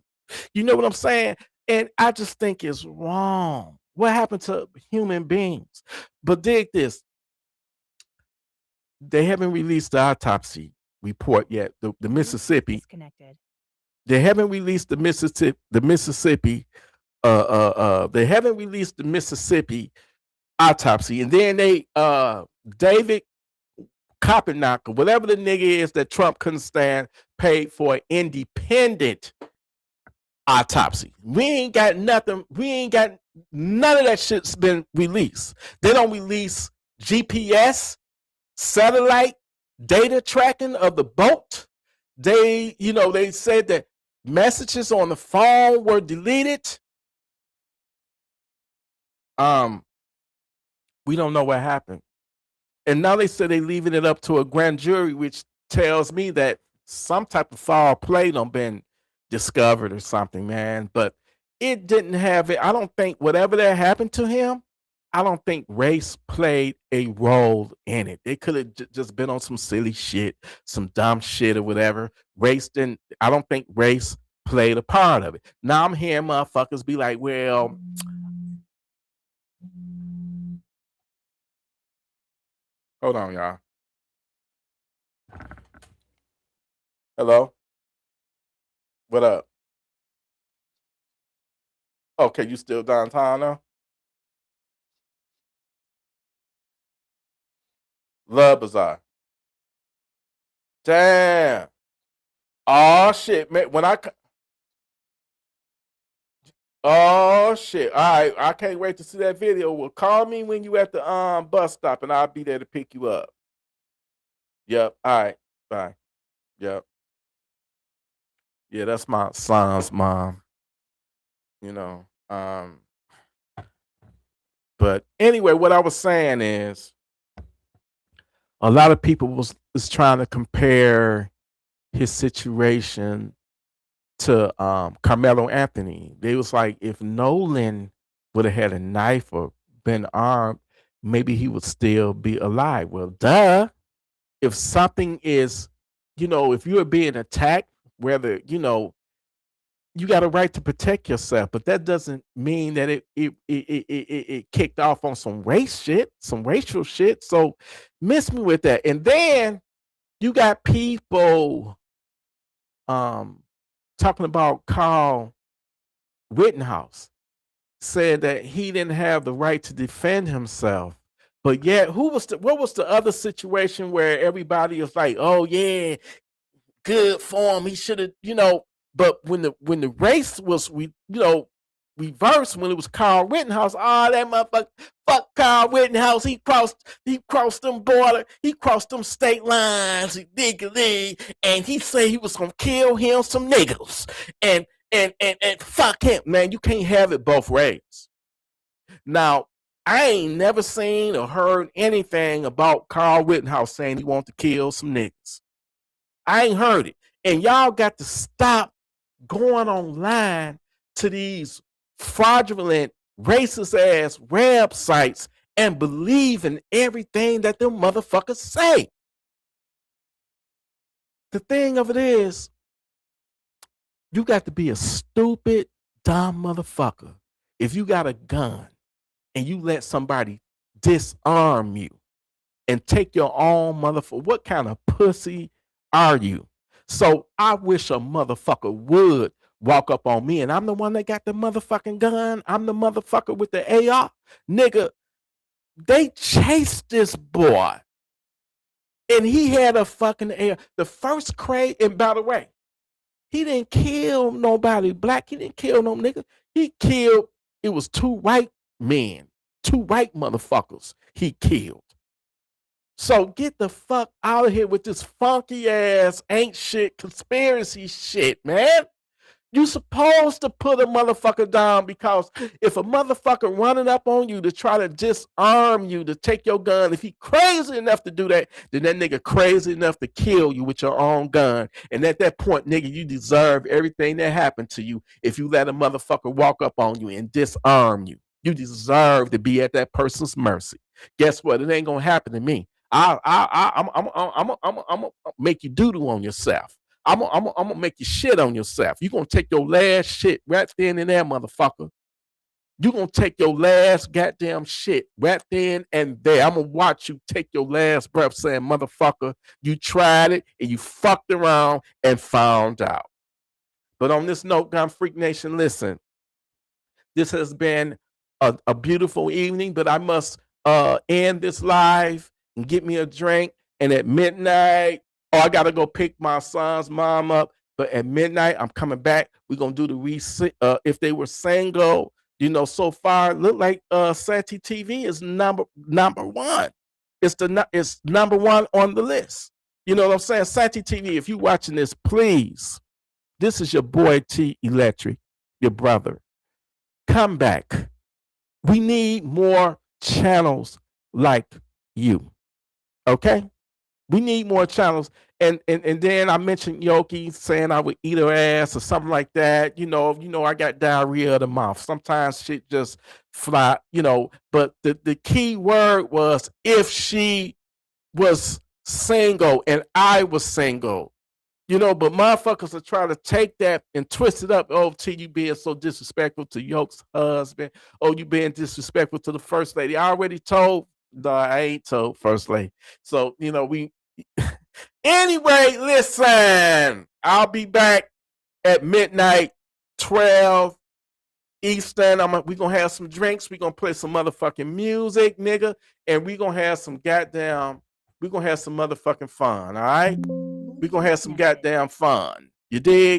You know what I'm saying? And I just think it's wrong. What happened to human beings? But dig this. They haven't released the autopsy report yet. The Mississippi. Disconnected. They haven't released the Mississippi. They haven't released the Mississippi autopsy. And then they David Koppennocker, whatever the nigga is that Trump couldn't stand, paid for an independent autopsy. We ain't got nothing. We ain't got none of that shit's been released. They don't release GPS, satellite data tracking of the boat. They said that messages on the phone were deleted. We don't know what happened. And now they said they're leaving it up to a grand jury, which tells me that some type of foul play done been discovered or something, man. But it didn't have it. I don't think whatever that happened to him, I don't think race played a role in it. It could have just been on some silly shit, some dumb shit or whatever. I don't think race played a part of it. Now I'm hearing motherfuckers be like, well, hold on, y'all. Hello? What up? Okay, you still downtown now? Love Bazaar. Damn. Oh shit, man. Oh shit. All right, I can't wait to see that video. Well, call me when you at the bus stop and I'll be there to pick you up. Yep. All right. Bye. Yep. Yeah, that's my son's mom. You know. But anyway, what I was saying is a lot of people was trying to compare his situation to Carmelo Anthony. They was like, if Nolan would have had a knife or been armed, maybe he would still be alive. Well, duh. If something is, if you're being attacked, whether, you got a right to protect yourself, but that doesn't mean that it kicked off on some racial shit. So miss me with that. And then you got people talking about Carl Rittenhouse, said that he didn't have the right to defend himself. But yet, what was the other situation where everybody was like, oh yeah, good for him, he should have, but when the race was reversed, when it was Carl Rittenhouse, that motherfucker, fuck Carl Rittenhouse, he crossed them border, he crossed them state lines, and he said he was gonna kill him some niggas. And fuck him, man. You can't have it both ways. Now, I ain't never seen or heard anything about Carl Rittenhouse saying he wanted to kill some niggas. I ain't heard it. And y'all got to stop going online to these fraudulent, racist ass websites and believe in everything that them motherfuckers say. the thing of it is, you got to be a stupid, dumb motherfucker if you got a gun and you let somebody disarm you and take your own motherfucker. What kind of pussy are you? So I wish a motherfucker would walk up on me and I'm the one that got the motherfucking gun. I'm the motherfucker with the AR. Nigga, they chased this boy and he had a fucking AR. The first crazy, and by the way, he didn't kill nobody black. He didn't kill no nigga. He killed, it was 2 white men, 2 white motherfuckers he killed. So get the fuck out of here with this funky ass ain't shit conspiracy shit, man. You supposed to put a motherfucker down because if a motherfucker running up on you to try to disarm you, to take your gun, if he crazy enough to do that, then that nigga crazy enough to kill you with your own gun. And at that point, nigga, you deserve everything that happened to you if you let a motherfucker walk up on you and disarm you. You deserve to be at that person's mercy. Guess what? It ain't gonna happen to me. I'm gonna make you doodle on yourself. I'm gonna make you shit on yourself. You're gonna take your last shit right then and there, motherfucker. You're gonna take your last goddamn shit right then and there. I'm gonna watch you take your last breath saying, motherfucker, you tried it and you fucked around and found out. But on this note, Gun Freak Nation, listen, this has been a beautiful evening, but I must end this live and get me a drink. And at midnight, I gotta go pick my son's mom up. But at midnight, I'm coming back. We're gonna do the if they were single. You know, so far, look like Santee TV is number one. It's number one on the list. You know what I'm saying? Santee TV, if you're watching this, please. This is your boy T Electric, your brother. Come back. We need more channels like you. Okay? We need more channels. And then I mentioned Yoki saying I would eat her ass or something like that. You know, I got diarrhea of the mouth. Sometimes shit just fly, you know. But the key word was if she was single and I was single. You know, but motherfuckers are trying to take that and twist it up. Oh, T, you being so disrespectful to Yoke's husband. Oh, you being disrespectful to the first lady. I already told. No, I ain't told first lady. So, you know, anyway, listen, I'll be back at midnight, 12 Eastern. We're going to have some drinks. We're going to play some motherfucking music, nigga. And we're going to have some motherfucking fun, all right? We're going to have some goddamn fun. You dig?